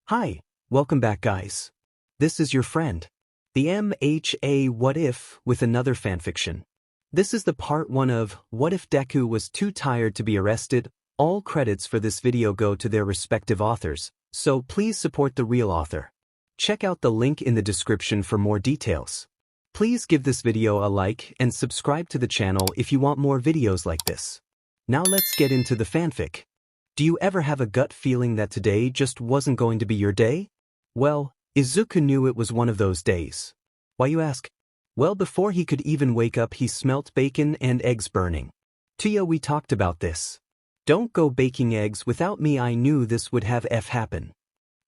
Hi, welcome back guys. This is your friend, the MHA What If with another fanfiction. This is the part 1 of What If Deku Was Too Tired to Be Arrested. All credits for this video go to their respective authors, so please support the real author. Check out the link in the description for more details. Please give this video a like and subscribe to the channel if you want more videos like this. Now let's get into the fanfic. Do you ever have a gut feeling that today just wasn't going to be your day? Well, Izuku knew it was one of those days. Why, you ask? Well, before he could even wake up, he smelt bacon and eggs burning. Tia, we talked about this. Don't go baking eggs without me. I knew this would have happen.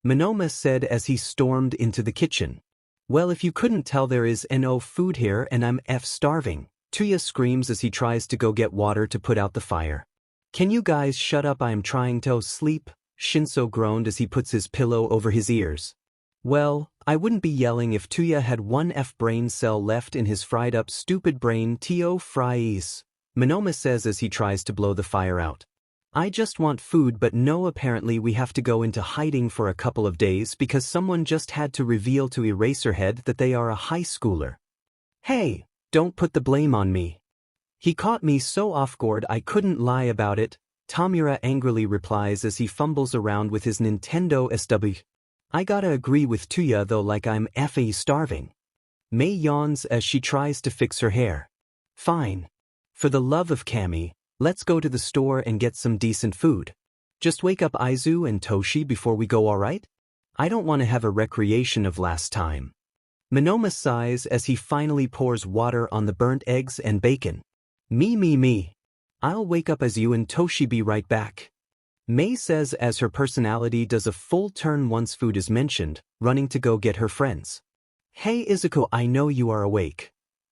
Monoma said as he stormed into the kitchen. Well, if you couldn't tell, there is no food here and I'm starving. Tuya screams as he tries to go get water to put out the fire. Can you guys shut up? I am trying to sleep, Shinso groaned as he puts his pillow over his ears. Well, I wouldn't be yelling if Tuya had one brain cell left in his fried up stupid brain. Tio fries, Monoma says as he tries to blow the fire out. I just want food, but no, apparently we have to go into hiding for a couple of days because someone just had to reveal to Eraserhead that they are a high schooler. Hey, don't put the blame on me. He caught me so off guard I couldn't lie about it, Tamura angrily replies as he fumbles around with his Nintendo SW. I gotta agree with Tuya though, like I'm starving. Mei yawns as she tries to fix her hair. Fine. For the love of Kami, let's go to the store and get some decent food. Just wake up Aizu and Toshi before we go, alright? I don't want to have a recreation of last time. Monoma sighs as he finally pours water on the burnt eggs and bacon. Me. I'll wake up as you and Toshi, be right back. Mei says as her personality does a full turn once food is mentioned, running to go get her friends. Hey Izuku, I know you are awake.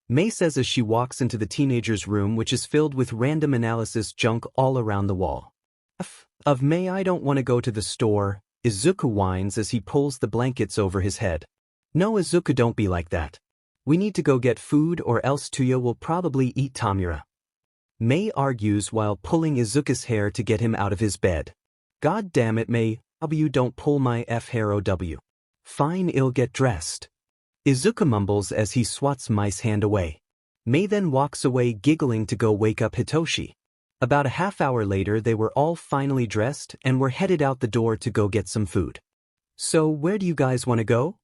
Mei says as she walks into the teenager's room, which is filled with random analysis junk all around the wall. Of Mei, I don't want to go to the store, Izuku whines as he pulls the blankets over his head. No Izuku, don't be like that. We need to go get food or else Tuya will probably eat Tamura. Mei argues while pulling Izuku's hair to get him out of his bed. God damn it, Mei, you don't pull my hair. OW. Fine, I'll get dressed. Izuku mumbles as he swats Mei's hand away. Mei then walks away giggling to go wake up Hitoshi. About a half hour later, they were all finally dressed and were headed out the door to go get some food. So where do you guys want to go?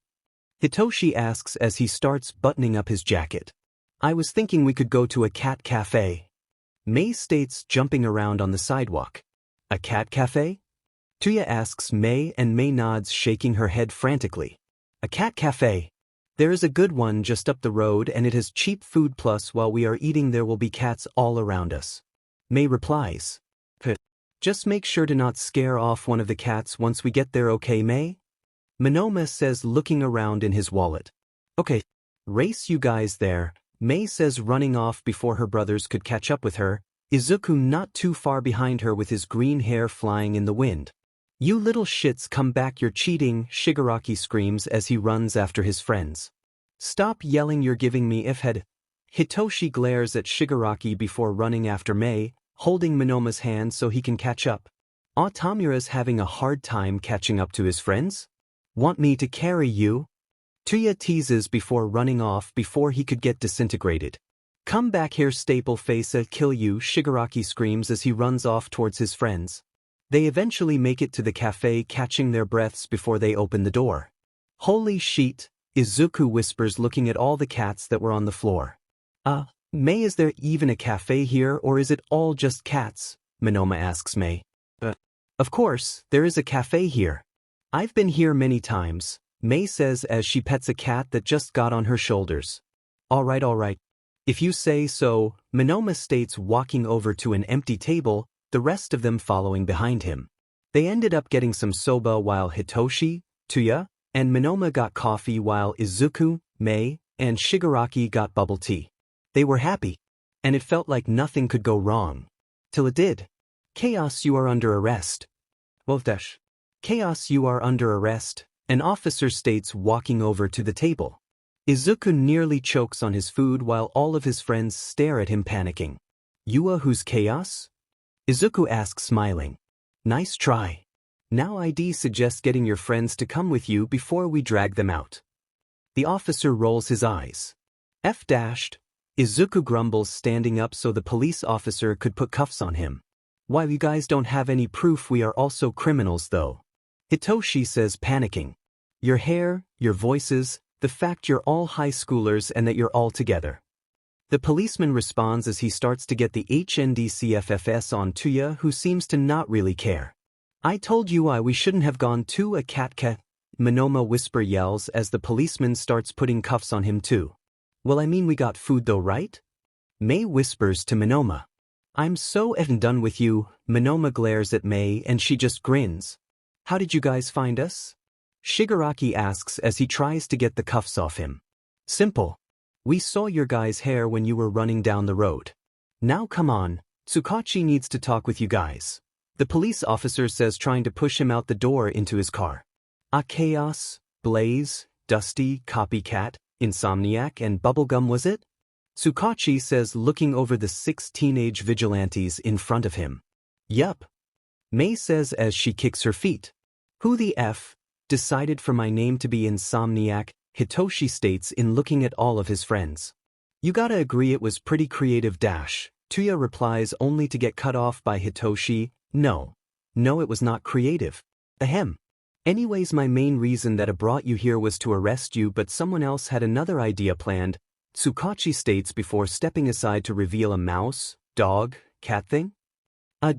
Hitoshi asks as he starts buttoning up his jacket. I was thinking we could go to a cat cafe. Mei states, jumping around on the sidewalk. A cat cafe? Tuya asks Mei and Mei nods, shaking her head frantically. A cat cafe. There is a good one just up the road and it has cheap food, plus while we are eating there will be cats all around us. Mei replies. Just make sure to not scare off one of the cats once we get there, okay Mei? Monoma says, looking around in his wallet. Okay. Race you guys there, Mei says, running off before her brothers could catch up with her, Izuku not too far behind her with his green hair flying in the wind. You little shits, come back, you're cheating, Shigaraki screams as he runs after his friends. Stop yelling, you're giving me head. Hitoshi glares at Shigaraki before running after Mei, holding Monoma's hand so he can catch up. Tamura's having a hard time catching up to his friends? Want me to carry you? Tuya teases before running off before he could get disintegrated. Come back here, staple face, I'll kill you, Shigaraki screams as he runs off towards his friends. They eventually make it to the cafe, catching their breaths before they open the door. Holy shit, Izuku whispers, looking at all the cats that were on the floor. Mei, is there even a cafe here or is it all just cats? Monoma asks Mei. Of course, there is a cafe here. I've been here many times, Mei says as she pets a cat that just got on her shoulders. Alright. If you say so, Monoma states, walking over to an empty table, the rest of them following behind him. They ended up getting some soba while Hitoshi, Tuya, and Monoma got coffee while Izuku, Mei, and Shigaraki got bubble tea. They were happy, and it felt like nothing could go wrong. Till it did. Chaos, you are under arrest. Chaos, you are under arrest, an officer states, walking over to the table. Izuku nearly chokes on his food while all of his friends stare at him panicking. Yua, who's Chaos? Izuku asks, smiling. Nice try. Now ID suggests getting your friends to come with you before we drag them out. The officer rolls his eyes. F dashed. Izuku grumbles, standing up so the police officer could put cuffs on him. While you guys don't have any proof, we are also criminals though. Hitoshi says, panicking. Your hair, your voices, the fact you're all high schoolers and that you're all together. The policeman responds as he starts to get the HNDCFFS on Tuya, who seems to not really care. I told you we shouldn't have gone to a cat. Monoma whisper yells as the policeman starts putting cuffs on him too. Well, I mean, we got food though, right? Mei whispers to Monoma. I'm so effing done with you. Monoma glares at Mei and she just grins. How did you guys find us? Shigaraki asks as he tries to get the cuffs off him. Simple. We saw your guys' hair when you were running down the road. Now come on, Tsukachi needs to talk with you guys. The police officer says, trying to push him out the door into his car. Chaos, Blaze, Dusty, Copycat, Insomniac and Bubblegum, was it? Tsukachi says, looking over the 6 teenage vigilantes in front of him. Yup. Mei says as she kicks her feet. Who the F decided for my name to be Insomniac? Hitoshi states in looking at all of his friends. You gotta agree it was pretty creative dash. Tuya replies only to get cut off by Hitoshi. No, it was not creative. Ahem. Anyways, my main reason that I brought you here was to arrest you, but someone else had another idea planned, Tsukachi states before stepping aside to reveal a mouse, dog, cat thing.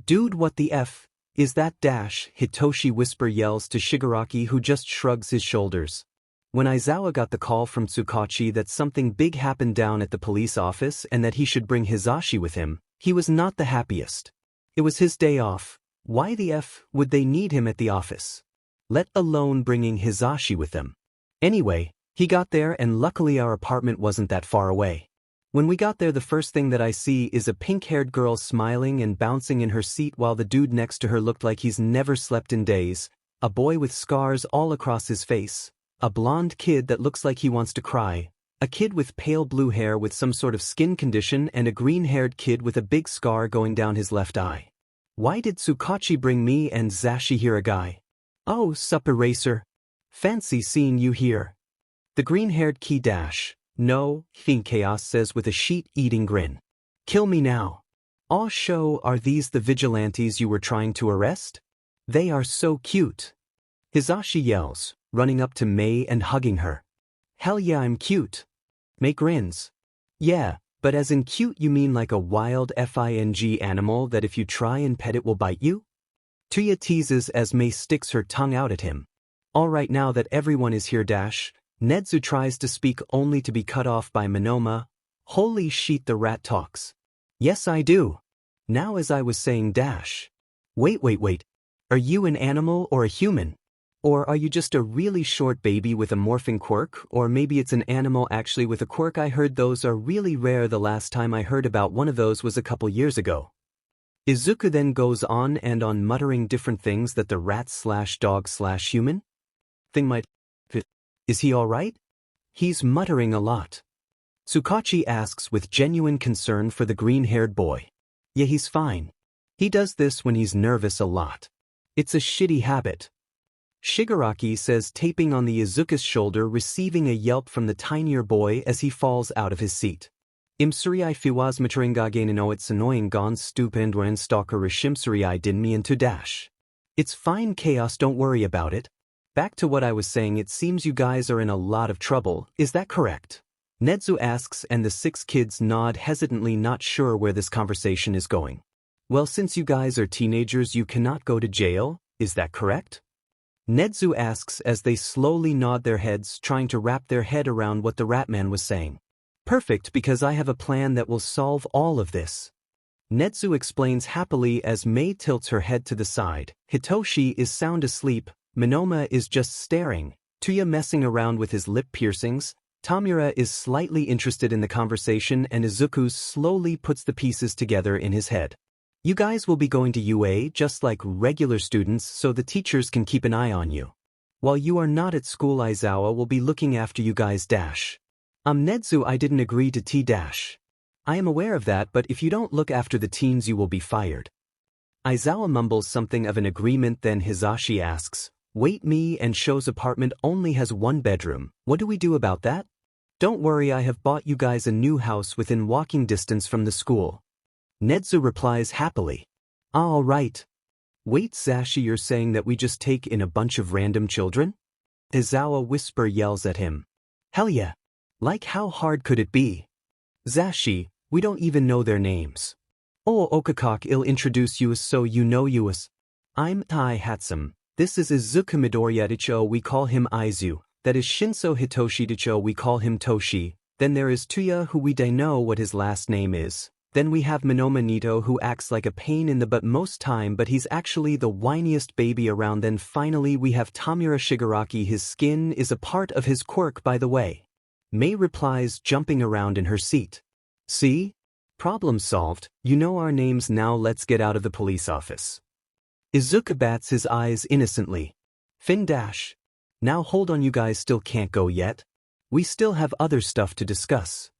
Dude, what the F is that dash? Hitoshi whisper yells to Shigaraki, who just shrugs his shoulders. When Aizawa got the call from Tsukachi that something big happened down at the police office and that he should bring Hisashi with him, he was not the happiest. It was his day off. Why the F would they need him at the office? Let alone bringing Hisashi with them. Anyway, he got there and luckily our apartment wasn't that far away. When we got there, the first thing that I see is a pink-haired girl smiling and bouncing in her seat while the dude next to her looked like he's never slept in days, a boy with scars all across his face, a blonde kid that looks like he wants to cry, a kid with pale blue hair with some sort of skin condition, and a green-haired kid with a big scar going down his left eye. Why did Tsukachi bring me and Zashi here, a guy? Oh, sup eraser. Fancy seeing you here. The green-haired key dash. No, Chaos says with a sheet-eating grin. Kill me now. Aw show, are these the vigilantes you were trying to arrest? They are so cute. Hisashi yells, running up to Mei and hugging her. Hell yeah, I'm cute. Mei grins. Yeah, but as in cute you mean like a wild FING animal that if you try and pet it will bite you? Tuya teases as Mei sticks her tongue out at him. Alright, now that everyone is here dash, Nedzu tries to speak only to be cut off by Monoma. Holy shit, the rat talks. Yes I do. Now as I was saying dash. Wait. Are you an animal or a human? Or are you just a really short baby with a morphing quirk, or maybe it's an animal actually with a quirk? I heard those are really rare. The last time I heard about one of those was a couple years ago. Izuku then goes on and on muttering different things that the rat/dog/human thing might fit. Is he alright? He's muttering a lot. Tsukachi asks with genuine concern for the green-haired boy. Yeah, he's fine. He does this when he's nervous a lot. It's a shitty habit. Shigaraki says, taping on the Izuku's shoulder, receiving a yelp from the tinier boy as he falls out of his seat. Imsuri fiwas maturingage no, it's annoying gon stupendwen stalker rishimsuri din me into dash. It's fine Chaos, don't worry about it. Back to what I was saying, it seems you guys are in a lot of trouble, is that correct? Nedzu asks and the 6 kids nod hesitantly, not sure where this conversation is going. Well, since you guys are teenagers you cannot go to jail, is that correct? Nedzu asks as they slowly nod their heads, trying to wrap their head around what the Ratman was saying. Perfect, because I have a plan that will solve all of this. Nedzu explains happily as Mei tilts her head to the side. Hitoshi is sound asleep, Monoma is just staring, Tuya messing around with his lip piercings, Tamura is slightly interested in the conversation, and Izuku slowly puts the pieces together in his head. You guys will be going to UA just like regular students, so the teachers can keep an eye on you. While you are not at school, Aizawa will be looking after you guys dash. Nedzu, I didn't agree to T dash. I am aware of that, but if you don't look after the teens you will be fired. Aizawa mumbles something of an agreement, then Hisashi asks, "Wait, me and Sho's apartment only has one bedroom, what do we do about that?" "Don't worry, I have bought you guys a new house within walking distance from the school." Netsu replies happily. "All right." "Wait, Sashi, you're saying that we just take in a bunch of random children?" Aizawa whisper yells at him. "Hell yeah. Like how hard could it be? Sashi, we don't even know their names." "Oh, Okakok, I'll introduce you so you know you as. I'm Tai Hatsum. This is Izuku Midoriyadicho, we call him Aizu. That is Shinso Hitoshidicho, we call him Toshi. Then there is Tuya, who we don't know what his last name is. Then we have Minoma Nito, who acts like a pain in the butt most time, but he's actually the whiniest baby around. Then finally we have Tamura Shigaraki, his skin is a part of his quirk, by the way." Mei replies, jumping around in her seat. "See? Problem solved, you know our names now, let's get out of the police office." Izuku bats his eyes innocently. Fin dash. "Now hold on, you guys still can't go yet. We still have other stuff to discuss,"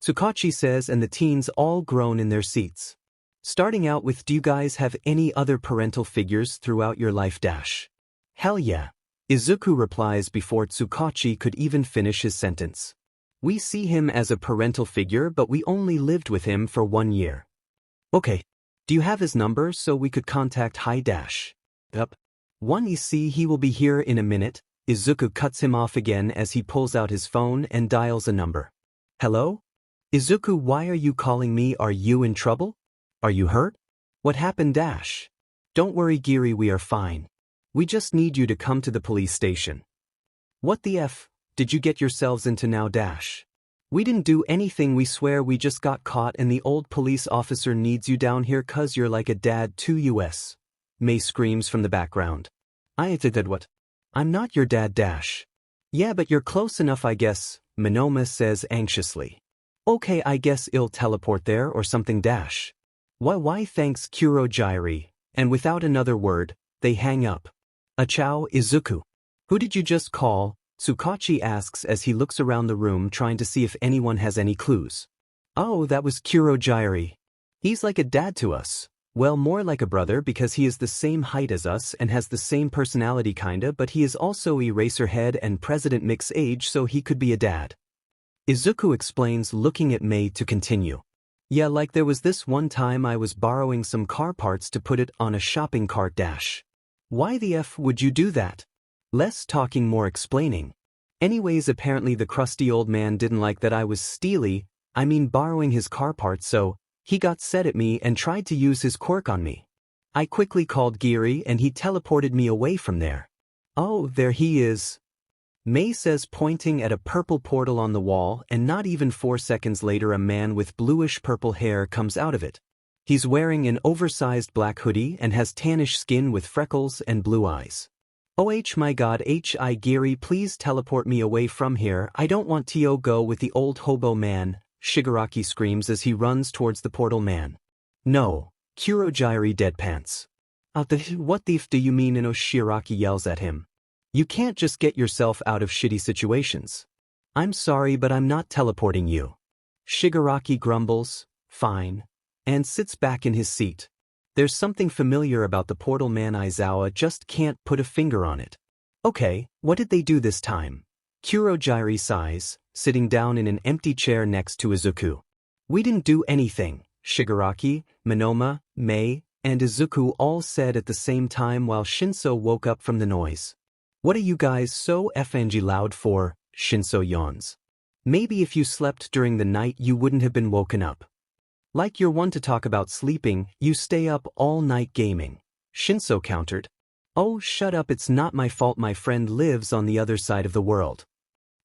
Tsukachi says, and the teens all groan in their seats. Starting out with, "Do you guys have any other parental figures throughout your life dash?" "Hell yeah," Izuku replies before Tsukachi could even finish his sentence. "We see him as a parental figure, but we only lived with him for 1 year." "Okay. Do you have his number so we could contact High Dash?" "Yup. One, you see, he will be here in a minute." Izuku cuts him off again as he pulls out his phone and dials a number. "Hello? Izuku, why are you calling me? Are you in trouble? Are you hurt? What happened dash?" "Don't worry, Giri, we are fine. We just need you to come to the police station." "What the F did you get yourselves into now dash?" "We didn't do anything, we swear, we just got caught and the old police officer needs you down here cause you're like a dad to us." Mei screams from the background. "I did what? I'm not your dad dash." "Yeah, but you're close enough, I guess," Minoma says anxiously. "Okay, I guess I'll teleport there or something dash." Why thanks Kurojairi," and without another word, they hang up. "Achao, Izuku. Who did you just call?" Tsukachi asks as he looks around the room trying to see if anyone has any clues. "Oh, that was Kurojairi. He's like a dad to us. Well, more like a brother because he is the same height as us and has the same personality kinda, but he is also Eraserhead and President Mix age, so he could be a dad." Izuku explains, looking at Mei to continue. "Yeah, like there was this one time I was borrowing some car parts to put it on a shopping cart dash." "Why the F would you do that?" Less talking, more explaining. "Anyways, apparently the crusty old man didn't like that I was borrowing his car parts, so he got set at me and tried to use his quirk on me. I quickly called Giri and he teleported me away from there." "Oh, there he is," Mei says, pointing at a purple portal on the wall, and not even 4 seconds later a man with bluish-purple hair comes out of it. He's wearing an oversized black hoodie and has tannish skin with freckles and blue eyes. "Oh my god, Hi Giri, please teleport me away from here, I don't want to go with the old hobo man," Shigaraki screams as he runs towards the portal man. "No," Kurojairi deadpants. What the f do you mean?" Shiraki yells at him. "You can't just get yourself out of shitty situations." "I'm sorry, but I'm not teleporting you." Shigaraki grumbles, "Fine," and sits back in his seat. There's something familiar about the portal man. Aizawa just can't put a finger on it. "Okay, what did they do this time?" Kurojairi sighs, sitting down in an empty chair next to Izuku. "We didn't do anything," Shigaraki, Minoma, Mei, and Izuku all said at the same time while Shinso woke up from the noise. "What are you guys so effing loud for?" Shinso yawns. "Maybe if you slept during the night you wouldn't have been woken up. Like you're one to talk about sleeping, you stay up all night gaming," Shinso countered. "Oh, shut up, it's not my fault, my friend lives on the other side of the world."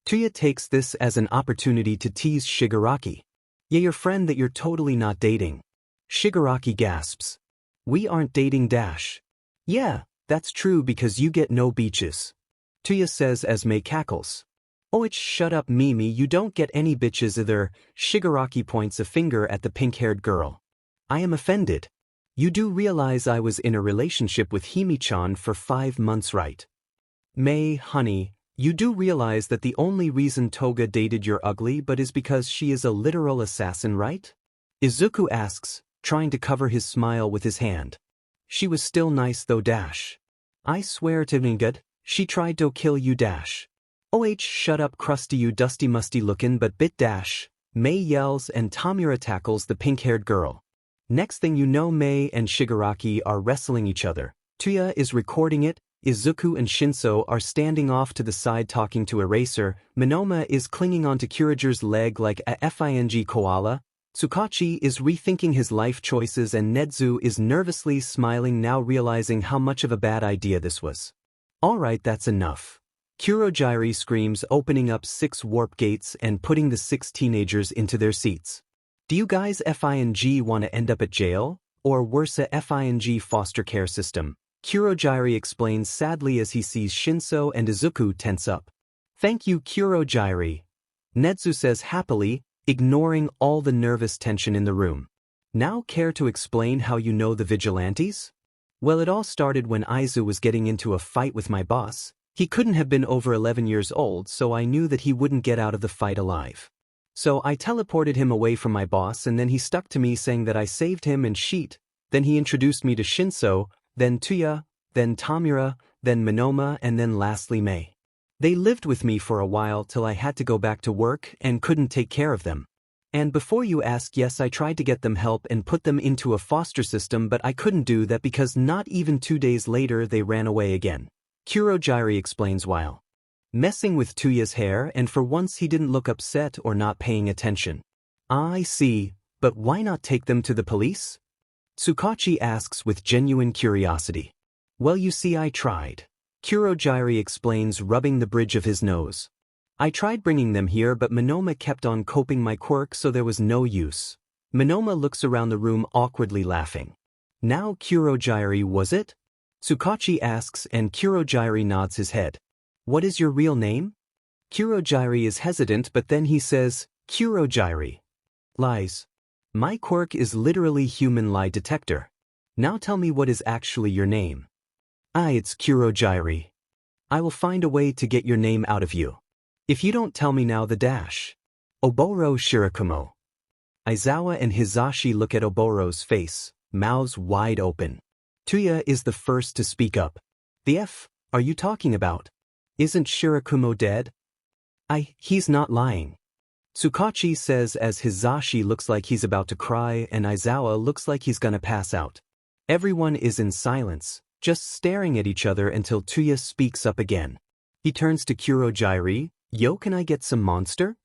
Tuya takes this as an opportunity to tease Shigaraki. "Yeah, your friend that you're totally not dating." Shigaraki gasps. "We aren't dating dash." "Yeah, that's true because you get no beaches," Tuya says as Mei cackles. "Oh, it's shut up, Mimi, you don't get any bitches either." Shigaraki points a finger at the pink-haired girl. "I am offended. You do realize I was in a relationship with Himi-chan for 5 months, right?" "Mei, honey, you do realize that the only reason Toga dated your ugly but is because she is a literal assassin, right?" Izuku asks, trying to cover his smile with his hand. She was still nice though dash. I swear to God, she tried to kill you dash. Oh shut up crusty you dusty musty lookin' but bit dash. Mei yells and Tamura tackles the pink-haired girl. Next thing you know Mei and Shigaraki are wrestling each other. Tuya is recording it, Izuku and Shinso are standing off to the side talking to Eraser, Minoma is clinging onto Kurager's leg like a fing koala, Tsukachi is rethinking his life choices and Nedzu is nervously smiling now realizing how much of a bad idea this was. Alright, that's enough. Kurogiri screams opening up 6 warp gates and putting the 6 teenagers into their seats. Do you guys FING want to end up at jail? Or worse a FING foster care system? Kurogiri explains sadly as he sees Shinso and Izuku tense up. Thank you Kurogiri. Nedzu says happily, ignoring all the nervous tension in the room. Now care to explain how you know the vigilantes? Well, it all started when Aizawa was getting into a fight with my boss. He couldn't have been over 11 years old, so I knew that he wouldn't get out of the fight alive. So I teleported him away from my boss and then he stuck to me saying that I saved him and sheet. Then he introduced me to Shinso, then Tuya, then Tamura, then Minoma and then lastly Mei. They lived with me for a while till I had to go back to work and couldn't take care of them. And before you ask, yes, I tried to get them help and put them into a foster system, but I couldn't do that because not even 2 days later they ran away again. Kurogiri explains while messing with Tuya's hair, and for once he didn't look upset or not paying attention. I see, but why not take them to the police? Tsukachi asks with genuine curiosity. Well, you see, I tried. Kurogiri explains, rubbing the bridge of his nose. I tried bringing them here, but Minoma kept on coping my quirk, so there was no use. Minoma looks around the room awkwardly laughing. Now Kurogiri, was it? Tsukachi asks and Kurogiri nods his head. What is your real name? Kurogiri is hesitant, but then he says, Kurogiri. Lies. My quirk is literally human lie detector. Now tell me what is actually your name. It's Kurogiri. I will find a way to get your name out of you. If you don't tell me now the dash. Oboro Shirakumo. Aizawa and Hizashi look at Oboro's face, mouths wide open. Tuya is the first to speak up. The F are you talking about? Isn't Shirakumo dead? He's not lying. Tsukachi says as Hizashi looks like he's about to cry and Aizawa looks like he's gonna pass out. Everyone is in silence, just staring at each other until Tuya speaks up again. He turns to Kurogiri. Yo, can I get some monster?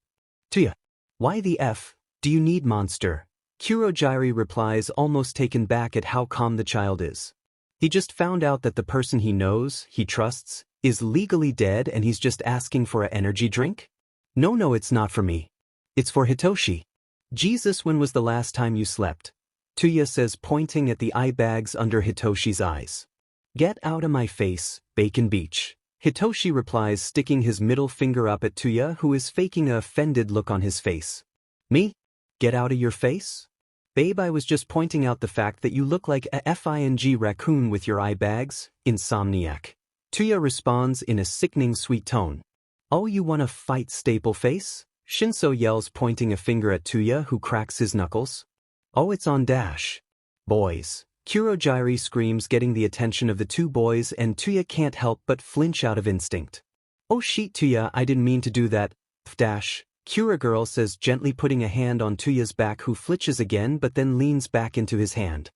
Tuya. Why the F do you need monster? Kurogiri replies, almost taken back at how calm the child is. He just found out that the person he knows, he trusts, is legally dead and he's just asking for an energy drink? No, it's not for me. It's for Hitoshi. Jesus, when was the last time you slept? Tuya says, pointing at the eye bags under Hitoshi's eyes. Get out of my face, Bacon Beach. Hitoshi replies, sticking his middle finger up at Tuya, who is faking an offended look on his face. Me? Get out of your face? Babe, I was just pointing out the fact that you look like a FING raccoon with your eye bags, insomniac. Tuya responds in a sickening sweet tone. Oh, you wanna fight, staple face? Shinso yells, pointing a finger at Tuya, who cracks his knuckles. Oh, it's on dash. Boys. Kurogiri screams, getting the attention of the 2 boys, and Tuya can't help but flinch out of instinct. Oh shit, Tuya, I didn't mean to do that. Dash. Kurogirl says, gently putting a hand on Tuya's back, who flinches again but then leans back into his hand.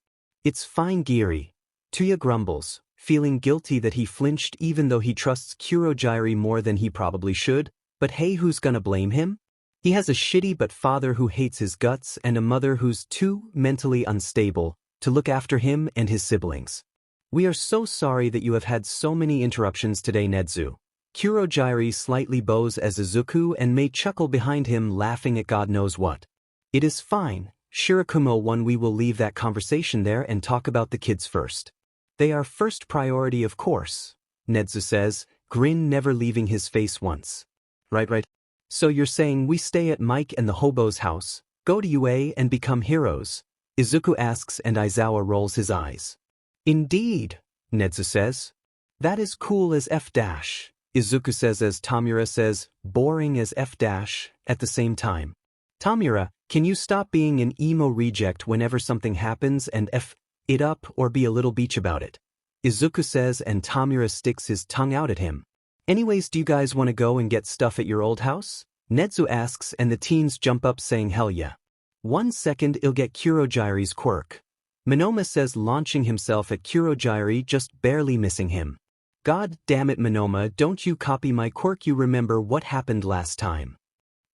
It's fine, Giri. Tuya grumbles, feeling guilty that he flinched even though he trusts Kurogiri more than he probably should, but hey, who's gonna blame him? He has a shitty but father who hates his guts and a mother who's too mentally unstable to look after him and his siblings. We are so sorry that you have had so many interruptions today, Nedzu. Kurogiri slightly bows as Izuku and may chuckle behind him, laughing at God knows what. It is fine, Shirakumo-one, we will leave that conversation there and talk about the kids first. They are first priority, of course, Nedzu says, grin never leaving his face once. Right. So you're saying we stay at Mike and the hobo's house, go to UA and become heroes? Izuku asks and Aizawa rolls his eyes. Indeed, Nedzu says. That is cool as F dash. Izuku says as Tamura says, boring as F dash, at the same time. Tamura, can you stop being an emo reject whenever something happens and F it up or be a little beach about it. Izuku says, and Tamura sticks his tongue out at him. Anyways, do you guys want to go and get stuff at your old house? Netsu asks, and the teens jump up saying hell yeah. 1 second, I'll get Kurogiri's quirk. Monoma says, launching himself at Kurogiri, just barely missing him. God damn it, Monoma, don't you copy my quirk. You remember what happened last time.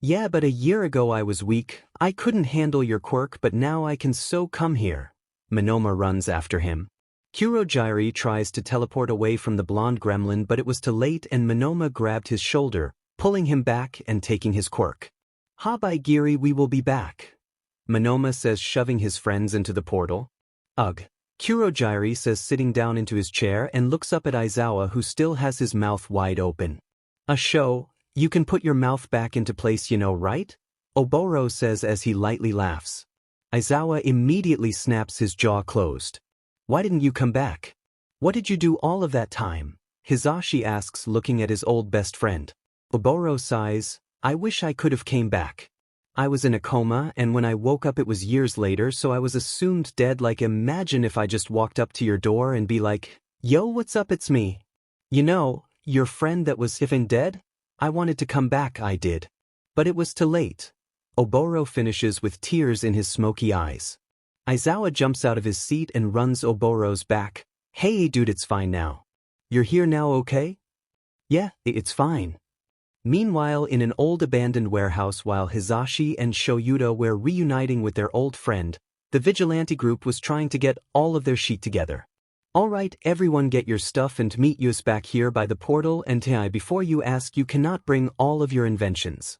Yeah, but a year ago I was weak, I couldn't handle your quirk, but now I can, so come here. Monoma runs after him. Kurogiri tries to teleport away from the blonde gremlin, but it was too late and Monoma grabbed his shoulder, pulling him back and taking his quirk. Ha bye Giri, we will be back. Monoma says, shoving his friends into the portal. Ugh. Kurogiri says, sitting down into his chair and looks up at Aizawa, who still has his mouth wide open. A show, you can put your mouth back into place, you know, right? Oboro says as he lightly laughs. Aizawa immediately snaps his jaw closed. Why didn't you come back? What did you do all of that time? Hizashi asks, looking at his old best friend. Oboro sighs, I wish I could have came back. I was in a coma, and when I woke up it was years later, so I was assumed dead. Like, imagine if I just walked up to your door and be like, yo, what's up, it's me. You know, your friend that was effing dead? I wanted to come back, I did. But it was too late. Oboro finishes with tears in his smoky eyes. Aizawa jumps out of his seat and runs Oboro's back. Hey dude, it's fine now. You're here now, okay? Yeah, it's fine. Meanwhile, in an old abandoned warehouse, while Hizashi and Shoyuta were reuniting with their old friend, the vigilante group was trying to get all of their shit together. Alright, everyone, get your stuff and meet us back here by the portal, and before you ask, you cannot bring all of your inventions.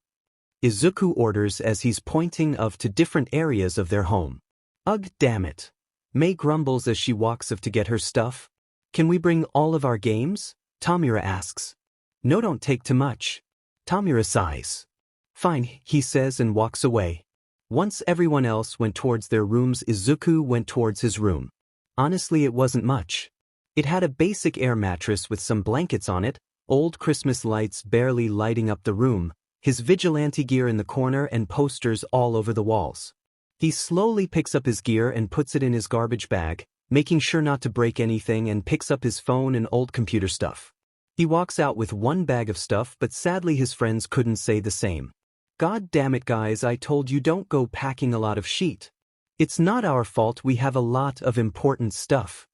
Izuku orders as he's pointing to different areas of their home. Ugh, damn it. Mei grumbles as she walks to get her stuff. Can we bring all of our games? Tamura asks. No, don't take too much. Tamura sighs. Fine, he says and walks away. Once everyone else went towards their rooms, Izuku went towards his room. Honestly, it wasn't much. It had a basic air mattress with some blankets on it, old Christmas lights barely lighting up the room, his vigilante gear in the corner and posters all over the walls. He slowly picks up his gear and puts it in his garbage bag, making sure not to break anything, and picks up his phone and old computer stuff. He walks out with one bag of stuff, but sadly his friends couldn't say the same. God damn it, guys, I told you don't go packing a lot of shit. It's not our fault, we have a lot of important stuff.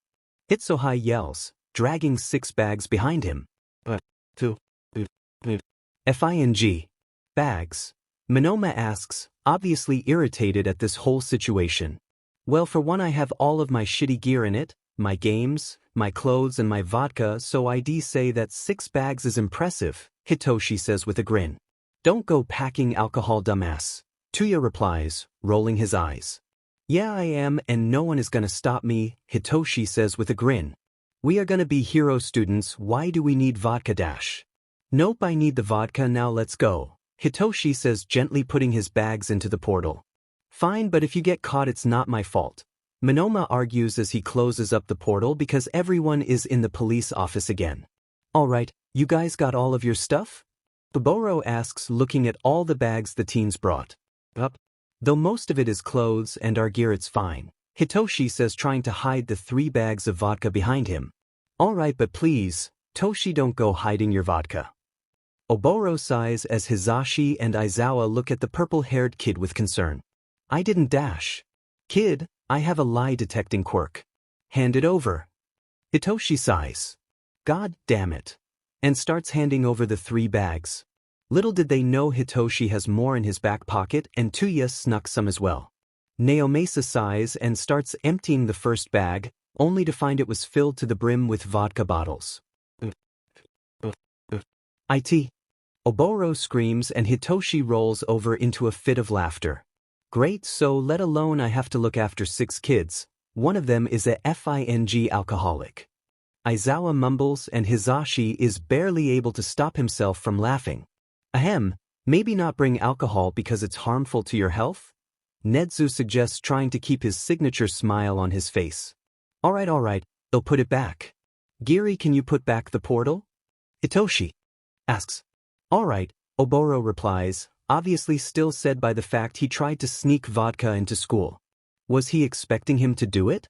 Hitsuhai yells, dragging 6 bags behind him. Fing. Bags. Monoma asks, obviously irritated at this whole situation. Well, for one, I have all of my shitty gear in it, my games, my clothes and my vodka, so I'd say that 6 bags is impressive, Hitoshi says with a grin. Don't go packing alcohol, dumbass. Tuya replies, rolling his eyes. Yeah, I am, and no one is gonna stop me, Hitoshi says with a grin. We are gonna be hero students, why do we need vodka dash? Nope, I need the vodka now, let's go, Hitoshi says, gently putting his bags into the portal. Fine, but if you get caught it's not my fault. Monoma argues as he closes up the portal because everyone is in the police office again. Alright, you guys got all of your stuff? Oboro asks, looking at all the bags the teens brought. Up. Though most of it is clothes and our gear, it's fine, Hitoshi says, trying to hide the 3 bags of vodka behind him. Alright, but please, Toshi, don't go hiding your vodka. Oboro sighs as Hizashi and Aizawa look at the purple-haired kid with concern. I didn't dash. Kid, I have a lie-detecting quirk. Hand it over. Hitoshi sighs. God damn it. And starts handing over the 3 bags. Little did they know Hitoshi has more in his back pocket, and Tuya snuck some as well. Naomasa sighs and starts emptying the first bag, only to find it was filled to the brim with vodka bottles. It. Oboro screams and Hitoshi rolls over into a fit of laughter. Great, so let alone I have to look after 6 kids. One of them is a FING alcoholic. Aizawa mumbles and Hizashi is barely able to stop himself from laughing. Ahem, maybe not bring alcohol because it's harmful to your health? Netsu suggests, trying to keep his signature smile on his face. Alright, they'll put it back. Giri, can you put back the portal? Hitoshi asks. Alright, Oboro replies, obviously still said by the fact he tried to sneak vodka into school. Was he expecting him to do it?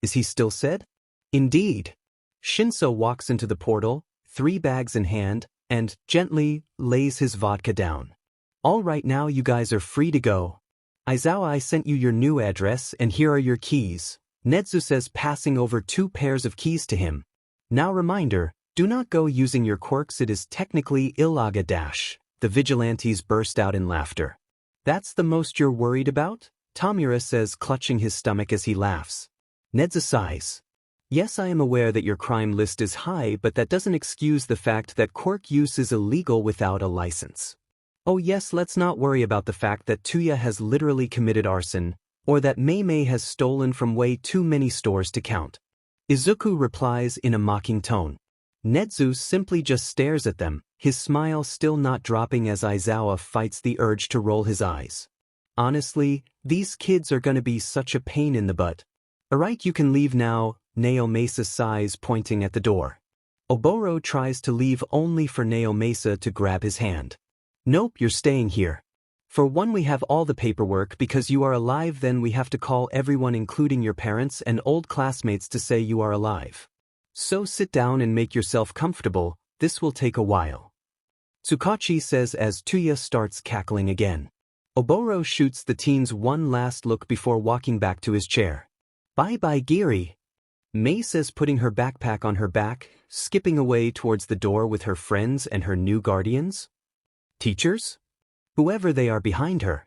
Is he still said? Indeed. Shinso walks into the portal, 3 bags in hand, and gently lays his vodka down. All right, now you guys are free to go. Aizawa, I sent you your new address and here are your keys, Nezu says, passing over 2 pairs of keys to him. Now reminder, do not go using your quirks, it is technically illegal. The vigilantes burst out in laughter. That's the most you're worried about? Tamura says, clutching his stomach as he laughs. Nezu sighs. Yes, I am aware that your crime list is high, but that doesn't excuse the fact that quirk use is illegal without a license. Oh yes, let's not worry about the fact that Tuya has literally committed arson, or that Mei has stolen from way too many stores to count. Izuku replies in a mocking tone. Nezu simply just stares at them, his smile still not dropping as Aizawa fights the urge to roll his eyes. Honestly, these kids are gonna be such a pain in the butt. Alright, you can leave now, Naomasa sighs, pointing at the door. Oboro tries to leave only for Naomasa to grab his hand. Nope, you're staying here. For one, we have all the paperwork because you are alive, then we have to call everyone including your parents and old classmates to say you are alive. So sit down and make yourself comfortable, this will take a while. Tsukachi says as Tuya starts cackling again. Oboro shoots the teens one last look before walking back to his chair. Bye-bye, Giri. Mei says, putting her backpack on her back, skipping away towards the door with her friends and her new guardians. Teachers? Whoever they are behind her.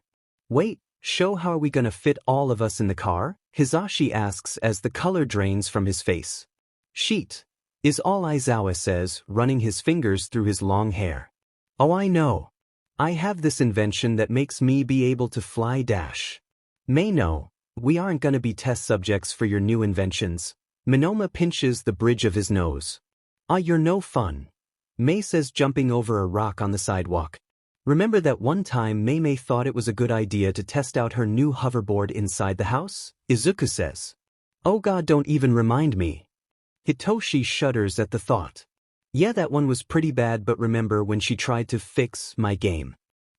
Wait, show, how are we gonna fit all of us in the car? Hizashi asks as the color drains from his face. Sheet. Is all Aizawa says, running his fingers through his long hair. Oh, I know. I have this invention that makes me be able to fly dash. Mei, no, we aren't gonna be test subjects for your new inventions. Minoma pinches the bridge of his nose. Ah, you're no fun. Mei says, jumping over a rock on the sidewalk. Remember that one time Mei thought it was a good idea to test out her new hoverboard inside the house? Izuku says. Oh god, don't even remind me. Hitoshi shudders at the thought. Yeah, that one was pretty bad, but remember when she tried to fix my game?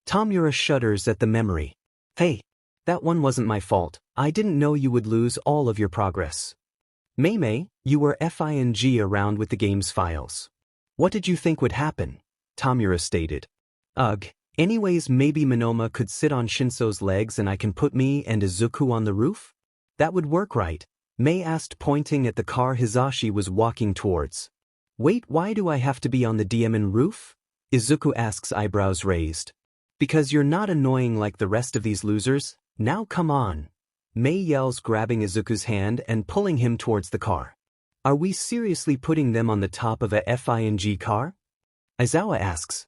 Tamura shudders at the memory. Hey, that one wasn't my fault, I didn't know you would lose all of your progress. Mei, you were FING around with the game's files. What did you think would happen? Tamura stated. Ugh, anyways, maybe Minoma could sit on Shinso's legs and I can put me and Izuku on the roof? That would work, right? Mei asked, pointing at the car Hizashi was walking towards. Wait, why do I have to be on the DMN roof? Izuku asks, eyebrows raised. Because you're not annoying like the rest of these losers, now come on. Mei yells, grabbing Izuku's hand and pulling him towards the car. Are we seriously putting them on the top of a FING car? Aizawa asks.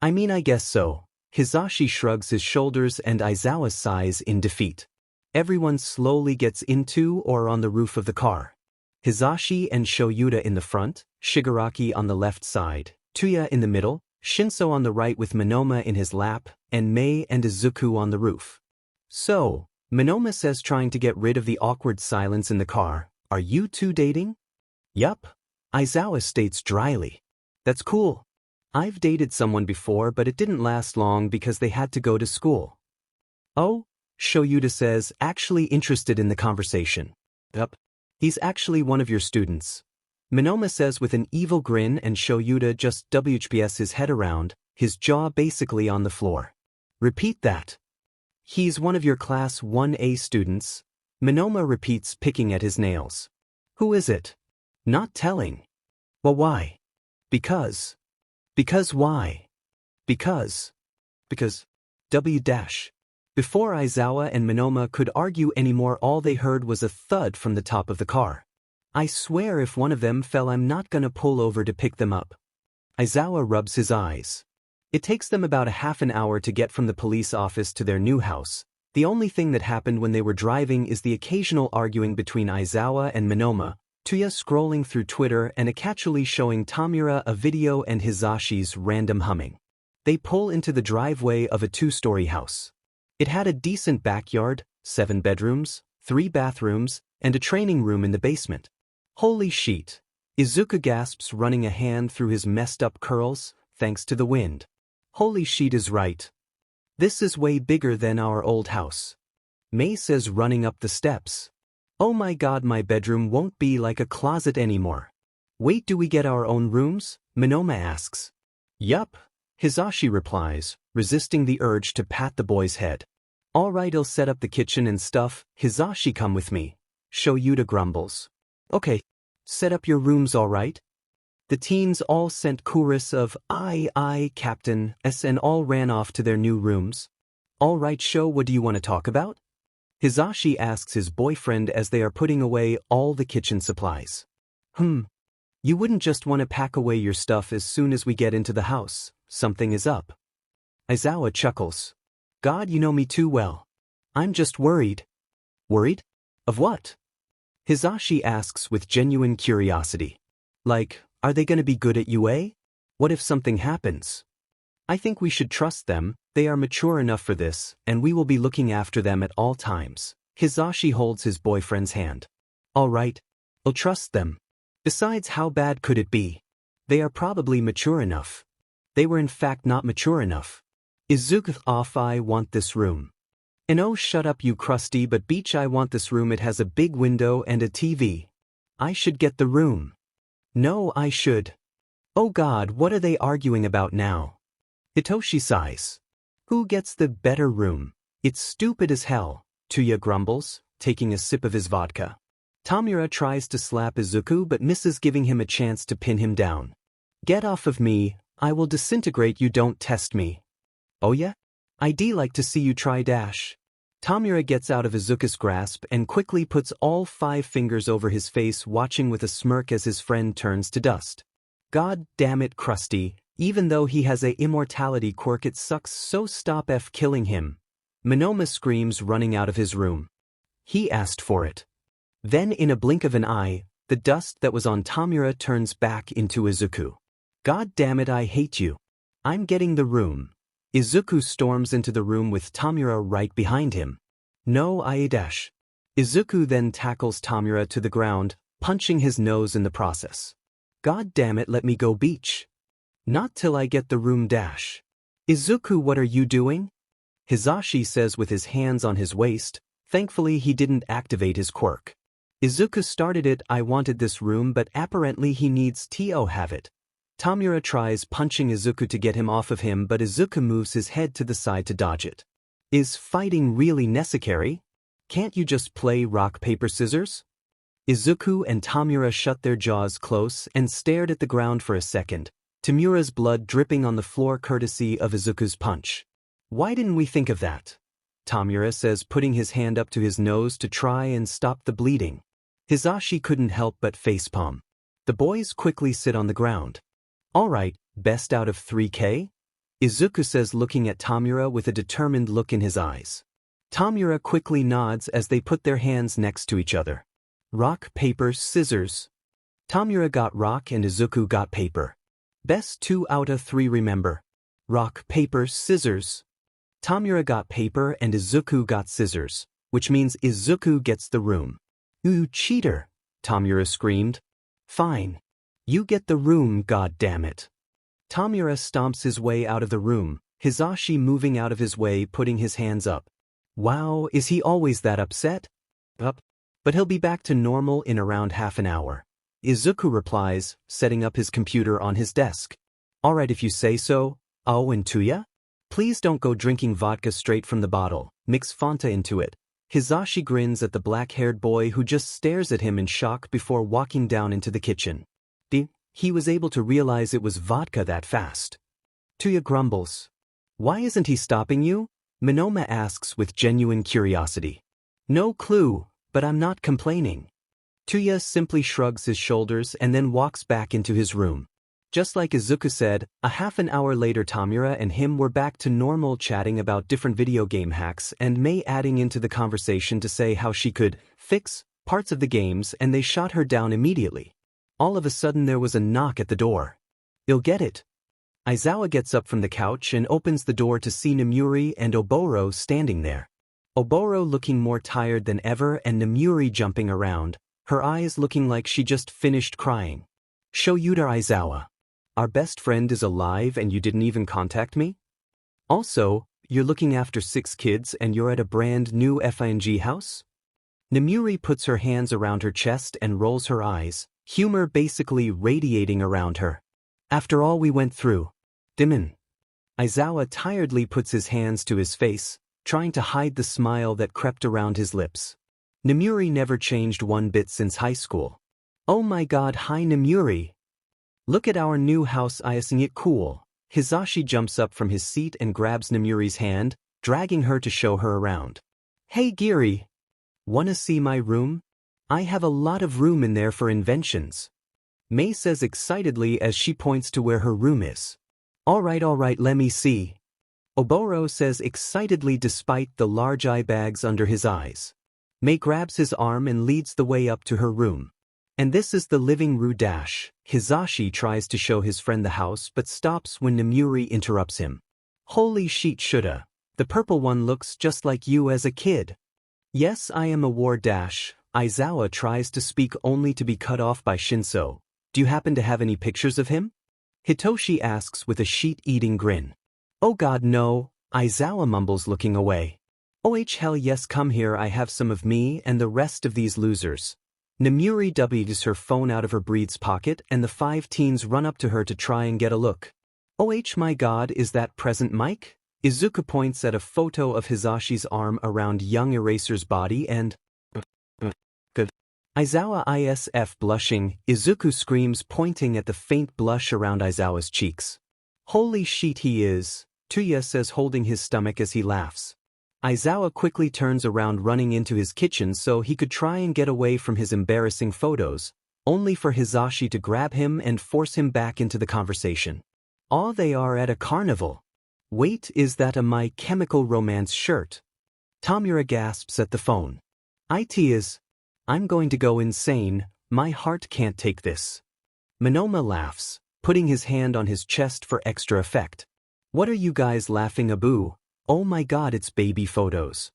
I mean, I guess so. Hizashi shrugs his shoulders and Aizawa sighs in defeat. Everyone slowly gets into or on the roof of the car. Hizashi and Shoyuta in the front, Shigaraki on the left side, Tuya in the middle, Shinso on the right with Minoma in his lap, and Mei and Izuku on the roof. So, Minoma says, trying to get rid of the awkward silence in the car, are you two dating? Yup. Aizawa states dryly. That's cool. I've dated someone before, but it didn't last long because they had to go to school. Oh? Shoyuta says, actually interested in the conversation. Yup. He's actually one of your students. Minoma says with an evil grin, and Shoyuta just WHPS his head around, his jaw basically on the floor. Repeat that. He's one of your class 1A students. Minoma repeats, picking at his nails. Who is it? Not telling. Well, why? Because. Because why? Because. W dash. Before Aizawa and Minoma could argue anymore, all they heard was a thud from the top of the car. I swear if one of them fell, I'm not gonna pull over to pick them up. Aizawa rubs his eyes. It takes them about a half an hour to get from the police office to their new house. The only thing that happened when they were driving is the occasional arguing between Aizawa and Minoma, Tuya scrolling through Twitter and casually showing Tamura a video and Hizashi's random humming. They pull into the driveway of a 2-story house. It had a decent backyard, 7 bedrooms, 3 bathrooms, and a training room in the basement. Holy shit! Izuku gasps, running a hand through his messed up curls, thanks to the wind. Holy shit is right. This is way bigger than our old house. Mei says, running up the steps. Oh my god, my bedroom won't be like a closet anymore. Wait, do we get our own rooms? Monoma asks. Yup, Hisashi replies, resisting the urge to pat the boy's head. Alright, I'll set up the kitchen and stuff. Hisashi, come with me. Shoyuta grumbles. Okay, set up your rooms alright? The teens all sent chorus of aye, Captain, and all ran off to their new rooms. Alright, Sho, what do you want to talk about? Hisashi asks his boyfriend as they are putting away all the kitchen supplies. You wouldn't just want to pack away your stuff as soon as we get into the house. Something is up. Aizawa chuckles. God, you know me too well. I'm just worried. Worried? Of what? Hisashi asks with genuine curiosity. Like, are they going to be good at UA? What if something happens? I think we should trust them. They are mature enough for this, and we will be looking after them at all times. Hisashi holds his boyfriend's hand. All right, I'll trust them. Besides, how bad could it be? They are probably mature enough. They were in fact not mature enough. Izuku off, I want this room. And oh, shut up, you crusty but beach, I want this room. It has a big window and a TV. I should get the room. No, I should. Oh god, what are they arguing about now? Hitoshi sighs. Who gets the better room? It's stupid as hell, Tuya grumbles, taking a sip of his vodka. Tamura tries to slap Izuku but misses, giving him a chance to pin him down. Get off of me, I will disintegrate you, don't test me. Oh yeah? I'd like to see you try dash. Tamura gets out of Izuku's grasp and quickly puts all 5 fingers over his face, watching with a smirk as his friend turns to dust. God damn it, Krusty, even though he has a immortality quirk it sucks, so stop killing him. Monoma screams, running out of his room. He asked for it. Then in a blink of an eye, the dust that was on Tamura turns back into Izuku. God damn it, I hate you. I'm getting the room. Izuku storms into the room with Tamura right behind him. No, I dash. Izuku then tackles Tamura to the ground, punching his nose in the process. God damn it, let me go, beach. Not till I get the room dash. Izuku, what are you doing? Hisashi says with his hands on his waist. Thankfully he didn't activate his quirk. Izuku started it, I wanted this room but apparently he needs to have it. Tamura tries punching Izuku to get him off of him but Izuku moves his head to the side to dodge it. Is fighting really necessary? Can't you just play rock, paper, scissors? Izuku and Tamura shut their jaws close and stared at the ground for a second. Tamura's blood dripping on the floor courtesy of Izuku's punch. Why didn't we think of that? Tamura says, putting his hand up to his nose to try and stop the bleeding. Hisashi couldn't help but facepalm. The boys quickly sit on the ground. Alright, best out of 3K? Izuku says, looking at Tamura with a determined look in his eyes. Tamura quickly nods as they put their hands next to each other. Rock, paper, scissors. Tamura got rock and Izuku got paper. Best 2 out of 3, remember. Rock, paper, scissors. Tamura got paper and Izuku got scissors, which means Izuku gets the room. You cheater, Tamura screamed. Fine. You get the room, god damn it. Tamura stomps his way out of the room, Hisashi moving out of his way, putting his hands up. Wow, is he always that upset? Up. But he'll be back to normal in around half an hour. Izuku replies, setting up his computer on his desk. Alright if you say so. Oh, and Tuya? Please don't go drinking vodka straight from the bottle, mix Fanta into it. Hisashi grins at the black-haired boy who just stares at him in shock before walking down into the kitchen. He was able to realize it was vodka that fast. Tuya grumbles. Why isn't he stopping you? Monoma asks with genuine curiosity. No clue, but I'm not complaining. Tuya simply shrugs his shoulders and then walks back into his room. Just like Izuku said, a half an hour later Tamura and him were back to normal, chatting about different video game hacks and Mei adding into the conversation to say how she could fix parts of the games, and they shot her down immediately. All of a sudden there was a knock at the door. You'll get it. Aizawa gets up from the couch and opens the door to see Nemuri and Oboro standing there. Oboro looking more tired than ever and Nemuri jumping around, her eyes looking like she just finished crying. Shoyuta Aizawa. Our best friend is alive and you didn't even contact me? Also, you're looking after 6 kids and you're at a brand new FING house? Nemuri puts her hands around her chest and rolls her eyes, humor basically radiating around her. After all we went through. Dimon. Aizawa tiredly puts his hands to his face, trying to hide the smile that crept around his lips. Nemuri never changed one bit since high school. Oh my god, hi Nemuri. Look at our new house, isn't it cool? Hizashi jumps up from his seat and grabs Nemuri's hand, dragging her to show her around. Hey Giri. Wanna see my room? I have a lot of room in there for inventions. Mei says excitedly as she points to where her room is. Alright, let me see. Oboro says excitedly despite the large eye bags under his eyes. Mei grabs his arm and leads the way up to her room. And this is the living room dash. Hizashi tries to show his friend the house but stops when Nemuri interrupts him. Holy shit shoulda. The purple one looks just like you as a kid. Yes, I am a war dash. Aizawa tries to speak only to be cut off by Shinso. Do you happen to have any pictures of him? Hitoshi asks with a sheet-eating grin. Oh god no, Aizawa mumbles looking away. Oh hell yes, come here, I have some of me and the rest of these losers. Nemuri w's her phone out of her breed's pocket and the 5 teens run up to her to try and get a look. Oh my god, is that present Mike? Izuku points at a photo of Hizashi's arm around young Eraser's body and... Aizawa isf blushing, Izuku screams pointing at the faint blush around Aizawa's cheeks. Holy shit he is, Tuya says holding his stomach as he laughs. Aizawa quickly turns around running into his kitchen so he could try and get away from his embarrassing photos, only for Hizashi to grab him and force him back into the conversation. Aw, they are at a carnival. Wait, is that a My Chemical Romance shirt? Tamura gasps at the phone. It is. I'm going to go insane, my heart can't take this. Monoma laughs, putting his hand on his chest for extra effect. What are you guys laughing about? Oh my god, it's baby photos.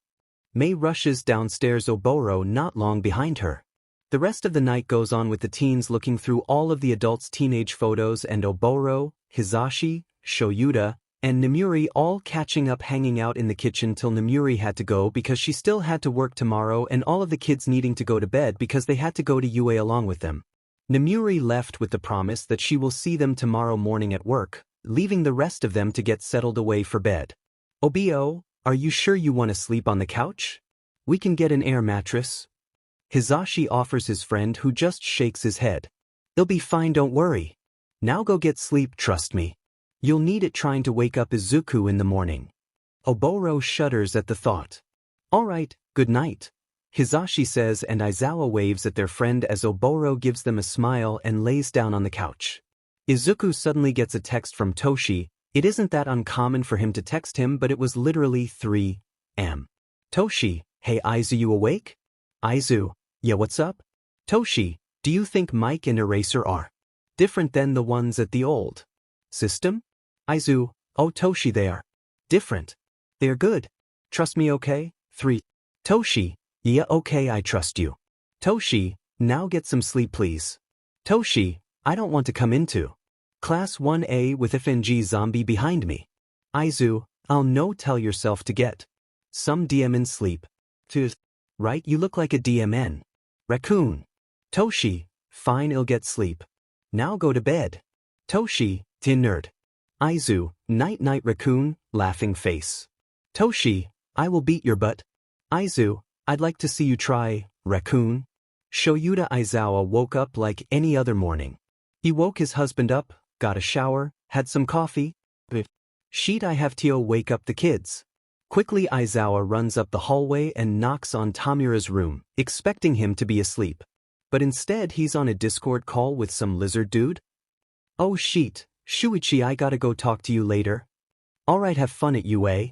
Mei rushes downstairs, Oboro not long behind her. The rest of the night goes on with the teens looking through all of the adults' teenage photos and Oboro, Hizashi, Shoyuta, and Nemuri all catching up hanging out in the kitchen till Nemuri had to go because she still had to work tomorrow and all of the kids needing to go to bed because they had to go to UA along with them. Nemuri left with the promise that she will see them tomorrow morning at work, leaving the rest of them to get settled away for bed. Obio, are you sure you want to sleep on the couch? We can get an air mattress. Hizashi offers his friend who just shakes his head. It'll be fine, don't worry. Now go get sleep, trust me. You'll need it trying to wake up Izuku in the morning. Oboro shudders at the thought. Alright, good night. Hizashi says and Aizawa waves at their friend as Oboro gives them a smile and lays down on the couch. Izuku suddenly gets a text from Toshi. It isn't that uncommon for him to text him, but it was literally 3 am. Toshi, hey Aizu, you awake? Aizu, yeah, what's up? Toshi, do you think Mike and Eraser are different than the ones at the old system? Aizu, oh Toshi, they are different. They're good. Trust me, okay? 3. Toshi, yeah, okay, I trust you. Toshi, now get some sleep please. Toshi, I don't want to come into Class 1A with FNG zombie behind me. Aizu, I'll no tell yourself to get some DMN sleep. Right, you look like a DMN. Raccoon. Toshi, fine, I'll get sleep. Now go to bed. Toshi, tin nerd. Aizu, night night raccoon, laughing face. Toshi, I will beat your butt. Aizu, I'd like to see you try, raccoon. Shoyuta Aizawa woke up like any other morning. He woke his husband up, got a shower, had some coffee. Sheet, I have Tio wake up the kids. Quickly Aizawa runs up the hallway and knocks on Tamura's room, expecting him to be asleep. But instead he's on a Discord call with some lizard dude. Oh sheet, Shuichi, I gotta go talk to you later. Alright, have fun at UA.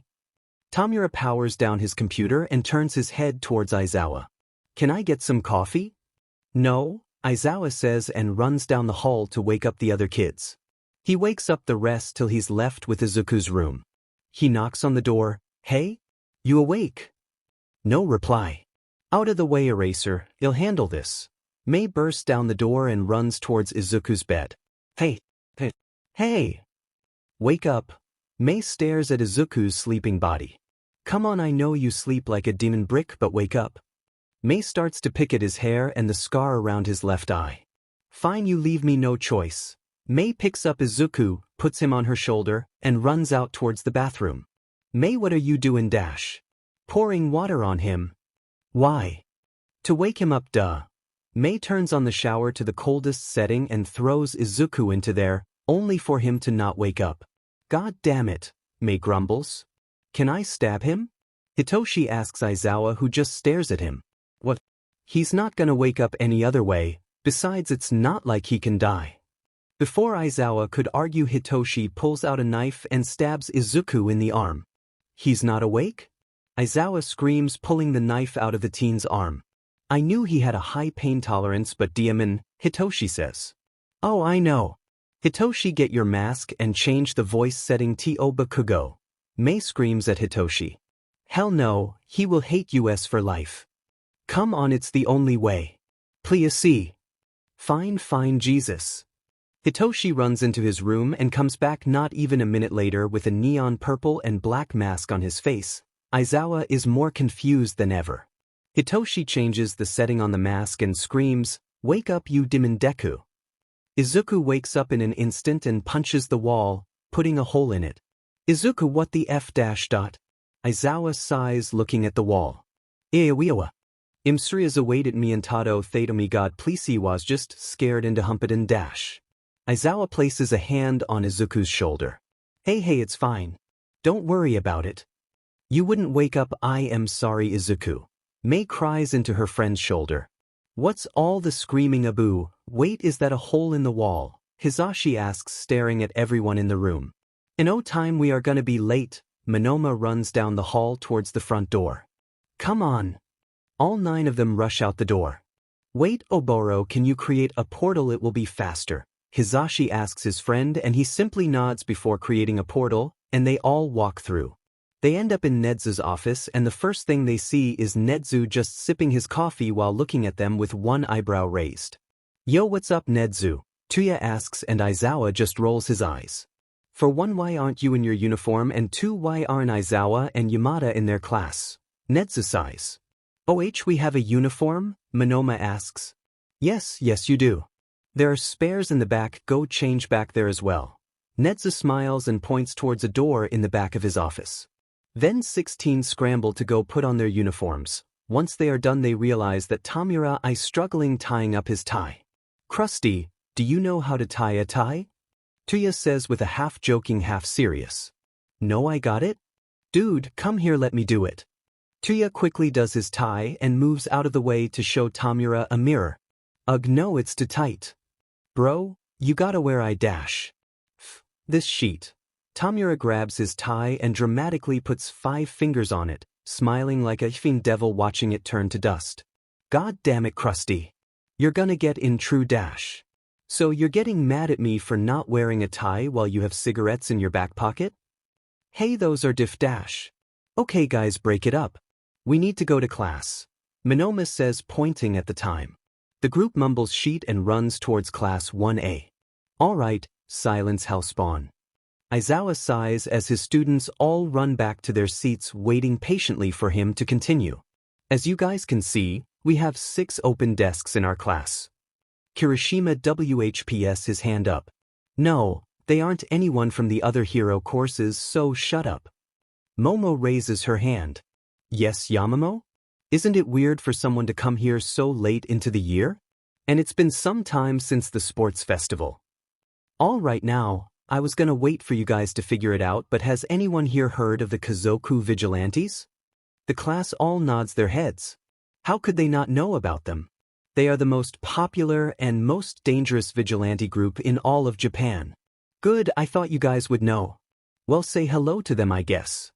Tamura powers down his computer and turns his head towards Aizawa. Can I get some coffee? No, Aizawa says and runs down the hall to wake up the other kids. He wakes up the rest till he's left with Izuku's room. He knocks on the door. Hey? You awake? No reply. Out of the way, Eraser, you'll handle this. Mei bursts down the door and runs towards Izuku's bed. Hey! Wake up. Mei stares at Izuku's sleeping body. Come on, I know you sleep like a demon brick, but wake up. Mei starts to pick at his hair and the scar around his left eye. Fine, you leave me no choice. Mei picks up Izuku, puts him on her shoulder, and runs out towards the bathroom. Mei, what are you doing? Pouring water on him. Why? To wake him up, duh. Mei turns on the shower to the coldest setting and throws Izuku into there, only for him to not wake up. God damn it, Mei grumbles. Can I stab him? Hitoshi asks Aizawa, who just stares at him. What? He's not gonna wake up any other way, besides it's not like he can die. Before Aizawa could argue, Hitoshi pulls out a knife and stabs Izuku in the arm. He's not awake? Aizawa screams, pulling the knife out of the teen's arm. I knew he had a high pain tolerance, but Diamond, Hitoshi says. Oh, I know. Hitoshi, get your mask and change the voice setting to Obakugo. Mei screams at Hitoshi. Hell no, he will hate us for life. Come on, it's the only way. Please see. Fine, Jesus. Hitoshi runs into his room and comes back not even a minute later with a neon purple and black mask on his face. Aizawa is more confused than ever. Hitoshi changes the setting on the mask and screams, wake up, you Demon Deku. Izuku wakes up in an instant and punches the wall, putting a hole in it. Izuku, what the f dash dot? Aizawa sighs, looking at the wall. Iawiawa. Imsria's awaited me and Tado Thatomi, God please, he was just scared into Humpadin dash. Aizawa places a hand on Izuku's shoulder. Hey, it's fine. Don't worry about it. You wouldn't wake up, I am sorry, Izuku. Mei cries into her friend's shoulder. What's all the screaming, Abu? Wait, is that a hole in the wall? Hisashi asks, staring at everyone in the room. In no time we are gonna be late. Monoma runs down the hall towards the front door. Come on. All 9 of them rush out the door. Wait, Oboro, can you create a portal? It will be faster. Hisashi asks his friend and he simply nods before creating a portal, and they all walk through. They end up in Nedzu's office, and the first thing they see is Nedzu just sipping his coffee while looking at them with one eyebrow raised. Yo, what's up, Nedzu? Tuya asks, and Aizawa just rolls his eyes. For one, why aren't you in your uniform, and 2, why aren't Aizawa and Yamada in their class? Nedzu sighs. We have a uniform? Monoma asks. Yes, you do. There are spares in the back, go change back there as well. Nedzu smiles and points towards a door in the back of his office. Then 16 scramble to go put on their uniforms. Once they are done, they realize that Tamura is struggling tying up his tie. Krusty, do you know how to tie a tie? Tuya says with a half-joking, half-serious. No, I got it? Dude, come here, let me do it. Tuya quickly does his tie and moves out of the way to show Tamura a mirror. Ugh, no, it's too tight. Bro, you gotta wear I dash. This sheet. Tamura grabs his tie and dramatically puts 5 fingers on it, smiling like a fiend devil watching it turn to dust. God damn it, Krusty. You're gonna get in true dash. So you're getting mad at me for not wearing a tie while you have cigarettes in your back pocket? Hey, those are diff dash. Okay guys, break it up. We need to go to class. Monoma says, pointing at the time. The group mumbles sheet and runs towards class 1A. Alright, silence hellspawn. Aizawa sighs as his students all run back to their seats, waiting patiently for him to continue. As you guys can see, we have 6 open desks in our class. Kirishima WHPs his hand up. No, they aren't anyone from the other hero courses, so shut up. Momo raises her hand. Yes, Yamamo? Isn't it weird for someone to come here so late into the year? And it's been some time since the sports festival. All right now, I was gonna wait for you guys to figure it out, but has anyone here heard of the Kazoku Vigilantes? The class all nods their heads. How could they not know about them? They are the most popular and most dangerous vigilante group in all of Japan. Good, I thought you guys would know. Well, say hello to them, I guess.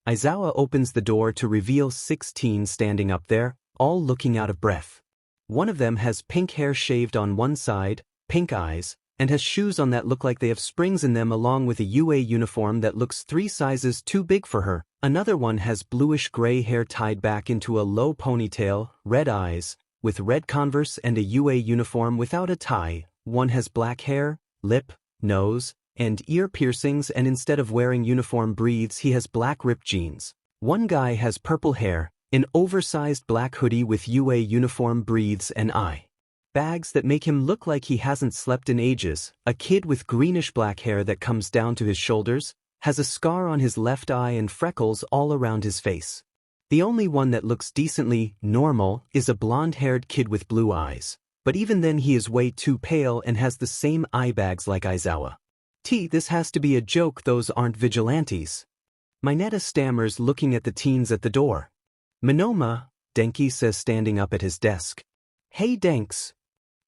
Aizawa opens the door to reveal 16 standing up there, all looking out of breath. One of them has pink hair shaved on one side, pink eyes, and has shoes on that look like they have springs in them, along with a UA uniform that looks 3 sizes too big for her. Another one has bluish-gray hair tied back into a low ponytail, red eyes, with red Converse and a UA uniform without a tie. One has black hair, lip, nose, and ear piercings, and instead of wearing uniform breathes, he has black ripped jeans. One guy has purple hair, An oversized black hoodie with UA uniform breathes and eye bags that make him look like he hasn't slept in ages, a kid with greenish black hair that comes down to his shoulders, has a scar on his left eye and freckles all around his face. The only one that looks decently normal is a blonde-haired kid with blue eyes, but even then he is way too pale and has the same eye bags like Aizawa. This has to be a joke, those aren't vigilantes. Mineta stammers, looking at the teens at the door. Monoma, Denki says, standing up at his desk. Hey Denks.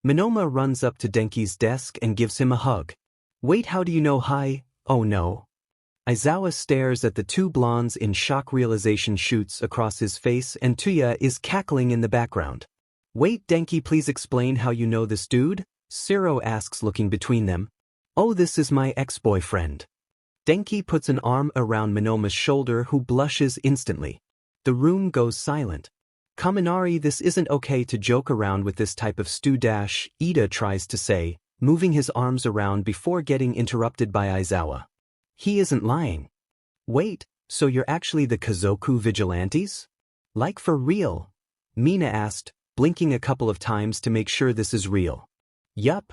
Monoma runs up to Denki's desk and gives him a hug. Wait, how do you know? Hi, oh no. Aizawa stares at the two blondes in shock. Realization shoots across his face and Tuya is cackling in the background. Wait Denki, please explain how you know this dude? Siro asks, looking between them. Oh, this is my ex-boyfriend. Denki puts an arm around Monoma's shoulder, who blushes instantly. The room goes silent. Kaminari, this isn't okay to joke around with this type of stew. Ida tries to say, moving his arms around before getting interrupted by Aizawa. He isn't lying. Wait, so you're actually the Kazoku vigilantes? Like for real? Mina asked, blinking a couple of times to make sure this is real. Yup.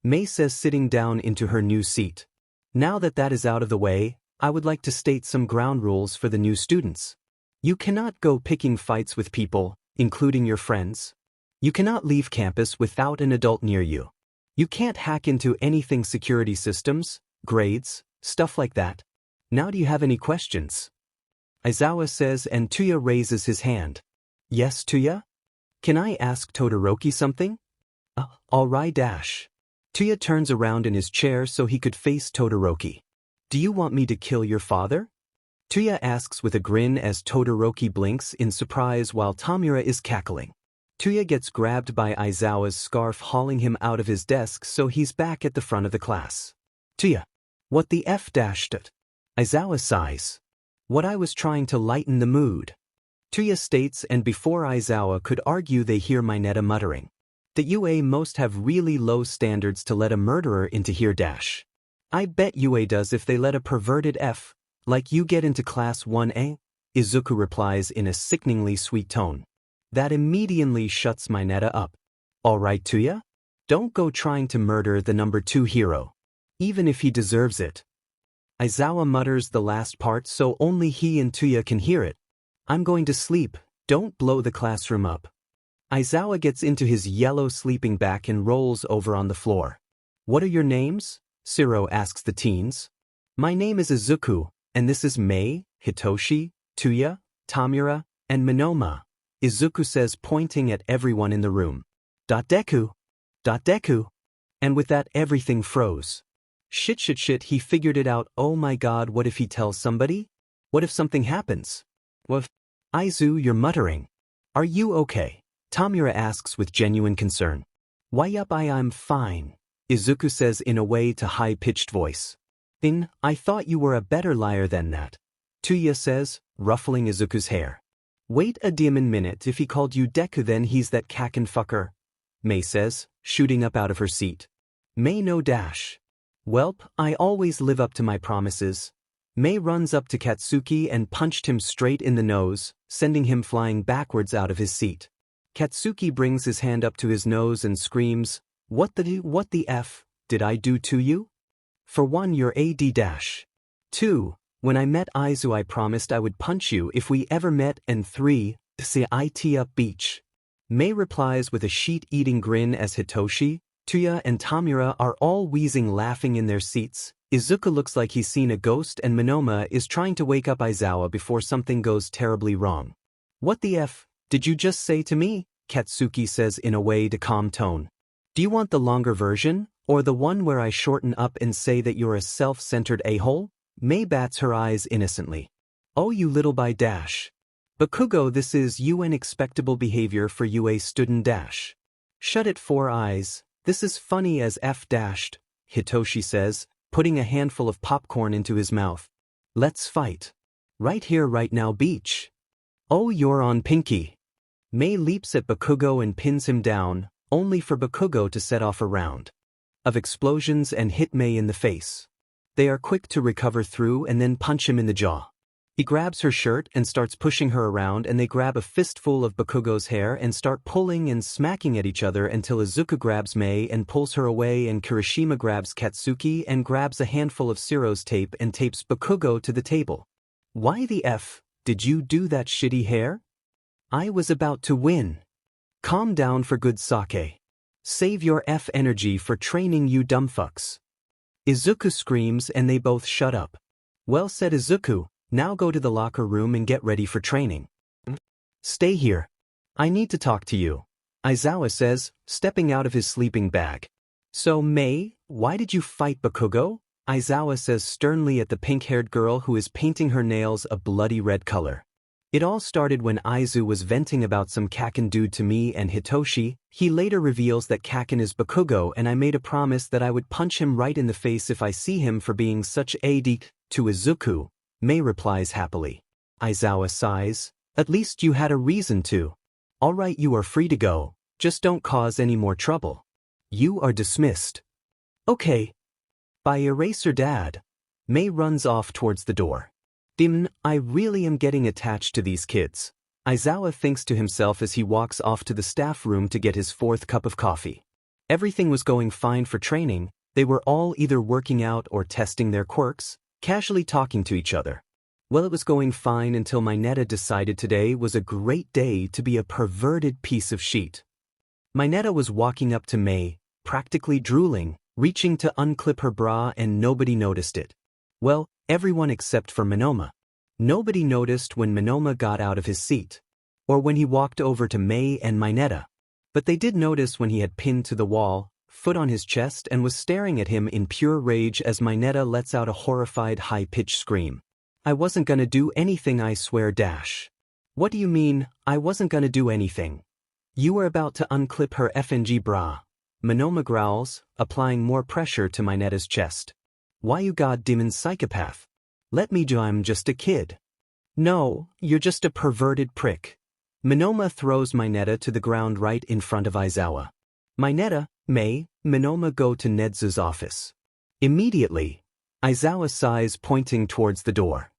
Mei says, sitting down into her new seat. Now that is out of the way, I would like to state some ground rules for the new students. You cannot go picking fights with people, including your friends. You cannot leave campus without an adult near you. You can't hack into anything, security systems, grades, stuff like that. Now do you have any questions? Aizawa says, and Tuya raises his hand. Yes, Tuya? Can I ask Todoroki something? Alright. Tuya turns around in his chair so he could face Todoroki. Do you want me to kill your father? Tuya asks with a grin as Todoroki blinks in surprise while Tamura is cackling. Tuya gets grabbed by Aizawa's scarf, hauling him out of his desk, so he's back at the front of the class. Tuya. What the F? Aizawa sighs. What, I was trying to lighten the mood. Tuya states, and before Aizawa could argue they hear Mineta muttering. The UA most have really low standards to let a murderer into here. I bet UA does if they let a perverted F, like you, get into class 1A, Izuku replies in a sickeningly sweet tone. That immediately shuts Mineta up. Alright Tuya? Don't go trying to murder the number 2 hero. Even if he deserves it. Aizawa mutters the last part so only he and Tuya can hear it. I'm going to sleep, don't blow the classroom up. Aizawa gets into his yellow sleeping bag and rolls over on the floor. What are your names? Siro asks the teens. My name is Izuku, and this is Mei, Hitoshi, Tuya, Tamura, and Monoma, Izuku says, pointing at everyone in the room. Deku. And with that everything froze. Shit, he figured it out. Oh my god, what if he tells somebody? What if something happens? What? Aizu, you're muttering. Are you okay? Tamura asks with genuine concern. Why yup, I'm fine, Izuku says in a way to high-pitched voice. I thought you were a better liar than that, Tuya says, ruffling Izuku's hair. Wait a demon minute, if he called you Deku then he's that kakin fucker, Mei says, shooting up out of her seat. Mei no. Welp, I always live up to my promises. Mei runs up to Katsuki and punched him straight in the nose, sending him flying backwards out of his seat. Katsuki brings his hand up to his nose and screams, What the F did I do to you? For one, you're AD-. 2. When I met Aizu I promised I would punch you if we ever met, and 3. Say it up beach. Mei replies with a sheet-eating grin as Hitoshi, Tuya and Tamura are all wheezing laughing in their seats. Izuku looks like he's seen a ghost and Monoma is trying to wake up Aizawa before something goes terribly wrong. What the F did you just say to me? Katsuki says in a way to calm tone. Do you want the longer version, or the one where I shorten up and say that you're a self-centered a-hole? Mei bats her eyes innocently. Oh you little by dash. Bakugo, this is unexpectable behavior for you a student dash. Shut it 4 eyes, this is funny as F dashed, Hitoshi says, putting a handful of popcorn into his mouth. Let's fight. Right here right now beach. Oh you're on Pinky. Mei leaps at Bakugo and pins him down, only for Bakugo to set off a round of explosions and hit Mei in the face. They are quick to recover through and then punch him in the jaw. He grabs her shirt and starts pushing her around, and they grab a fistful of Bakugo's hair and start pulling and smacking at each other until Izuku grabs Mei and pulls her away, and Kirishima grabs Katsuki and grabs a handful of Ciro's tape and tapes Bakugo to the table. Why the F did you do that shitty hair? I was about to win. Calm down for good sake. Save your F energy for training, you dumbfucks. Izuku screams and they both shut up. Well said, Izuku. Now go to the locker room and get ready for training. Stay here. I need to talk to you, Aizawa says, stepping out of his sleeping bag. So Mei, why did you fight Bakugo? Aizawa says sternly at the pink-haired girl who is painting her nails a bloody red color. It all started when Aizu was venting about some Kaken dude to me and Hitoshi. He later reveals that Kaken is Bakugo, and I made a promise that I would punch him right in the face if I see him for being such a dick. To Izuku, Mei replies happily. Aizawa sighs. At least you had a reason to. Alright, you are free to go. Just don't cause any more trouble. You are dismissed. Okay. By Eraser Dad. Mei runs off towards the door. I really am getting attached to these kids. Aizawa thinks to himself as he walks off to the staff room to get his 4th cup of coffee. Everything was going fine for training. They were all either working out or testing their quirks, casually talking to each other. Well, it was going fine until Mineta decided today was a great day to be a perverted piece of shit. Mineta was walking up to Mei, practically drooling, reaching to unclip her bra, and nobody noticed it. Well, everyone except for Monoma. Nobody noticed when Monoma got out of his seat, or when he walked over to Mei and Mineta. But they did notice when he had pinned to the wall, foot on his chest, and was staring at him in pure rage as Mineta lets out a horrified high-pitched scream. I wasn't gonna do anything, I swear. What do you mean, I wasn't gonna do anything? You were about to unclip her FNG bra. Monoma growls, applying more pressure to Mineta's chest. Why, you goddamn psychopath? Let me do, I'm just a kid. No, you're just a perverted prick. Monoma throws Mineta to the ground right in front of Aizawa. Mineta, Mei, Monoma go to Nedzu's office. Immediately, Aizawa sighs, pointing towards the door.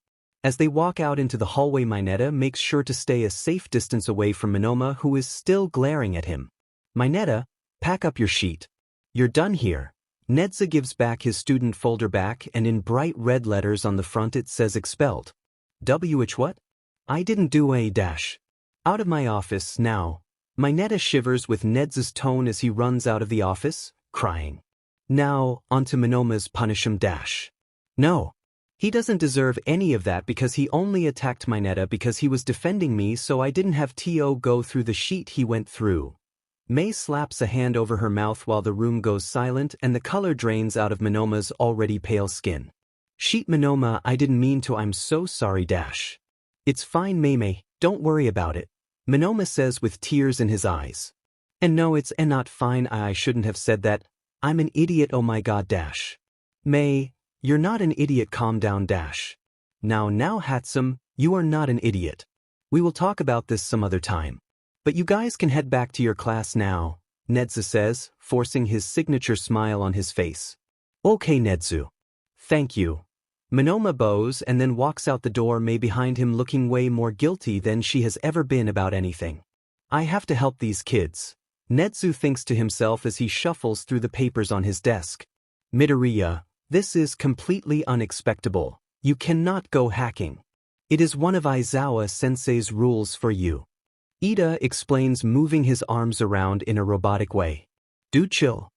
As they walk out into the hallway, Mineta makes sure to stay a safe distance away from Monoma, who is still glaring at him. Mineta, pack up your sheet. You're done here. Nedza gives back his student folder back, and in bright red letters on the front it says expelled. WH what? I didn't do a dash. Out of my office now. Mineta shivers with Nedza's tone as he runs out of the office, crying. Now, onto Monoma's punish him dash. No. He doesn't deserve any of that because he only attacked Mineta because he was defending me, so I didn't have to go through the sheet he went through. Mei slaps a hand over her mouth while the room goes silent and the color drains out of Monoma's already pale skin. Sheet Monoma, I didn't mean to, I'm so sorry dash. It's fine Mei, don't worry about it. Monoma says with tears in his eyes. And no, it's not fine, I shouldn't have said that. I'm an idiot, oh my god dash. Mei, you're not an idiot, calm down dash. Now Hatsum, you are not an idiot. We will talk about this some other time. But you guys can head back to your class now, Nedzu says, forcing his signature smile on his face. Okay Nedzu. Thank you. Monoma bows and then walks out the door, Mei behind him looking way more guilty than she has ever been about anything. I have to help these kids. Nedzu thinks to himself as he shuffles through the papers on his desk. Midoriya, this is completely unexpected. You cannot go hacking. It is one of Aizawa-sensei's rules for you. Ida explains, moving his arms around in a robotic way. Dude, chill.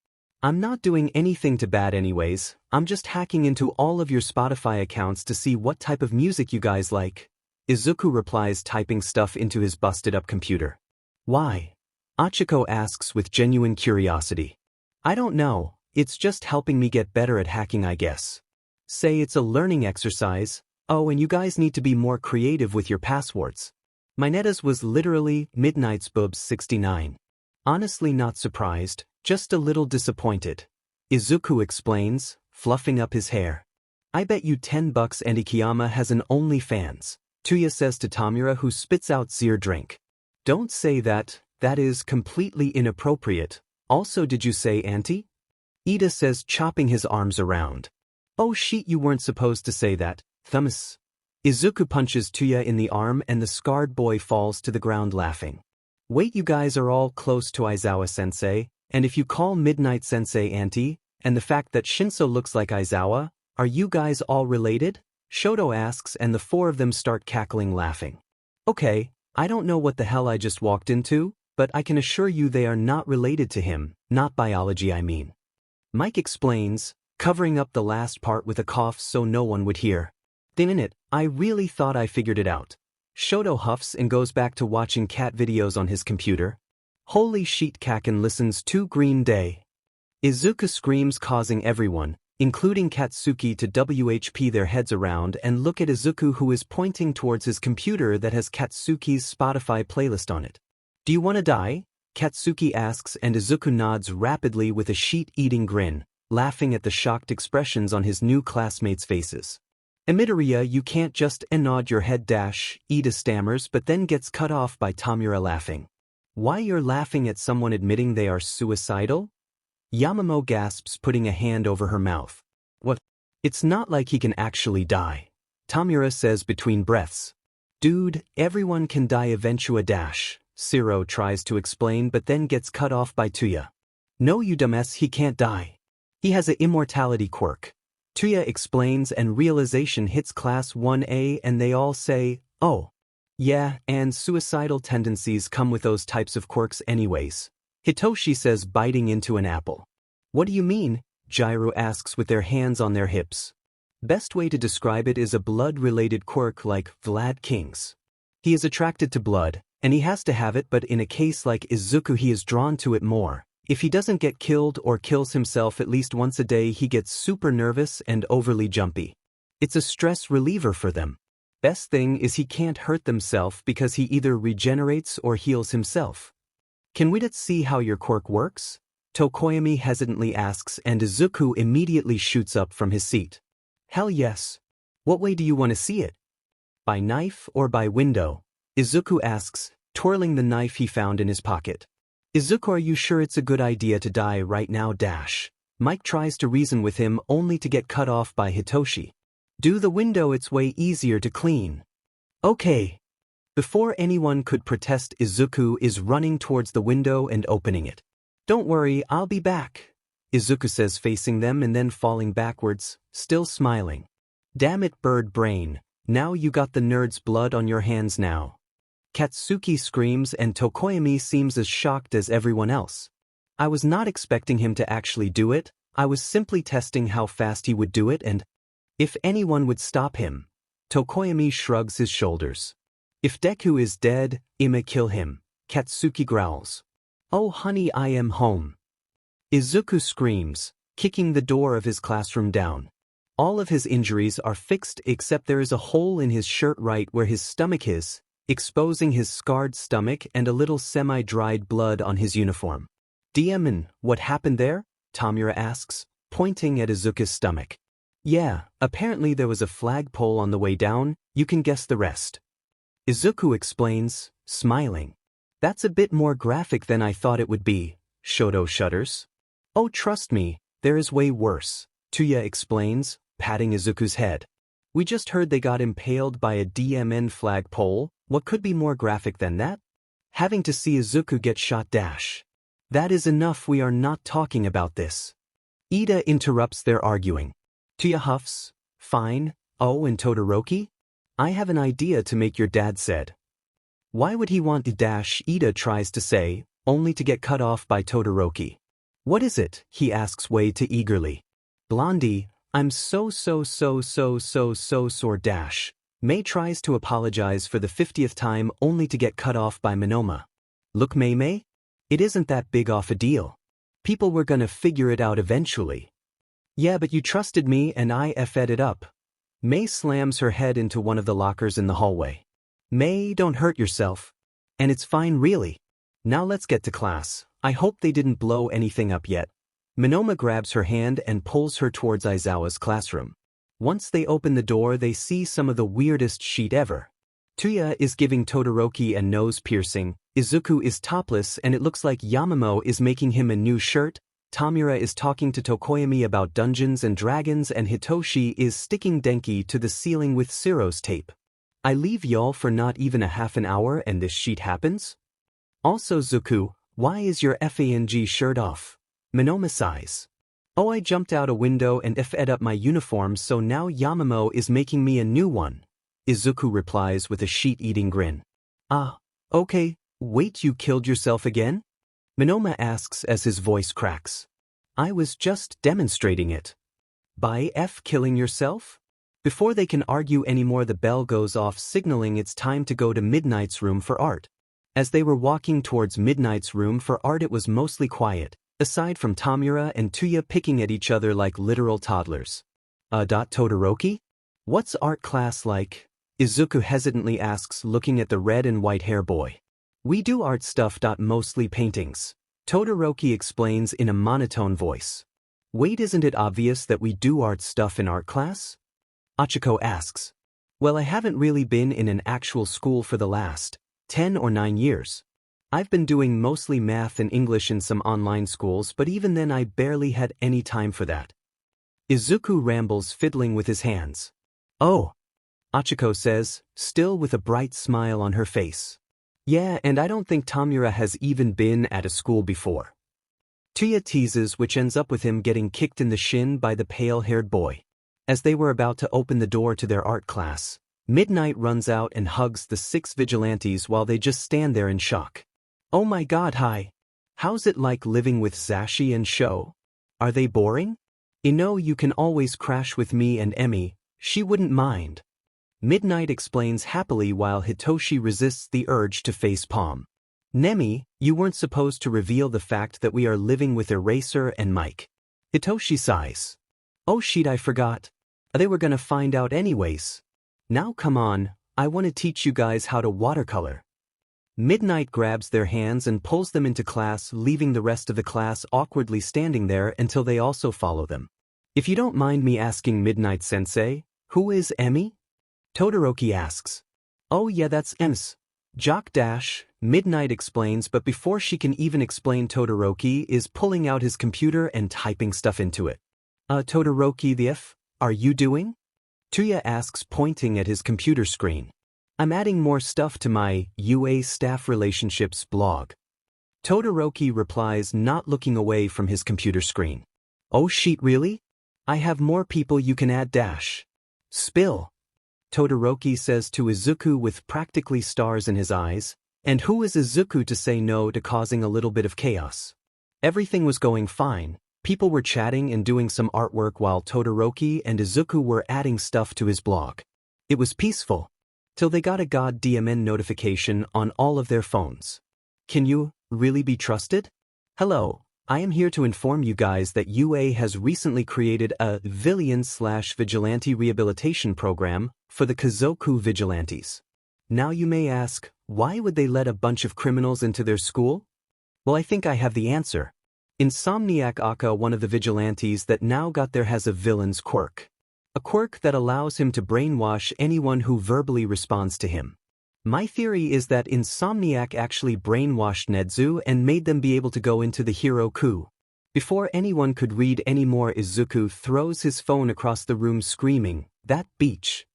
I'm not doing anything too bad anyways, I'm just hacking into all of your Spotify accounts to see what type of music you guys like. Izuku replies, typing stuff into his busted-up computer. Why? Achiko asks with genuine curiosity. I don't know, it's just helping me get better at hacking, I guess. Say it's a learning exercise. Oh, and you guys need to be more creative with your passwords. Mineta's was literally Midnight's Boobs 69. Honestly not surprised, just a little disappointed. Izuku explains, fluffing up his hair. I bet you $10 and Ikiyama has an OnlyFans. Tuya says to Tamura, who spits out Zir drink. Don't say that, that is completely inappropriate. Also, did you say auntie? Ida says, chopping his arms around. Oh shit, you weren't supposed to say that, Thumbs. Izuku punches Tuya in the arm and the scarred boy falls to the ground laughing. Wait, you guys are all close to Aizawa-sensei, and if you call Midnight-sensei auntie, and the fact that Shinso looks like Aizawa, are you guys all related? Shoto asks and the four of them start cackling laughing. Okay, I don't know what the hell I just walked into, but I can assure you they are not related to him, not biology I mean. Mike explains, covering up the last part with a cough so no one would hear. Dang it, I really thought I figured it out. Shoto huffs and goes back to watching cat videos on his computer. Holy shit, Kaken listens to Green Day. Izuku screams, causing everyone, including Katsuki, to WHP their heads around and look at Izuku, who is pointing towards his computer that has Katsuki's Spotify playlist on it. Do you want to die? Katsuki asks and Izuku nods rapidly with a sheet-eating grin, laughing at the shocked expressions on his new classmates' faces. Midoriya, you can't just nod your head. Ida stammers but then gets cut off by Tamura laughing. Why, you're laughing at someone admitting they are suicidal? Yamamo gasps, putting a hand over her mouth. What? It's not like he can actually die. Tamura says between breaths. Dude, everyone can die eventually. Shiro tries to explain but then gets cut off by Tuya. No, you dumbass, he can't die. He has an immortality quirk. Tuya explains and realization hits Class 1A and they all say, oh. Yeah, and suicidal tendencies come with those types of quirks anyways. Hitoshi says, biting into an apple. What do you mean? Jiro asks with their hands on their hips. Best way to describe it is a blood-related quirk like Vlad King's. He is attracted to blood, and he has to have it, but in a case like Izuku he is drawn to it more. If he doesn't get killed or kills himself at least once a day he gets super nervous and overly jumpy. It's a stress reliever for them. Best thing is he can't hurt himself because he either regenerates or heals himself. Can we see how your quirk works? Tokoyami hesitantly asks and Izuku immediately shoots up from his seat. Hell yes. What way do you want to see it? By knife or by window? Izuku asks, twirling the knife he found in his pocket. Izuku, are you sure it's a good idea to die right now? Mike tries to reason with him only to get cut off by Hitoshi. Do the window, it's way easier to clean. Okay. Before anyone could protest, Izuku is running towards the window and opening it. Don't worry, I'll be back, Izuku says, facing them and then falling backwards, still smiling. Damn it, bird brain, now you got the nerd's blood on your hands now. Katsuki screams and Tokoyami seems as shocked as everyone else. I was not expecting him to actually do it, I was simply testing how fast he would do it and if anyone would stop him. Tokoyami shrugs his shoulders. If Deku is dead, I'ma kill him, Katsuki growls. Oh honey, I am home. Izuku screams, kicking the door of his classroom down. All of his injuries are fixed except there is a hole in his shirt right where his stomach is, exposing his scarred stomach and a little semi-dried blood on his uniform. Diamond, what happened there? Tamura asks, pointing at Izuku's stomach. Yeah, apparently there was a flagpole on the way down, you can guess the rest. Izuku explains, smiling. That's a bit more graphic than I thought it would be, Shoto shudders. Oh, trust me, there is way worse, Tuya explains, patting Izuku's head. We just heard they got impaled by a DMN flagpole, what could be more graphic than that? Having to see Izuku get shot. That is enough, we are not talking about this. Ida interrupts their arguing. Tuya huffs, fine, oh, and Todoroki? I have an idea to make your dad said. Why would he want to? Ida tries to say, only to get cut off by Todoroki. What is it? He asks way too eagerly. Blondie, I'm so sore. Mei tries to apologize for the 50th time only to get cut off by Monoma. Look Mei, it isn't that big of a deal. People were gonna figure it out eventually. Yeah, but you trusted me and I fed it up. Mei slams her head into one of the lockers in the hallway. Mei, don't hurt yourself. And it's fine really. Now let's get to class. I hope they didn't blow anything up yet. Monoma grabs her hand and pulls her towards Aizawa's classroom. Once they open the door they see some of the weirdest shit ever. Tuya is giving Todoroki a nose piercing, Izuku is topless and it looks like Yamamo is making him a new shirt, Tamura is talking to Tokoyami about Dungeons and Dragons and Hitoshi is sticking Denki to the ceiling with Ciro's tape. I leave y'all for not even a half an hour and this shit happens? Also Zuku, why is your FANG shirt off? Minoma sighs. Oh, I jumped out a window and fed up my uniform, so now Yamamo is making me a new one. Izuku replies with a sheet-eating grin. Ah, okay, wait, you killed yourself again? Minoma asks as his voice cracks. I was just demonstrating it. By killing yourself? Before they can argue anymore, the bell goes off signaling it's time to go to Midnight's room for art. As they were walking towards Midnight's room for art, it was mostly quiet, aside from Tamura and Tuya picking at each other like literal toddlers. Todoroki? What's art class like? Izuku hesitantly asks, looking at the red and white hair boy. We do art stuff. Mostly paintings. Todoroki explains in a monotone voice. Wait, isn't it obvious that we do art stuff in art class? Achiko asks. Well, I haven't really been in an actual school for the last 10 or 9 years. I've been doing mostly math and English in some online schools, but even then I barely had any time for that. Izuku rambles, fiddling with his hands. Oh, Achiko says, still with a bright smile on her face. Yeah, and I don't think Tamura has even been at a school before. Tuya teases, which ends up with him getting kicked in the shin by the pale-haired boy. As they were about to open the door to their art class, Midnight runs out and hugs the 6 vigilantes while they just stand there in shock. Oh my god, hi. How's it like living with Zashi and Sho? Are they boring? You can always crash with me and Emi, she wouldn't mind. Midnight explains happily while Hitoshi resists the urge to face-palm. Nemi, you weren't supposed to reveal the fact that we are living with Eraser and Mike. Hitoshi sighs. Oh shit, I forgot. They were gonna find out anyways. Now come on, I want to teach you guys how to watercolor. Midnight grabs their hands and pulls them into class, leaving the rest of the class awkwardly standing there until they also follow them. If you don't mind me asking, Midnight-sensei, who is Emi? Todoroki asks. Oh yeah, that's Ems. Jock Dash, Midnight explains, but before she can even explain, Todoroki is pulling out his computer and typing stuff into it. Todoroki, the F, are you doing? Tuya asks, pointing at his computer screen. I'm adding more stuff to my UA staff relationships blog. Todoroki replies, not looking away from his computer screen. Oh shit, really? I have more people you can add dash. Spill. Todoroki says to Izuku with practically stars in his eyes, and who is Izuku to say no to causing a little bit of chaos? Everything was going fine. People were chatting and doing some artwork while Todoroki and Izuku were adding stuff to his blog. It was peaceful. Till they got a goddamn notification on all of their phones. Can you really be trusted? Hello, I am here to inform you guys that UA has recently created a Villain/Vigilante Rehabilitation Program for the Kazoku Vigilantes. Now you may ask, why would they let a bunch of criminals into their school? Well, I think I have the answer. Insomniac Aka, one of the vigilantes that now got there, has a villain's quirk. A quirk that allows him to brainwash anyone who verbally responds to him. My theory is that Insomniac actually brainwashed Nedzu and made them be able to go into the hero coup. Before anyone could read anymore, Izuku throws his phone across the room screaming, "That beach!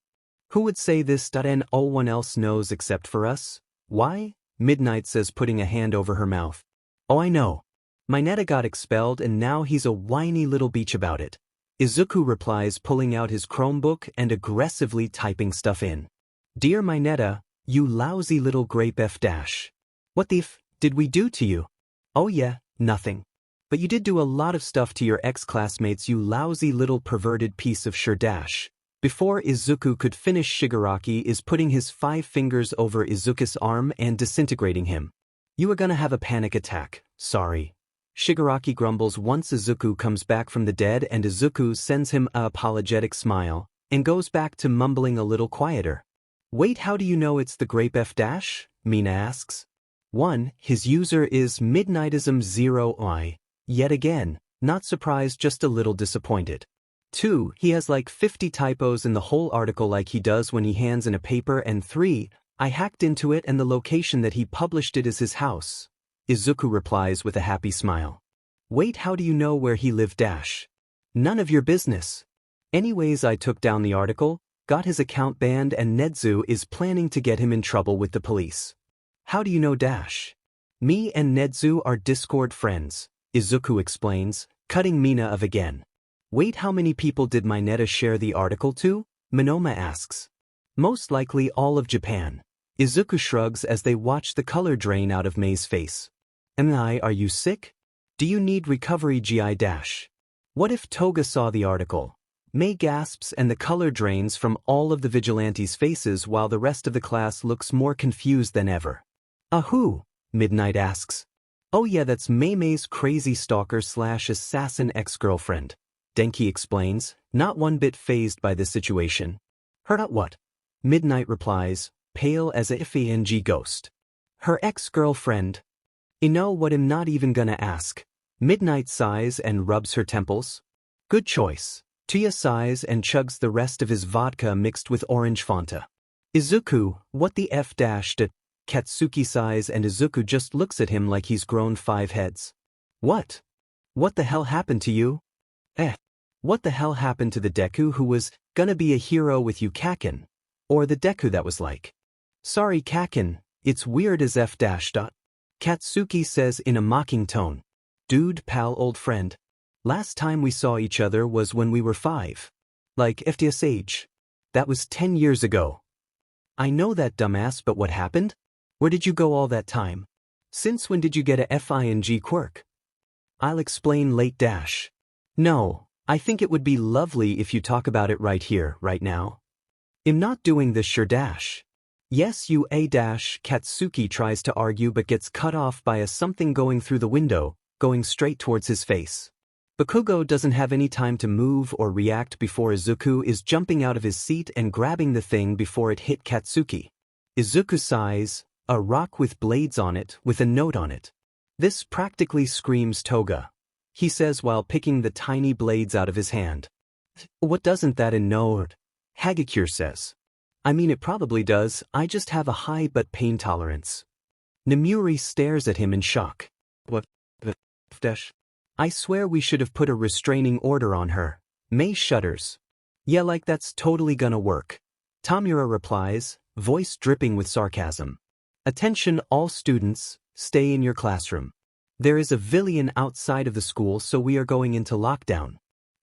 Who would say this? And no one else knows except for us? Why?" Midnight says, putting a hand over her mouth. Oh, I know. Mineta got expelled and now he's a whiny little beach about it. Izuku replies, pulling out his Chromebook and aggressively typing stuff in. Dear Mineta, you lousy little grape F dash. What the f did we do to you? Oh yeah, nothing. But you did do a lot of stuff to your ex-classmates, you lousy little perverted piece of sure dash. Before Izuku could finish, Shigaraki is putting his 5 fingers over Izuku's arm and disintegrating him. You are gonna have a panic attack, sorry. Shigaraki grumbles once Izuku comes back from the dead, and Izuku sends him an apologetic smile and goes back to mumbling a little quieter. Wait, how do you know it's the grape F dash? Mina asks. 1. His user is Midnightism0i. Yet again, not surprised, just a little disappointed. 2. He has like 50 typos in the whole article like he does when he hands in a paper. And 3. I hacked into it and the location that he published it is his house. Izuku replies with a happy smile. Wait, how do you know where he lived dash? None of your business. Anyways, I took down the article, got his account banned, and Nedzu is planning to get him in trouble with the police. How do you know dash? Me and Nedzu are Discord friends, Izuku explains, cutting Mina off again. Wait, how many people did my Neta share the article to? Monoma asks. Most likely all of Japan. Izuku shrugs as they watch the color drain out of Mei's face. Mei, are you sick? Do you need recovery GI dash? What if Toga saw the article? Mei gasps and the color drains from all of the vigilantes' faces while the rest of the class looks more confused than ever. Who? Midnight asks. Oh yeah, that's Mei's crazy stalker/assassin ex-girlfriend. Denki explains, not one bit fazed by this situation. Heard what? Midnight replies, pale as a FANG ghost. Her ex-girlfriend? You know what, I'm not even gonna ask. Midnight sighs and rubs her temples. Good choice. Tia sighs and chugs the rest of his vodka mixed with orange Fanta. Izuku, what the F dashed it? Katsuki sighs and Izuku just looks at him like he's grown 5 heads. What? What the hell happened to you? What the hell happened to the Deku who was gonna be a hero with you, Kaken? Or the Deku that was like, sorry Kaken, it's weird as F dash dot. Katsuki says in a mocking tone. Dude, pal, old friend. Last time we saw each other was when we were 5. Like FTS age. That was 10 years ago. I know that, dumbass, but what happened? Where did you go all that time? Since when did you get a FING quirk? I'll explain late dash. No, I think it would be lovely if you talk about it right here, right now. I'm not doing this, sure dash. Yes, you a dash. Katsuki tries to argue but gets cut off by a something going through the window, going straight towards his face. Bakugo doesn't have any time to move or react before Izuku is jumping out of his seat and grabbing the thing before it hit Katsuki. Izuku sighs, a rock with blades on it with a note on it. This practically screams Toga. He says while picking the tiny blades out of his hand. What doesn't that note? Hagakure says. I mean, it probably does, I just have a high but pain tolerance. Nemuri stares at him in shock. What the dash? I swear we should have put a restraining order on her. Mei shudders. Yeah, like that's totally gonna work. Tamura replies, voice dripping with sarcasm. Attention all students, stay in your classroom. There is a villain outside of the school, so we are going into lockdown.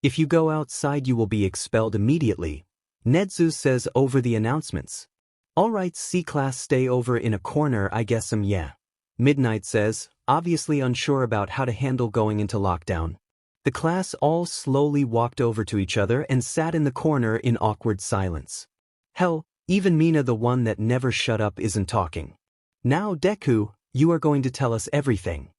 If you go outside you will be expelled immediately. Nedzu says over the announcements. Alright, C-class stay over in a corner, I guess yeah. Midnight says, obviously unsure about how to handle going into lockdown. The class all slowly walked over to each other and sat in the corner in awkward silence. Hell, even Mina, the one that never shut up, isn't talking. Now Deku, you are going to tell us everything.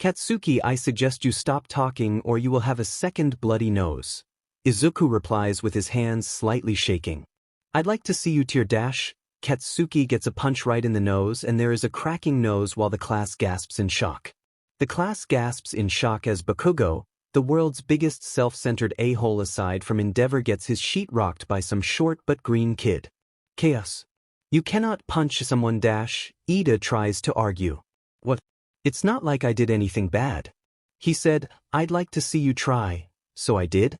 Katsuki, I suggest you stop talking or you will have a second bloody nose. Izuku replies with his hands slightly shaking. I'd like to see you tear dash. Katsuki gets a punch right in the nose and there is a cracking nose while the class gasps in shock. The class gasps in shock as Bakugo, the world's biggest self-centered a-hole aside from Endeavor, gets his sheet rocked by some short but green kid. Chaos. You cannot punch someone dash, Ida tries to argue. What? It's not like I did anything bad. He said, I'd like to see you try, so I did?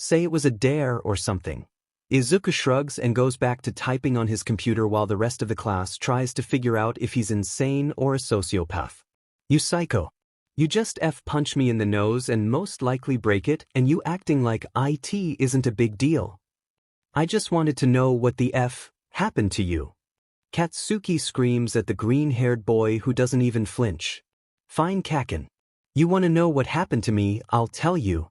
Say it was a dare or something. Izuku shrugs and goes back to typing on his computer while the rest of the class tries to figure out if he's insane or a sociopath. You psycho. You just F-punch me in the nose and most likely break it, and you acting like IT isn't a big deal. I just wanted to know what the F happened to you. Katsuki screams at the green-haired boy who doesn't even flinch. Fine Kaken. You want to know what happened to me, I'll tell you.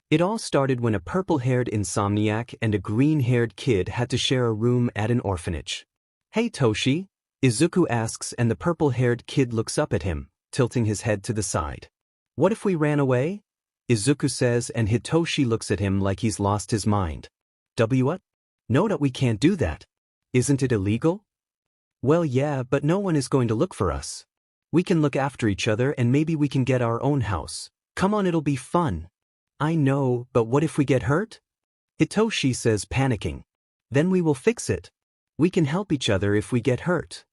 It all started when a purple-haired insomniac and a green-haired kid had to share a room at an orphanage. Hey Toshi? Izuku asks and the purple-haired kid looks up at him, tilting his head to the side. What if we ran away? Izuku says and Hitoshi looks at him like he's lost his mind. What? No, we can't do that. Isn't it illegal? Well yeah, but no one is going to look for us. We can look after each other and maybe we can get our own house. Come on, it'll be fun. I know, but what if we get hurt? Hitoshi says, panicking. Then we will fix it. We can help each other if we get hurt.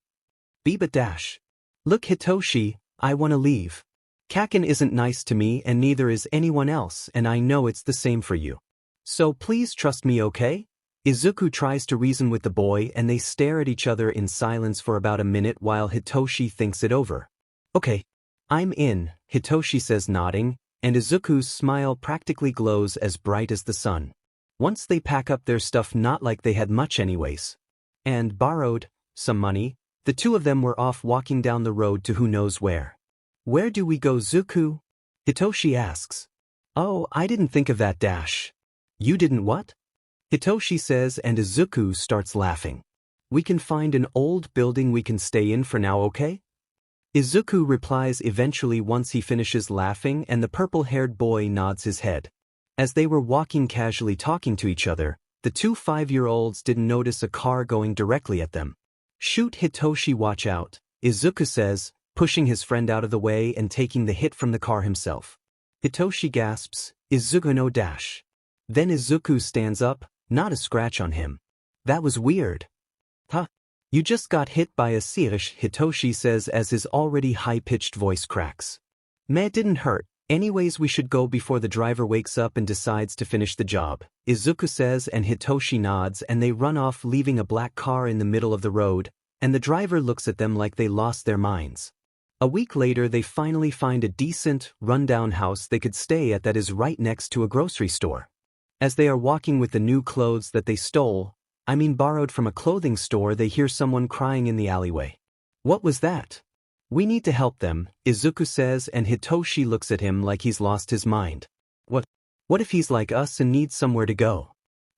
Biba dash. Look Hitoshi, I want to leave. Kaken isn't nice to me and neither is anyone else, and I know it's the same for you. So please trust me, okay? Izuku tries to reason with the boy and they stare at each other in silence for about a minute while Hitoshi thinks it over. Okay. I'm in, Hitoshi says nodding, and Izuku's smile practically glows as bright as the sun. Once they pack up their stuff, not like they had much anyways, and borrowed some money, the two of them were off walking down the road to who knows where. Where do we go, Zuku? Hitoshi asks. Oh, I didn't think of that dash. You didn't what? Hitoshi says and Izuku starts laughing. We can find an old building we can stay in for now, okay? Izuku replies eventually once he finishes laughing, and the purple-haired boy nods his head. As they were walking casually talking to each other, the two 5-year-olds didn't notice a car going directly at them. Shoot, Hitoshi, watch out, Izuku says, pushing his friend out of the way and taking the hit from the car himself. Hitoshi gasps, Izuku no dash. Then Izuku stands up, not a scratch on him. That was weird. Huh? You just got hit by a Sirish, Hitoshi says as his already high-pitched voice cracks. Meh, didn't hurt. Anyways, we should go before the driver wakes up and decides to finish the job, Izuku says, and Hitoshi nods and they run off, leaving a black car in the middle of the road, and the driver looks at them like they lost their minds. A week later they finally find a decent, rundown house they could stay at that is right next to a grocery store. As they are walking with the new clothes that they borrowed from a clothing store, they hear someone crying in the alleyway. What was that? We need to help them, Izuku says, and Hitoshi looks at him like he's lost his mind. What if he's like us and needs somewhere to go?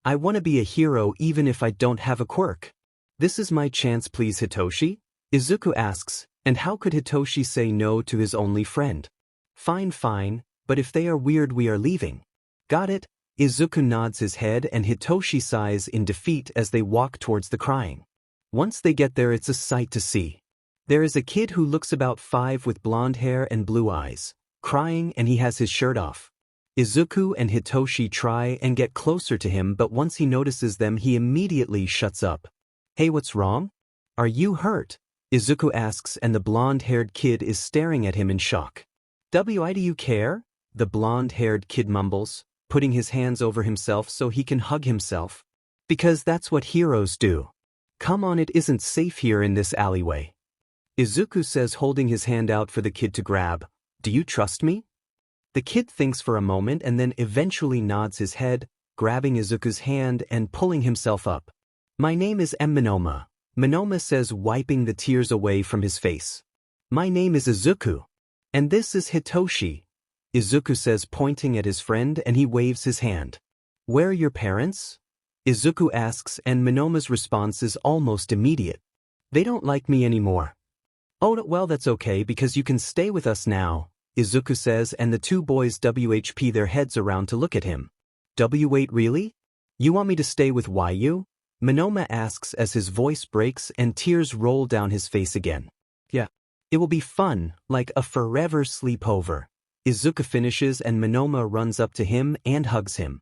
I want to be a hero even if I don't have a quirk. This is my chance, please, Hitoshi? Izuku asks, and how could Hitoshi say no to his only friend? Fine, but if they are weird, we are leaving. Got it? Izuku nods his head and Hitoshi sighs in defeat as they walk towards the crying. Once they get there, it's a sight to see. There is a kid who looks about 5 with blonde hair and blue eyes, crying, and he has his shirt off. Izuku and Hitoshi try and get closer to him, but once he notices them, he immediately shuts up. Hey, what's wrong? Are you hurt? Izuku asks, and the blonde-haired kid is staring at him in shock. Why do you care? The blonde-haired kid mumbles, putting his hands over himself so he can hug himself. Because that's what heroes do. Come on, it isn't safe here in this alleyway. Izuku says, holding his hand out for the kid to grab. Do you trust me? The kid thinks for a moment and then eventually nods his head, grabbing Izuku's hand and pulling himself up. My name is Minoma, Minoma says, wiping the tears away from his face. My name is Izuku. And this is Hitoshi, Izuku says, pointing at his friend, and he waves his hand. Where are your parents? Izuku asks, and Minoma's response is almost immediate. They don't like me anymore. Oh, well, that's okay because you can stay with us now, Izuku says, and the two boys WHP their heads around to look at him. Wait, really? You want me to stay with YU? Minoma asks as his voice breaks and tears roll down his face again. Yeah. It will be fun, like a forever sleepover. Izuku finishes and Minoma runs up to him and hugs him.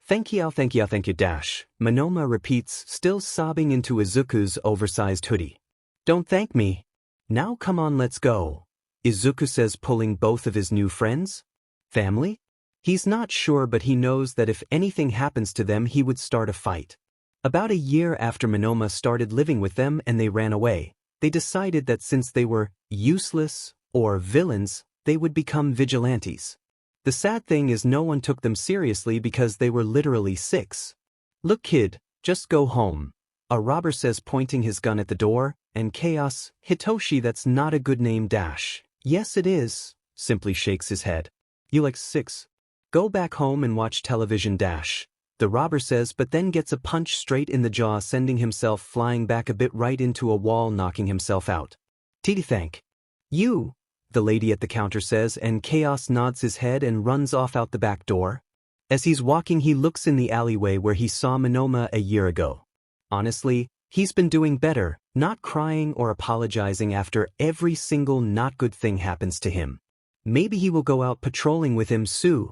Thank you, dash. Minoma repeats, still sobbing into Izuku's oversized hoodie. Don't thank me. Now come on, let's go. Izuku says, pulling both of his new friends. Family? He's not sure, but he knows that if anything happens to them, he would start a fight. About a year after Minoma started living with them and they ran away, they decided that since they were useless or villains, they would become vigilantes. The sad thing is no one took them seriously because they were literally 6. Look, kid, just go home, a robber says, pointing his gun at the door, and Chaos, Hitoshi, that's not a good name dash. Yes it is, simply shakes his head. You like 6? Go back home and watch television dash. The robber says, but then gets a punch straight in the jaw, sending himself flying back a bit right into a wall, knocking himself out. Thank you, the lady at the counter says, and Chaos nods his head and runs off out the back door. As he's walking, he looks in the alleyway where he saw Minoma a year ago. Honestly, he's been doing better, not crying or apologizing after every single not good thing happens to him. Maybe he will go out patrolling with him soon.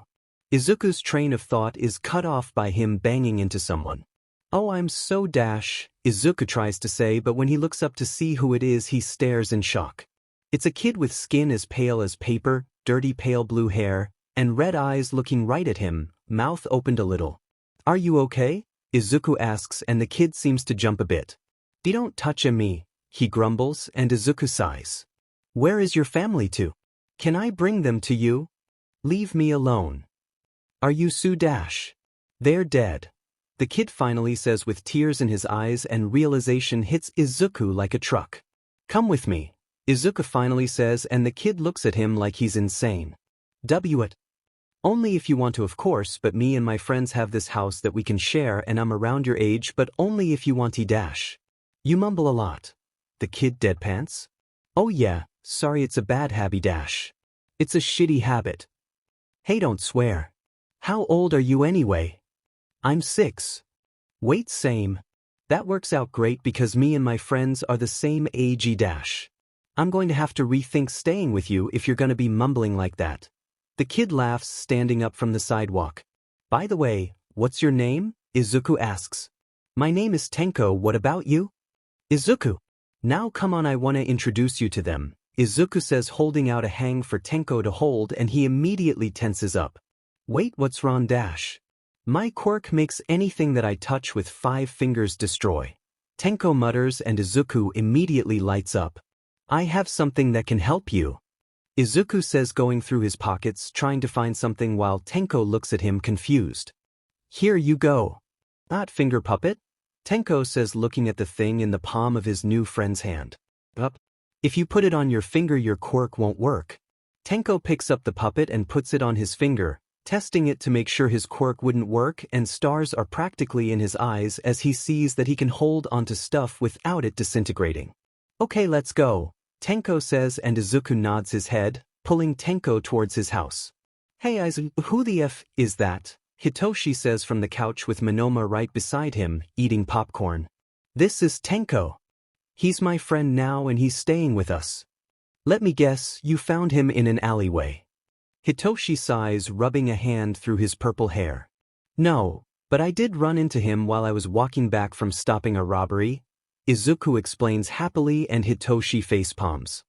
Izuku's train of thought is cut off by him banging into someone. Oh, I'm so dash, Izuku tries to say, but when he looks up to see who it is, he stares in shock. It's a kid with skin as pale as paper, dirty pale blue hair, and red eyes looking right at him, mouth opened a little. "Are you okay?" Izuku asks, and the kid seems to jump a bit. "Don't touch me," he grumbles, and Izuku sighs. "Where is your family to? Can I bring them to you? Leave me alone." "Are you Sue Dash?" "They're dead," the kid finally says with tears in his eyes, and realization hits Izuku like a truck. "Come with me," Izuku finally says, and the kid looks at him like he's insane. "It. Only if you want to, of course, but me and my friends have this house that we can share, and I'm around your age, but only if you want to dash." "You mumble a lot," the kid deadpans. "Oh yeah, sorry, it's a bad habit dash. It's a shitty habit." "Hey, don't swear. How old are you anyway?" "I'm 6. "Wait, same. That works out great because me and my friends are the same age dash. I'm going to have to rethink staying with you if you're gonna be mumbling like that." The kid laughs, standing up from the sidewalk. "By the way, what's your name?" Izuku asks. "My name is Tenko, what about you?" "Izuku." "Now come on, I wanna introduce you to them," Izuku says, holding out a hang for Tenko to hold, and he immediately tenses up. "Wait, what's wrong dash? My quirk makes anything that I touch with 5 fingers destroy." Tenko mutters, and Izuku immediately lights up. "I have something that can help you," Izuku says, going through his pockets trying to find something while Tenko looks at him confused. "Here you go." "That finger puppet?" Tenko says, looking at the thing in the palm of his new friend's hand. "Up. If you put it on your finger, your quirk won't work." Tenko picks up the puppet and puts it on his finger, testing it to make sure his quirk wouldn't work, and stars are practically in his eyes as he sees that he can hold onto stuff without it disintegrating. "Okay, let's go," Tenko says, and Izuku nods his head, pulling Tenko towards his house. "Hey Aizawa, who the F is that?" Hitoshi says from the couch with Monoma right beside him, eating popcorn. "This is Tenko. He's my friend now and he's staying with us." "Let me guess, you found him in an alleyway." Hitoshi sighs, rubbing a hand through his purple hair. "No, but I did run into him while I was walking back from stopping a robbery," Izuku explains happily, and Hitoshi facepalms.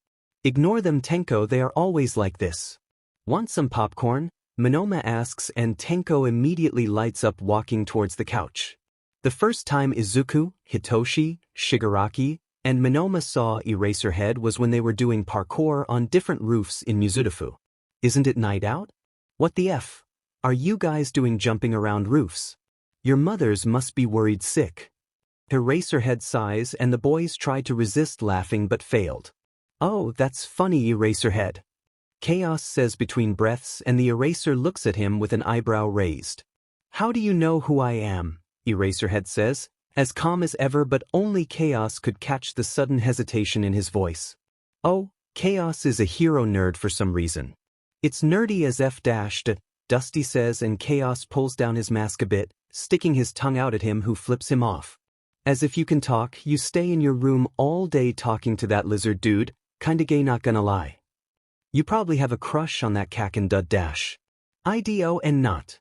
"Ignore them, Tenko, they are always like this." "Want some popcorn?" Monoma asks, and Tenko immediately lights up, walking towards the couch. The first time Izuku, Hitoshi, Shigaraki, and Monoma saw Eraserhead was when they were doing parkour on different roofs in Mizudafu. "Isn't it night out? What the F are you guys doing jumping around roofs? Your mothers must be worried sick." Eraserhead sighs, and the boys tried to resist laughing but failed. "Oh, that's funny, Eraserhead," Chaos says between breaths, and the eraser looks at him with an eyebrow raised. "How do you know who I am?" Eraserhead says, as calm as ever, but only Chaos could catch the sudden hesitation in his voice. "Oh, Chaos is a hero nerd for some reason. It's nerdy as F dashed," Dusty says, and Chaos pulls down his mask a bit, sticking his tongue out at him, who flips him off. "As if you can talk, you stay in your room all day talking to that lizard dude, kinda gay, not gonna lie. You probably have a crush on that cack and dud dash." "IDO and not,"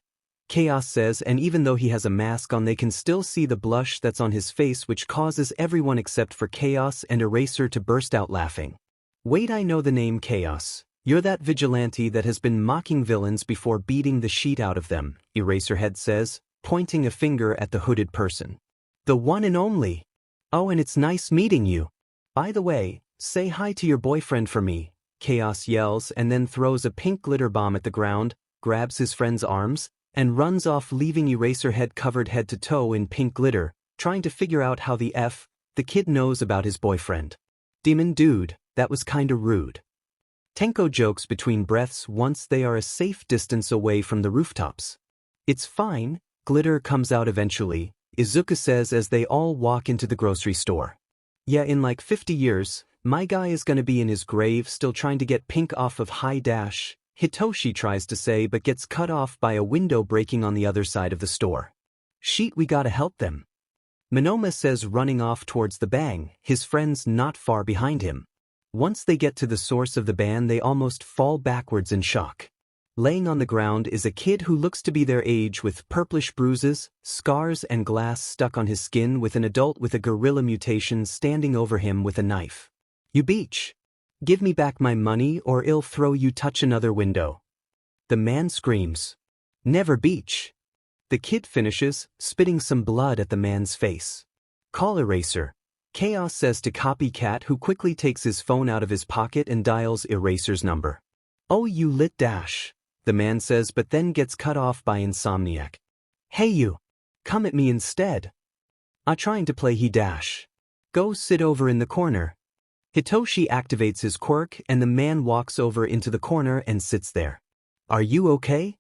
Chaos says, and even though he has a mask on, they can still see the blush that's on his face, which causes everyone except for Chaos and Eraser to burst out laughing. "Wait, I know the name, Chaos. You're that vigilante that has been mocking villains before beating the shit out of them," Eraserhead says, pointing a finger at the hooded person. "The one and only. Oh, and it's nice meeting you. By the way, say hi to your boyfriend for me," Chaos yells, and then throws a pink glitter bomb at the ground, grabs his friend's arms, and runs off, leaving Eraserhead covered head to toe in pink glitter, trying to figure out how the F the kid knows about his boyfriend. "Demon dude, that was kinda rude." Tenko jokes between breaths once they are a safe distance away from the rooftops. "It's fine, glitter comes out eventually," Izuku says as they all walk into the grocery store. "Yeah, in like 50 years, my guy is gonna be in his grave still trying to get pink off of high dash," Hitoshi tries to say but gets cut off by a window breaking on the other side of the store. "Sheet, we gotta help them," Monoma says, running off towards the bang, his friends not far behind him. Once they get to the source of the ban, they almost fall backwards in shock. Laying on the ground is a kid who looks to be their age, with purplish bruises, scars, and glass stuck on his skin, with an adult with a gorilla mutation standing over him with a knife. "You beach." Give me back my money or I'll throw you touch another window. The man screams. Never beach. The kid finishes, spitting some blood at the man's face. Call Eraser. Chaos says to Copycat, who quickly takes his phone out of his pocket and dials Eraser's number. Oh, you lit dash, the man says, but then gets cut off by Insomniac. Hey you. Come at me instead. I'm trying to play he dash. Go sit over in the corner. Hitoshi activates his quirk and the man walks over into the corner and sits there. Are you okay?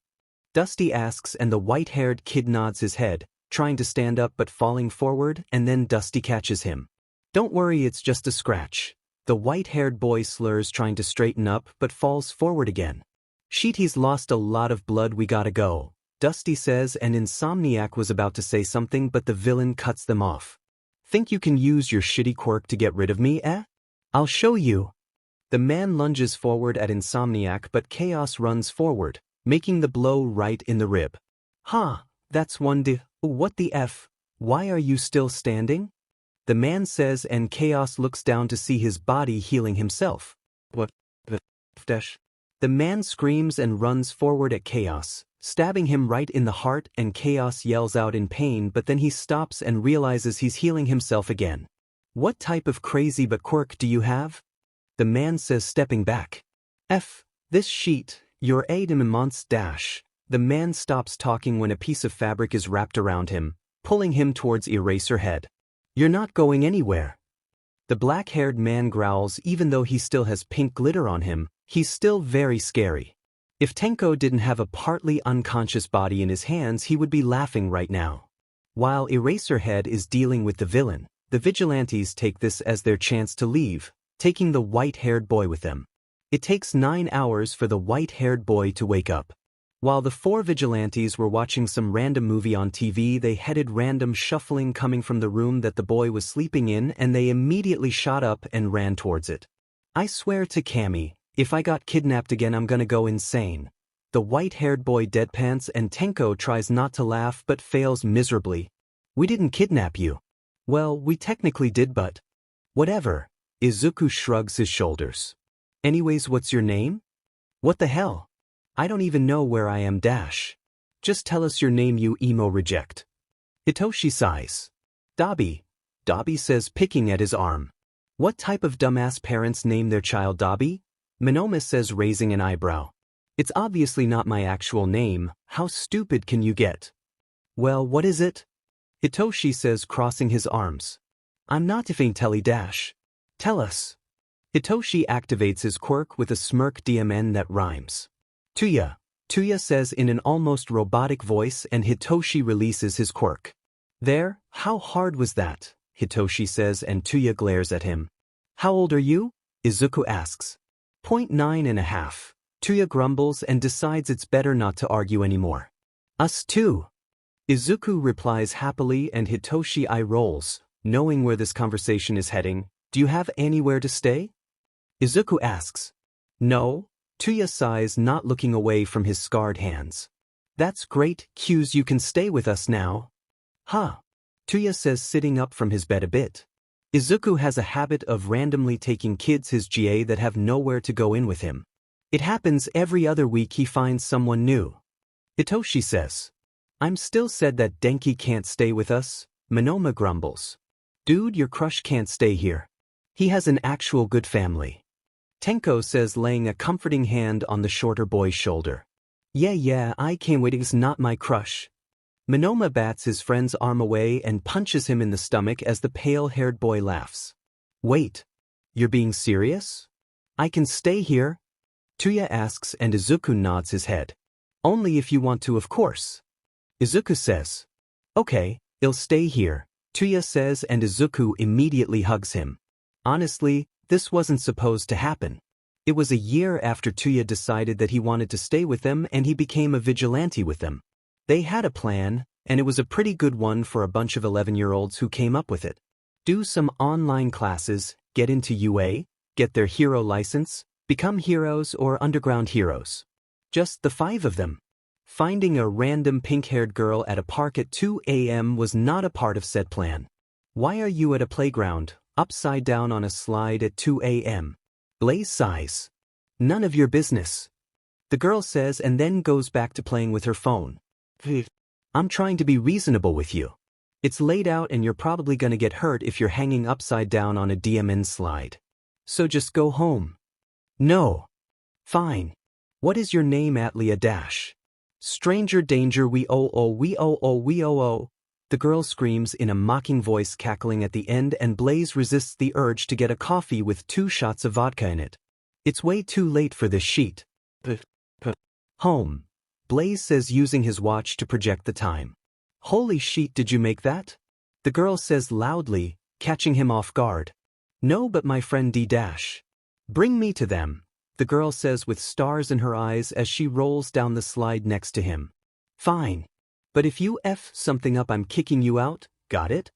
Dusty asks and the white-haired kid nods his head, trying to stand up but falling forward, and then Dusty catches him. Don't worry, it's just a scratch. The white-haired boy slurs, trying to straighten up but falls forward again. Shit, he's lost a lot of blood, we gotta go, Dusty says, and Insomniac was about to say something but the villain cuts them off. Think you can use your shitty quirk to get rid of me, eh? I'll show you. The man lunges forward at Insomniac but Chaos runs forward, making the blow right in the rib. Huh, that's one what the F? Why are you still standing? The man says, and Chaos looks down to see his body healing himself. What the dash? The man screams and runs forward at Chaos, stabbing him right in the heart, and Chaos yells out in pain, but then he stops and realizes he's healing himself again. What type of crazy but quirk do you have? The man says, stepping back. F. This sheet, your aid in months dash. The man stops talking when a piece of fabric is wrapped around him, pulling him towards Eraserhead. You're not going anywhere. The black-haired man growls. Even though he still has pink glitter on him, he's still very scary. If Tenko didn't have a partly unconscious body in his hands, he would be laughing right now. While Eraserhead is dealing with the villain, the vigilantes take this as their chance to leave, taking the white-haired boy with them. It takes 9 hours for the white-haired boy to wake up. While the 4 vigilantes were watching some random movie on TV, they headed random shuffling coming from the room that the boy was sleeping in, and they immediately shot up and ran towards it. I swear to Cammy, if I got kidnapped again I'm gonna go insane. The white-haired boy deadpans and Tenko tries not to laugh but fails miserably. We didn't kidnap you. Well, we technically did, but whatever. Izuku shrugs his shoulders. Anyways, what's your name? What the hell? I don't even know where I am dash. Just tell us your name, you emo reject. Hitoshi sighs. Dobby. Dobby says, picking at his arm. What type of dumbass parents name their child Dobby? Monoma says, raising an eyebrow. It's obviously not my actual name. How stupid can you get? Well, what is it? Hitoshi says, crossing his arms. I'm not ifing telly dash. Tell us. Hitoshi activates his quirk with a smirk DMN that rhymes. Tuya. Tuya says in an almost robotic voice, and Hitoshi releases his quirk. There, how hard was that? Hitoshi says, and Tuya glares at him. How old are you? Izuku asks. 9.5. Tuya grumbles and decides it's better not to argue anymore. Us too. Izuku replies happily, and Hitoshi eye rolls, knowing where this conversation is heading. Do you have anywhere to stay? Izuku asks. No. Tuya sighs, not looking away from his scarred hands. That's great, Q's, you can stay with us now. Huh. Tuya says, sitting up from his bed a bit. Izuku has a habit of randomly taking kids his GA that have nowhere to go in with him. It happens every other week he finds someone new. Hitoshi says. I'm still sad that Denki can't stay with us, Monoma grumbles. Dude, your crush can't stay here. He has an actual good family. Tenko says, laying a comforting hand on the shorter boy's shoulder. Yeah, I can't wait, it's not my crush. Monoma bats his friend's arm away and punches him in the stomach as the pale-haired boy laughs. Wait, you're being serious? I can stay here? Tuya asks, and Izuku nods his head. Only if you want to, of course. Izuku says. Okay, I'll stay here, Tuya says, and Izuku immediately hugs him. Honestly, this wasn't supposed to happen. It was a year after Tuya decided that he wanted to stay with them and he became a vigilante with them. They had a plan, and it was a pretty good one for a bunch of 11-year-olds who came up with it. Do some online classes, get into UA, get their hero license, become heroes or underground heroes. Just the 5 of them. Finding a random pink-haired girl at a park at 2 a.m. was not a part of said plan. Why are you at a playground, upside down on a slide at 2 a.m.? Blaze sighs. None of your business. The girl says and then goes back to playing with her phone. I'm trying to be reasonable with you. It's laid out and you're probably gonna get hurt if you're hanging upside down on a DMN slide. So just go home. No. Fine. What is your name, Atlia Dash? Stranger danger we oh. The girl screams in a mocking voice, cackling at the end, and Blaze resists the urge to get a coffee with 2 shots of vodka in it. It's way too late for this sheet. Home. Blaze says, using his watch to project the time. Holy shit, did you make that? The girl says loudly, catching him off guard. No, but my friend D Dash. Bring me to them, the girl says with stars in her eyes as she rolls down the slide next to him. Fine. But if you F something up, I'm kicking you out, got it?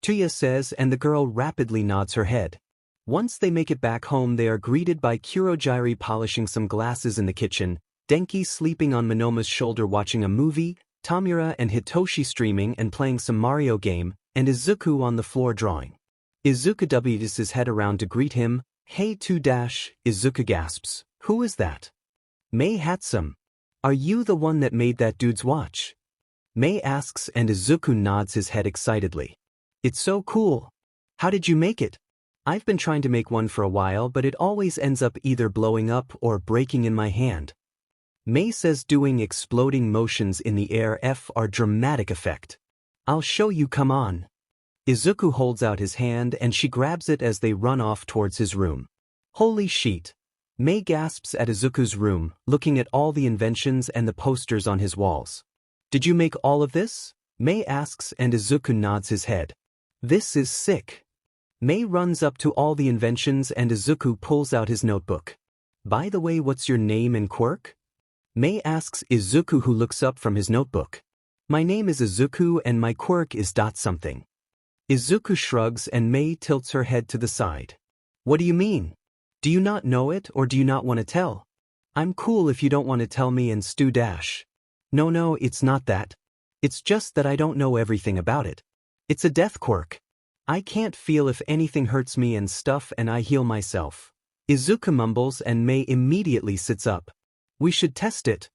Tuya says, and the girl rapidly nods her head. Once they make it back home, they are greeted by Kurogiri polishing some glasses in the kitchen, Denki sleeping on Monoma's shoulder watching a movie, Tamura and Hitoshi streaming and playing some Mario game, and Izuku on the floor drawing. Izuku w's his head around to greet him. Hey 2 Dash, Izuku gasps. Who is that? Mei Hatsum. Are you the one that made that dude's watch? Mei asks and Izuku nods his head excitedly. It's so cool. How did you make it? I've been trying to make one for a while, but it always ends up either blowing up or breaking in my hand. Mei says, doing exploding motions in the air are dramatic effect. I'll show you, come on. Izuku holds out his hand and she grabs it as they run off towards his room. Holy shit. Mei gasps at Izuku's room, looking at all the inventions and the posters on his walls. Did you make all of this? Mei asks and Izuku nods his head. This is sick. Mei runs up to all the inventions and Izuku pulls out his notebook. By the way, what's your name and quirk? Mei asks Izuku, who looks up from his notebook. My name is Izuku and my quirk is ... something. Izuku shrugs and Mei tilts her head to the side. What do you mean? Do you not know it or do you not want to tell? I'm cool if you don't want to tell me and Stu Dash. No, it's not that. It's just that I don't know everything about it. It's a death quirk. I can't feel if anything hurts me and stuff and I heal myself. Izuku mumbles and Mei immediately sits up. We should test it.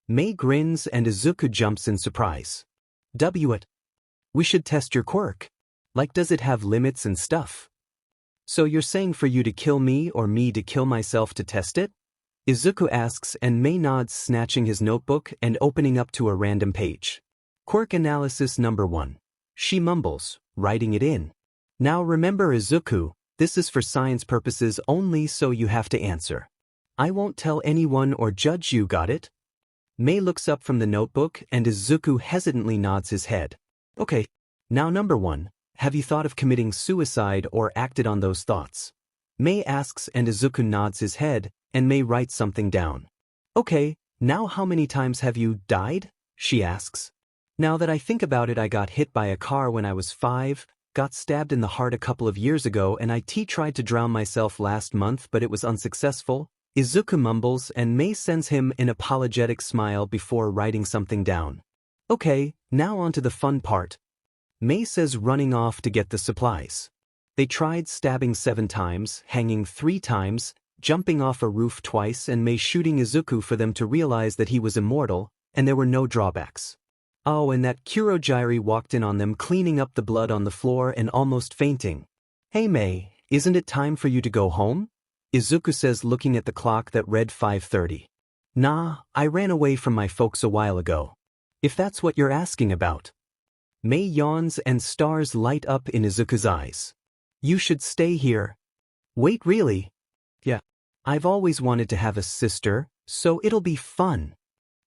Mei grins and Izuku jumps in surprise. It. We should test your quirk. Like, does it have limits and stuff? So you're saying for you to kill me or me to kill myself to test it? Izuku asks and Mei nods, snatching his notebook and opening up to a random page. Quirk analysis number 1. She mumbles, writing it in. Now remember, Izuku, this is for science purposes only, so you have to answer. I won't tell anyone or judge you, got it? Mei looks up from the notebook and Izuku hesitantly nods his head. Okay. Now number 1. Have you thought of committing suicide or acted on those thoughts? Mei asks and Izuku nods his head, and Mei writes something down. Okay, now how many times have you died? She asks. Now that I think about it, I got hit by a car when I was 5, got stabbed in the heart a couple of years ago, and I tried to drown myself last month, but it was unsuccessful. Izuku mumbles and Mei sends him an apologetic smile before writing something down. Okay, now on to the fun part. Mei says, running off to get the supplies. They tried stabbing 7 times, hanging 3 times, jumping off a roof twice, and Mei shooting Izuku for them to realize that he was immortal, and there were no drawbacks. Oh, and that Kurogiri walked in on them, cleaning up the blood on the floor and almost fainting. Hey Mei, isn't it time for you to go home? Izuku says, looking at the clock that read 5:30. Nah, I ran away from my folks a while ago. If that's what you're asking about. Mei yawns and stars light up in Izuku's eyes. You should stay here. Wait, really? Yeah. I've always wanted to have a sister, so it'll be fun.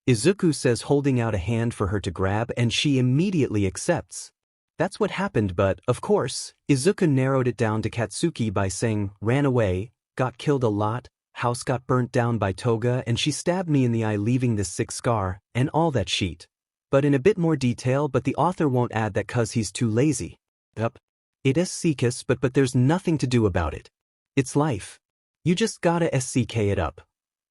Izuku says, holding out a hand for her to grab, and she immediately accepts. That's what happened, but, of course, Izuku narrowed it down to Katsuki by saying, ran away, got killed a lot, house got burnt down by Toga, and she stabbed me in the eye, leaving this sick scar, and all that sheet. But in a bit more detail, but the author won't add that 'cause he's too lazy. Yup. It is SCKS, but there's nothing to do about it. It's life. You just gotta SCK it up.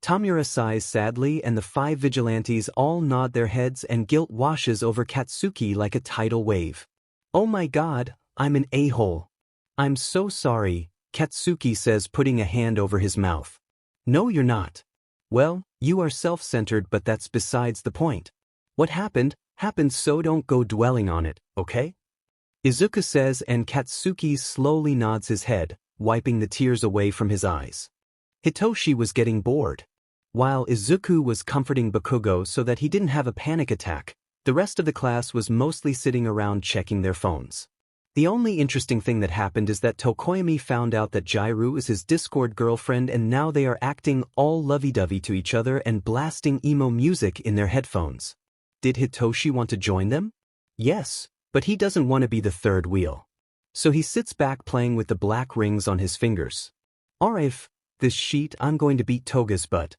Tamura sighs sadly and the 5 vigilantes all nod their heads and guilt washes over Katsuki like a tidal wave. Oh my god, I'm an a-hole. I'm so sorry, Katsuki says, putting a hand over his mouth. No, you're not. Well, you are self-centered, but that's besides the point. What happened, happened, so don't go dwelling on it, okay? Izuku says, and Katsuki slowly nods his head, wiping the tears away from his eyes. Hitoshi was getting bored. While Izuku was comforting Bakugo so that he didn't have a panic attack, the rest of the class was mostly sitting around checking their phones. The only interesting thing that happened is that Tokoyami found out that Jairu is his Discord girlfriend, and now they are acting all lovey-dovey to each other and blasting emo music in their headphones. Did Hitoshi want to join them? Yes, but he doesn't want to be the third wheel. So he sits back playing with the black rings on his fingers. Alright, this sheet, I'm going to beat Toga's butt.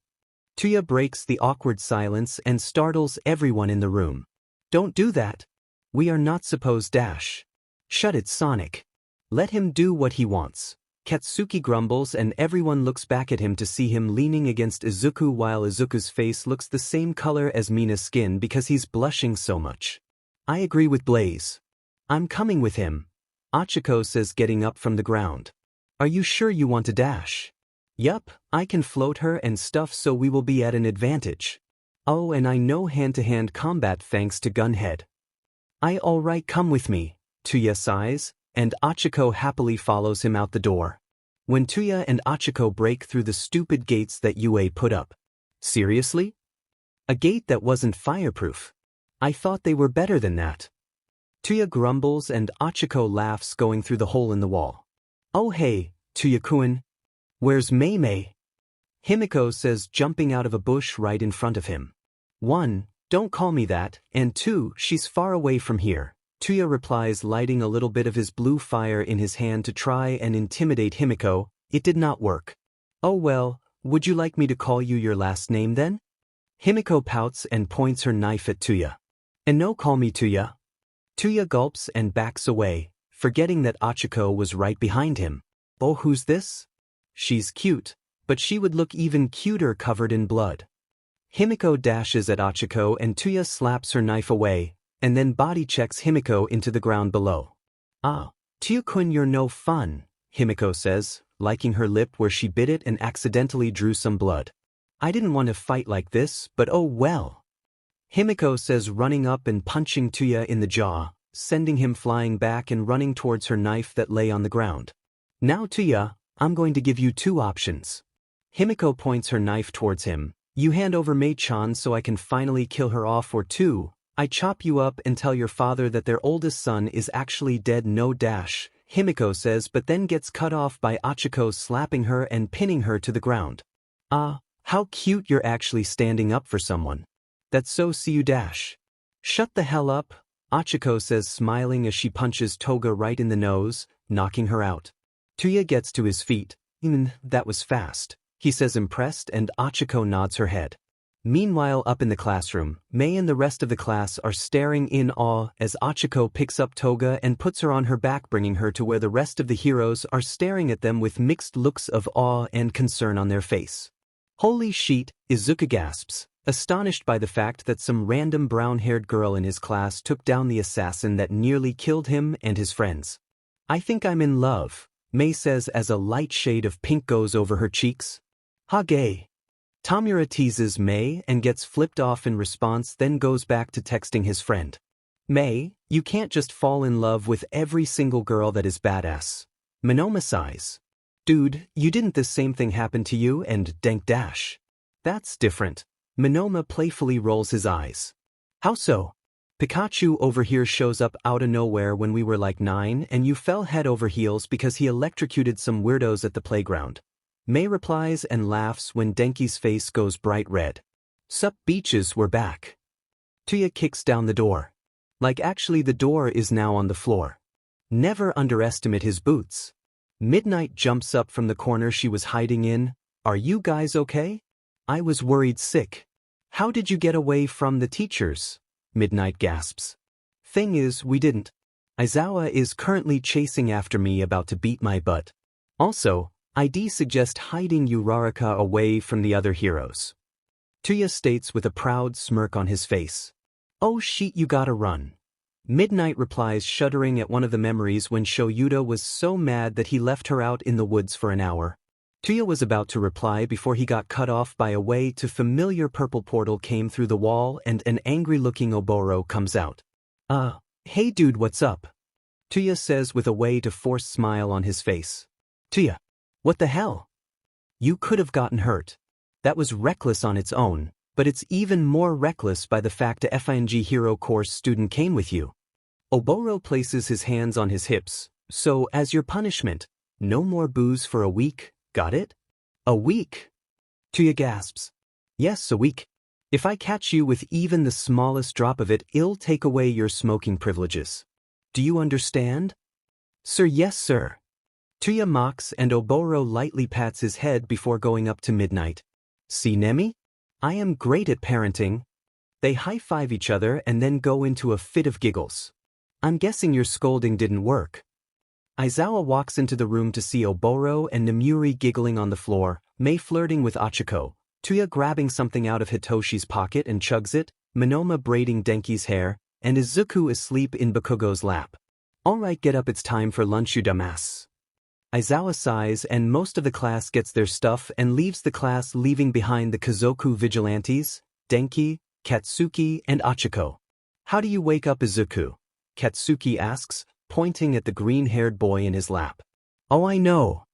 Tuya breaks the awkward silence and startles everyone in the room. Don't do that. We are not supposed dash. Shut it, Sonic. Let him do what he wants. Katsuki grumbles and everyone looks back at him to see him leaning against Izuku while Izuku's face looks the same color as Mina's skin because he's blushing so much. I agree with Blaze. I'm coming with him. Achiko says, getting up from the ground. Are you sure you want to dash? Yup, I can float her and stuff, so we will be at an advantage. Oh, and I know hand-to-hand combat thanks to Gunhead. Alright, come with me. Tuya sighs, and Achiko happily follows him out the door. When Tuya and Achiko break through the stupid gates that UA put up. Seriously? A gate that wasn't fireproof? I thought they were better than that. Tuya grumbles and Achiko laughs, going through the hole in the wall. Oh hey, Tuya-kun. Where's Mei? Himiko says, jumping out of a bush right in front of him. 1, don't call me that, and 2, she's far away from here. Tuya replies, lighting a little bit of his blue fire in his hand to try and intimidate Himiko. It did not work. Oh well, would you like me to call you your last name then? Himiko pouts and points her knife at Tuya. And no, call me Tuya. Tuya gulps and backs away, forgetting that Achiko was right behind him. Oh, who's this? She's cute, but she would look even cuter covered in blood. Himiko dashes at Achiko and Tuya slaps her knife away, and then body checks Himiko into the ground below. Ah, Tuya-kun, you're no fun, Himiko says, liking her lip where she bit it and accidentally drew some blood. I didn't want to fight like this, but oh well. Himiko says, running up and punching Tuya in the jaw, sending him flying back and running towards her knife that lay on the ground. Now Tuya, I'm going to give you 2 options. Himiko points her knife towards him. You hand over Mei-chan so I can finally kill her off, or 2, I chop you up and tell your father that their oldest son is actually dead. No dash, Himiko says, but then gets cut off by Achiko slapping her and pinning her to the ground. Ah, how cute, you're actually standing up for someone. That's so, see you dash. Shut the hell up, Achiko says, smiling as she punches Toga right in the nose, knocking her out. Tuya gets to his feet. That was fast, he says, impressed, and Achiko nods her head. Meanwhile, up in the classroom, Mei and the rest of the class are staring in awe as Achiko picks up Toga and puts her on her back, bringing her to where the rest of the heroes are staring at them with mixed looks of awe and concern on their face. Holy shit, Izuku gasps, astonished by the fact that some random brown-haired girl in his class took down the assassin that nearly killed him and his friends. I think I'm in love, Mei says as a light shade of pink goes over her cheeks. Ha gay. Tamura teases Mei and gets flipped off in response, then goes back to texting his friend. Mei, you can't just fall in love with every single girl that is badass. Monoma sighs. Dude, you didn't the same thing happen to you and dank dash. That's different. Monoma playfully rolls his eyes. How so? Pikachu over here shows up out of nowhere when we were like 9 and you fell head over heels because he electrocuted some weirdos at the playground. Mei replies and laughs when Denki's face goes bright red. Sup beaches, we're back. Tuya kicks down the door. Like actually the door is now on the floor. Never underestimate his boots. Midnight jumps up from the corner she was hiding in. Are you guys okay? I was worried sick. How did you get away from the teachers? Midnight gasps. Thing is, we didn't. Aizawa is currently chasing after me, about to beat my butt. Also, ID suggest hiding Uraraka away from the other heroes. Tuya states with a proud smirk on his face. Oh shit, you gotta run. Midnight replies, shuddering at one of the memories when Shoyuta was so mad that he left her out in the woods for an hour. Tuya was about to reply before he got cut off by a way to familiar purple portal came through the wall and an angry-looking Oboro comes out. Hey dude, what's up? Tuya says with a way to force smile on his face. Tuya, what the hell? You could have gotten hurt. That was reckless on its own, but it's even more reckless by the fact a FING Hero Course student came with you. Oboro places his hands on his hips, so as your punishment, no more booze for a week, got it? A week? Tuya gasps. Yes, a week. If I catch you with even the smallest drop of it, I'll take away your smoking privileges. Do you understand? Sir, yes sir. Tuya mocks and Oboro lightly pats his head before going up to Midnight. See Nemi? I am great at parenting. They high-five each other and then go into a fit of giggles. I'm guessing your scolding didn't work. Aizawa walks into the room to see Oboro and Nemuri giggling on the floor, Mei flirting with Achiko, Tuya grabbing something out of Hitoshi's pocket and chugs it, Monoma braiding Denki's hair, and Izuku asleep in Bakugo's lap. Alright, get up, it's time for lunch, you dumbass. Aizawa sighs and most of the class gets their stuff and leaves the class, leaving behind the Kazoku vigilantes, Denki, Katsuki, and Achiko. How do you wake up, Izuku? Katsuki asks, pointing at the green-haired boy in his lap. Oh, I know.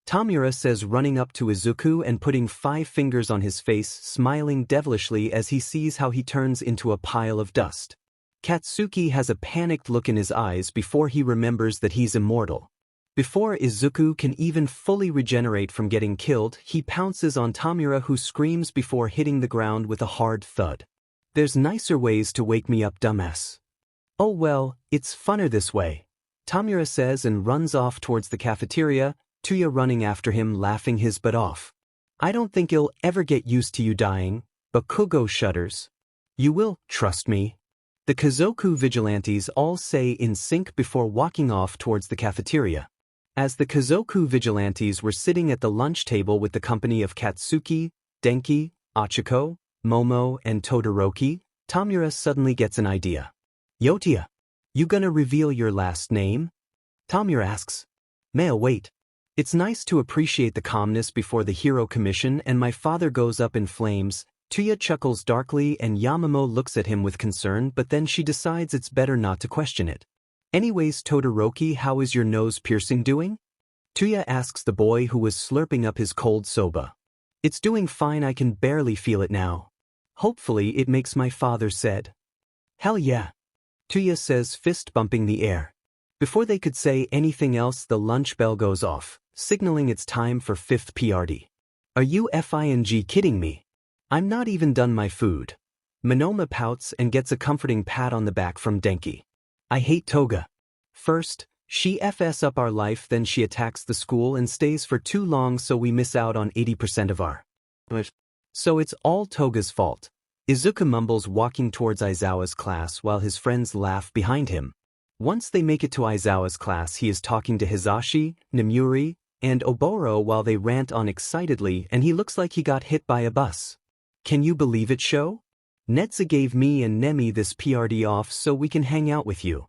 Tamura says, running up to Izuku and putting 5 fingers on his face, smiling devilishly as he sees how he turns into a pile of dust. Katsuki has a panicked look in his eyes before he remembers that he's immortal. Before Izuku can even fully regenerate from getting killed, he pounces on Tamura, who screams before hitting the ground with a hard thud. There's nicer ways to wake me up, dumbass. Oh well, it's funner this way, Tamura says and runs off towards the cafeteria, Tuya running after him, laughing his butt off. I don't think you'll ever get used to you dying, Bakugo shudders. You will, trust me. The Kazoku vigilantes all say in sync before walking off towards the cafeteria. As the Kazoku vigilantes were sitting at the lunch table with the company of Katsuki, Denki, Achiko, Momo, and Todoroki, Tamura suddenly gets an idea. Yotia, you gonna reveal your last name? Tamura asks. Male, wait. It's nice to appreciate the calmness before the hero commission and my father goes up in flames. Tuya chuckles darkly and Yamamo looks at him with concern, but then she decides it's better not to question it. Anyways, Todoroki, how is your nose piercing doing? Tuya asks the boy who was slurping up his cold soba. It's doing fine, I can barely feel it now. Hopefully it makes my father sad. Hell yeah. Tuya says, fist bumping the air. Before they could say anything else, the lunch bell goes off, signaling it's time for 5th PRD. Are you FING kidding me? I'm not even done my food. Monoma pouts and gets a comforting pat on the back from Denki. I hate Toga. First, she FS up our life, then she attacks the school and stays for too long, so we miss out on 80% of our. So it's all Toga's fault. Izuku mumbles, walking towards Aizawa's class while his friends laugh behind him. Once they make it to Aizawa's class, he is talking to Hizashi, Nemuri, and Oboro while they rant on excitedly, and he looks like he got hit by a bus. Can you believe it, Sho? Netza gave me and Nemi this PRD off so we can hang out with you.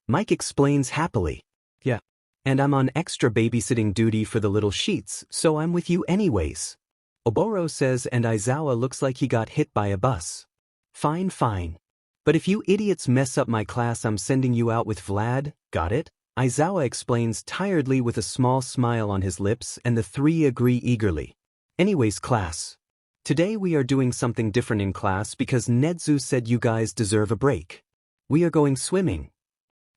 Mike explains happily. Yeah. And I'm on extra babysitting duty for the little sheets, so I'm with you anyways. Oboro says, and Aizawa looks like he got hit by a bus. Fine, fine. But if you idiots mess up my class, I'm sending you out with Vlad, got it? Aizawa explains tiredly with a small smile on his lips, and the 3 agree eagerly. Anyways, class. Today we are doing something different in class because Netzu said you guys deserve a break. We are going swimming.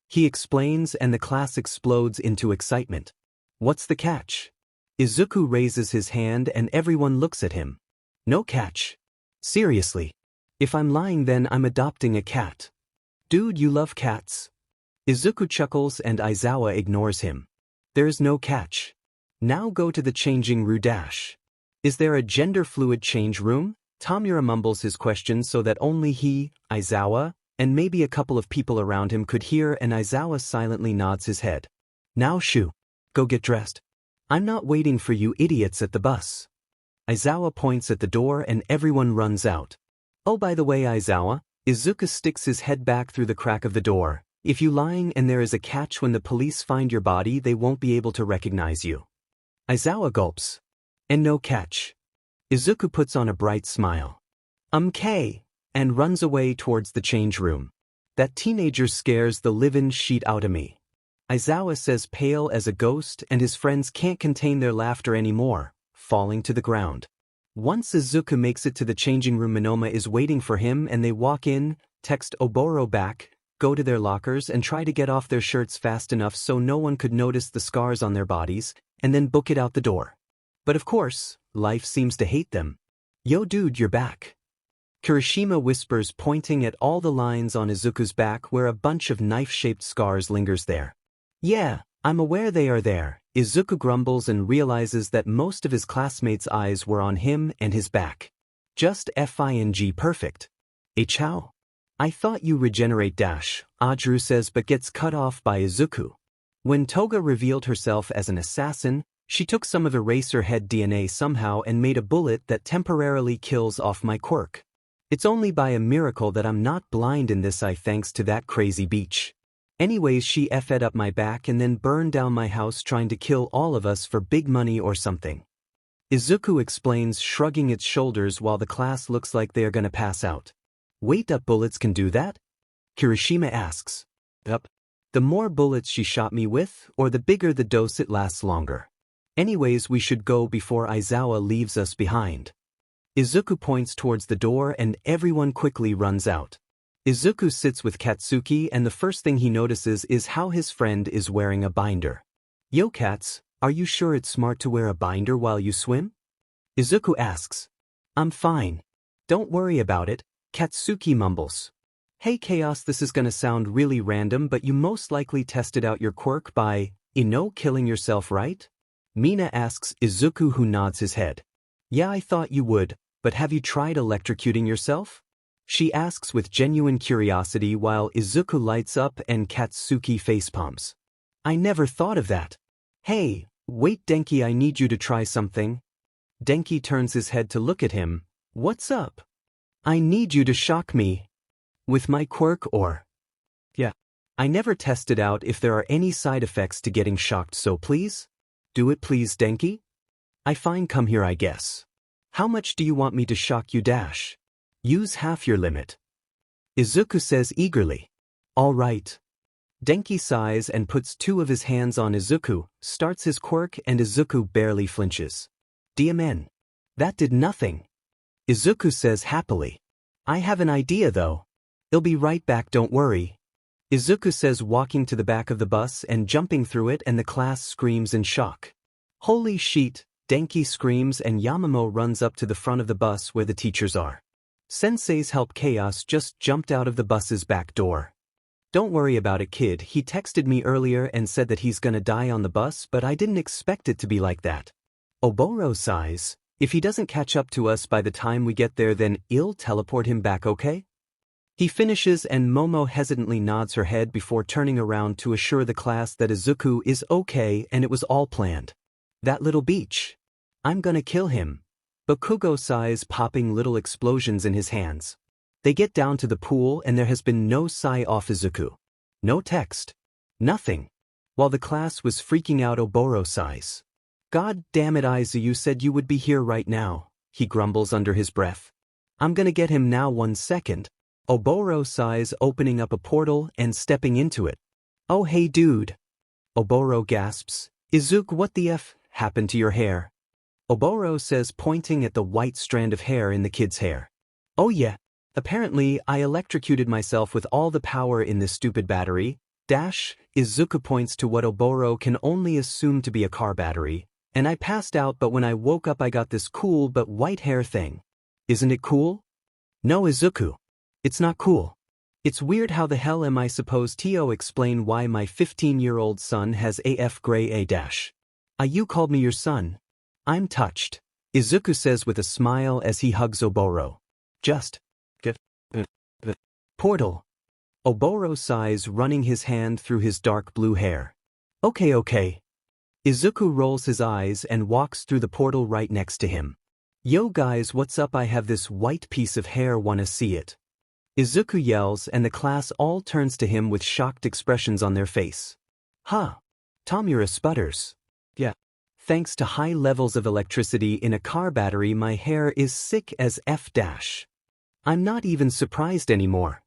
He explains and the class explodes into excitement. What's the catch? Izuku raises his hand and everyone looks at him. No catch. Seriously. If I'm lying, then I'm adopting a cat. Dude, you love cats. Izuku chuckles and Aizawa ignores him. There's no catch. Now go to the changing room dash. Is there a gender-fluid change room? Tamura mumbles his question so that only he, Aizawa, and maybe a couple of people around him could hear, and Aizawa silently nods his head. Now Shu. Go get dressed. I'm not waiting for you idiots at the bus. Aizawa points at the door and everyone runs out. Oh, by the way, Aizawa, Izuku sticks his head back through the crack of the door. If you lying and there is a catch when the police find your body, they won't be able to recognize you. Aizawa gulps. And no catch. Izuku puts on a bright smile. K. And runs away towards the change room. That teenager scares the livin' shit out of me. Aizawa says, pale as a ghost, and his friends can't contain their laughter anymore, falling to the ground. Once Izuku makes it to the changing room, Minoma is waiting for him and they walk in, text Oboro back, go to their lockers and try to get off their shirts fast enough so no one could notice the scars on their bodies, and then book it out the door. But of course, life seems to hate them. Yo dude, you're back. Kirishima whispers, pointing at all the lines on Izuku's back where a bunch of knife-shaped scars lingers there. Yeah, I'm aware they are there. Izuku grumbles and realizes that most of his classmates' eyes were on him and his back. Just FING perfect. Chow. I thought you regenerate dash, Ajuru says, but gets cut off by Izuku. When Toga revealed herself as an assassin, she took some of Eraserhead DNA somehow and made a bullet that temporarily kills off my quirk. It's only by a miracle that I'm not blind in this eye thanks to that crazy beach. Anyways, she F'd up my back and then burned down my house trying to kill all of us for big money or something. Izuku explains, shrugging its shoulders while the class looks like they are gonna pass out. Wait up, bullets can do that? Kirishima asks. Up. The more bullets she shot me with, or the bigger the dose, it lasts longer. Anyways, we should go before Aizawa leaves us behind. Izuku points towards the door and everyone quickly runs out. Izuku sits with Katsuki and the first thing he notices is how his friend is wearing a binder. Yo Kats, are you sure it's smart to wear a binder while you swim? Izuku asks. I'm fine. Don't worry about it, Katsuki mumbles. Hey Chaos, this is gonna sound really random, but you most likely tested out your quirk by, killing yourself, right? Mina asks Izuku, who nods his head. Yeah, I thought you would, but have you tried electrocuting yourself? She asks with genuine curiosity while Izuku lights up and Katsuki facepalms. I never thought of that. Hey, wait Denki, I need you to try something. Denki turns his head to look at him. What's up? I need you to shock me. With my quirk or? Yeah. I never tested out if there are any side effects to getting shocked, so please? Do it please, Denki? I fine, come here I guess. How much do you want me to shock you dash? Use half your limit. Izuku says eagerly. All right. Denki sighs and puts two of his hands on Izuku, starts his quirk and Izuku barely flinches. DMN. That did nothing. Izuku says happily. I have an idea though. I'll be right back, don't worry. Izuku says, walking to the back of the bus and jumping through it, and the class screams in shock. Holy shit, Denki screams and Yamamo runs up to the front of the bus where the teachers are. Sensei's help Chaos just jumped out of the bus's back door. Don't worry about it, kid, he texted me earlier and said that he's gonna die on the bus, but I didn't expect it to be like that. Oboro sighs. If he doesn't catch up to us by the time we get there, then I'll teleport him back, okay? He finishes and Momo hesitantly nods her head before turning around to assure the class that Izuku is okay and it was all planned. That little beach. I'm gonna kill him. Bakugo sighs, popping little explosions in his hands. They get down to the pool and there has been no sigh off Izuku. No text. Nothing. While the class was freaking out, Oboro sighs. God damn it, Aizu, you said you would be here right now, he grumbles under his breath. I'm gonna get him now, 1 second. Oboro sighs, opening up a portal and stepping into it. Oh hey dude. Oboro gasps. Izuku, what the F happened to your hair? Oboro says, pointing at the white strand of hair in the kid's hair. Oh yeah. Apparently, I electrocuted myself with all the power in this stupid battery. Dash, Izuku points to what Oboro can only assume to be a car battery. And I passed out, but when I woke up I got this cool but white hair thing. Isn't it cool? No, Izuku. It's not cool. It's weird. How the hell am I supposed to explain why my 15-year-old son has AF gray A dash? You called me your son. I'm touched. Izuku says with a smile as he hugs Oboro. Just get the portal. Oboro sighs, running his hand through his dark blue hair. Okay. Izuku rolls his eyes and walks through the portal right next to him. Yo guys, what's up? I have this white piece of hair, wanna see it? Izuku yells and the class all turns to him with shocked expressions on their face. Huh. Tomura sputters. Yeah. Thanks to high levels of electricity in a car battery, my hair is sick as F-. I'm not even surprised anymore.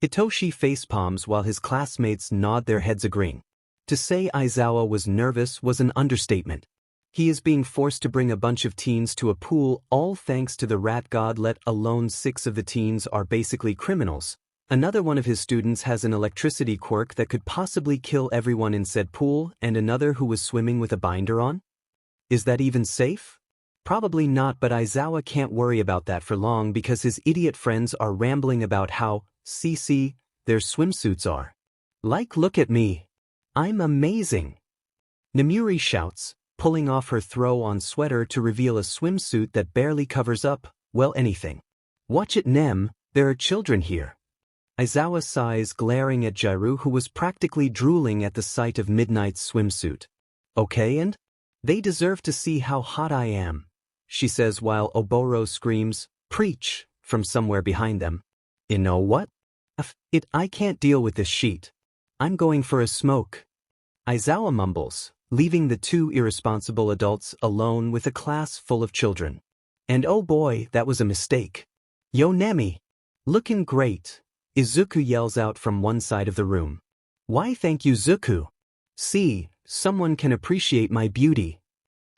Hitoshi facepalms while his classmates nod their heads agreeing. To say Aizawa was nervous was an understatement. He is being forced to bring a bunch of teens to a pool, all thanks to the rat god, let alone 6 of the teens are basically criminals. Another one of his students has an electricity quirk that could possibly kill everyone in said pool, and another who was swimming with a binder on? Is that even safe? Probably not, but Aizawa can't worry about that for long because his idiot friends are rambling about how, see, their swimsuits are. Like, look at me. I'm amazing. Namuri shouts, pulling off her throw-on sweater to reveal a swimsuit that barely covers up, well, anything. Watch it, Nem, there are children here. Aizawa sighs, glaring at Jairu, who was practically drooling at the sight of Midnight's swimsuit. Okay, and? They deserve to see how hot I am, she says while Oboro screams, preach, from somewhere behind them. You know what? I can't deal with this sheet. I'm going for a smoke. Aizawa mumbles, leaving the 2 irresponsible adults alone with a class full of children. And oh boy, that was a mistake. Yo Nemi! Looking great, Izuku yells out from one side of the room. Why thank you, Zuku. See, someone can appreciate my beauty.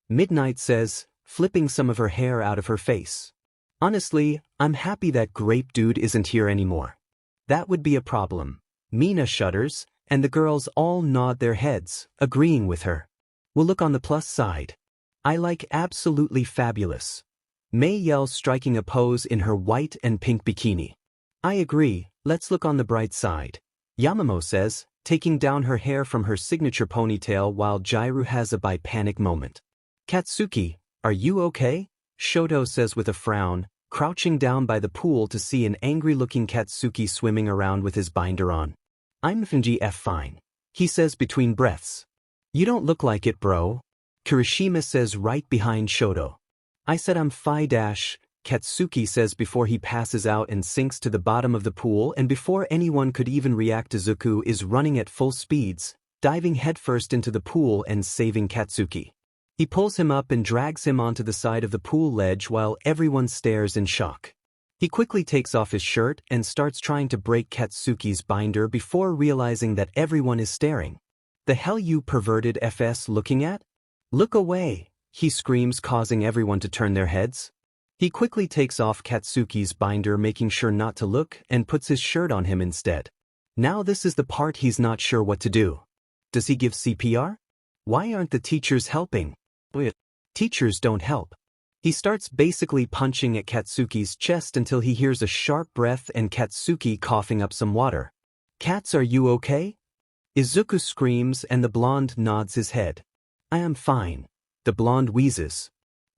Midnight says, flipping some of her hair out of her face. Honestly, I'm happy that grape dude isn't here anymore. That would be a problem. Mina shudders, and the girls all nod their heads, agreeing with her. We'll look on the plus side. I like absolutely fabulous. Mei yells, striking a pose in her white and pink bikini. I agree, let's look on the bright side. Yamamo says, taking down her hair from her signature ponytail while Jairu has a panic moment. Katsuki, are you okay? Shoto says with a frown, crouching down by the pool to see an angry-looking Katsuki swimming around with his binder on. I'm fine, he says between breaths. You don't look like it, bro. Kirishima says right behind Shoto. I said I'm fine. Katsuki says before he passes out and sinks to the bottom of the pool, and before anyone could even react, Izuku is running at full speeds, diving headfirst into the pool and saving Katsuki. He pulls him up and drags him onto the side of the pool ledge while everyone stares in shock. He quickly takes off his shirt and starts trying to break Katsuki's binder before realizing that everyone is staring. The hell you perverted FS looking at? Look away, he screams, causing everyone to turn their heads. He quickly takes off Katsuki's binder, making sure not to look, and puts his shirt on him instead. Now this is the part he's not sure what to do. Does he give CPR? Why aren't the teachers helping? Teachers don't help. He starts basically punching at Katsuki's chest until he hears a sharp breath and Katsuki coughing up some water. Kats, are you okay? Izuku screams and the blonde nods his head. I am fine. The blonde wheezes.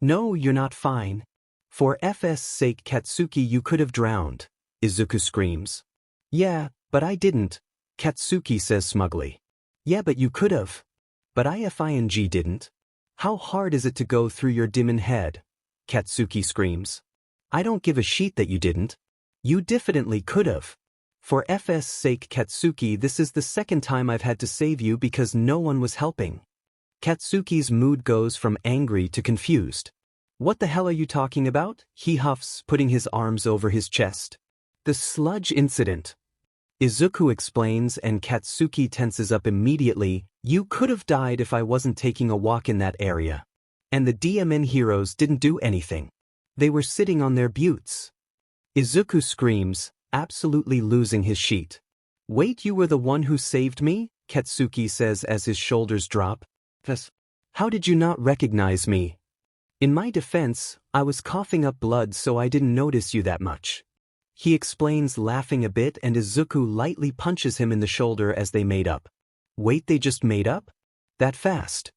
No, you're not fine. For FS sake, Katsuki, you could have drowned. Izuku screams. Yeah, but I didn't. Katsuki says smugly. Yeah, but you could have. But IFING didn't. How hard is it to go through your demon head? Katsuki screams. I don't give a shit that you didn't. You definitely could have. For FS sake, Katsuki, this is the second time I've had to save you because no one was helping. Katsuki's mood goes from angry to confused. What the hell are you talking about? He huffs, putting his arms over his chest. The sludge incident. Izuku explains and Katsuki tenses up immediately. You could have died if I wasn't taking a walk in that area. And the DMN heroes didn't do anything. They were sitting on their buttes. Izuku screams, absolutely losing his sheet. Wait, you were the one who saved me? Katsuki says as his shoulders drop. How did you not recognize me? In my defense, I was coughing up blood, so I didn't notice you that much. He explains, laughing a bit, and Izuku lightly punches him in the shoulder as they made up. Wait, they just made up? That fast?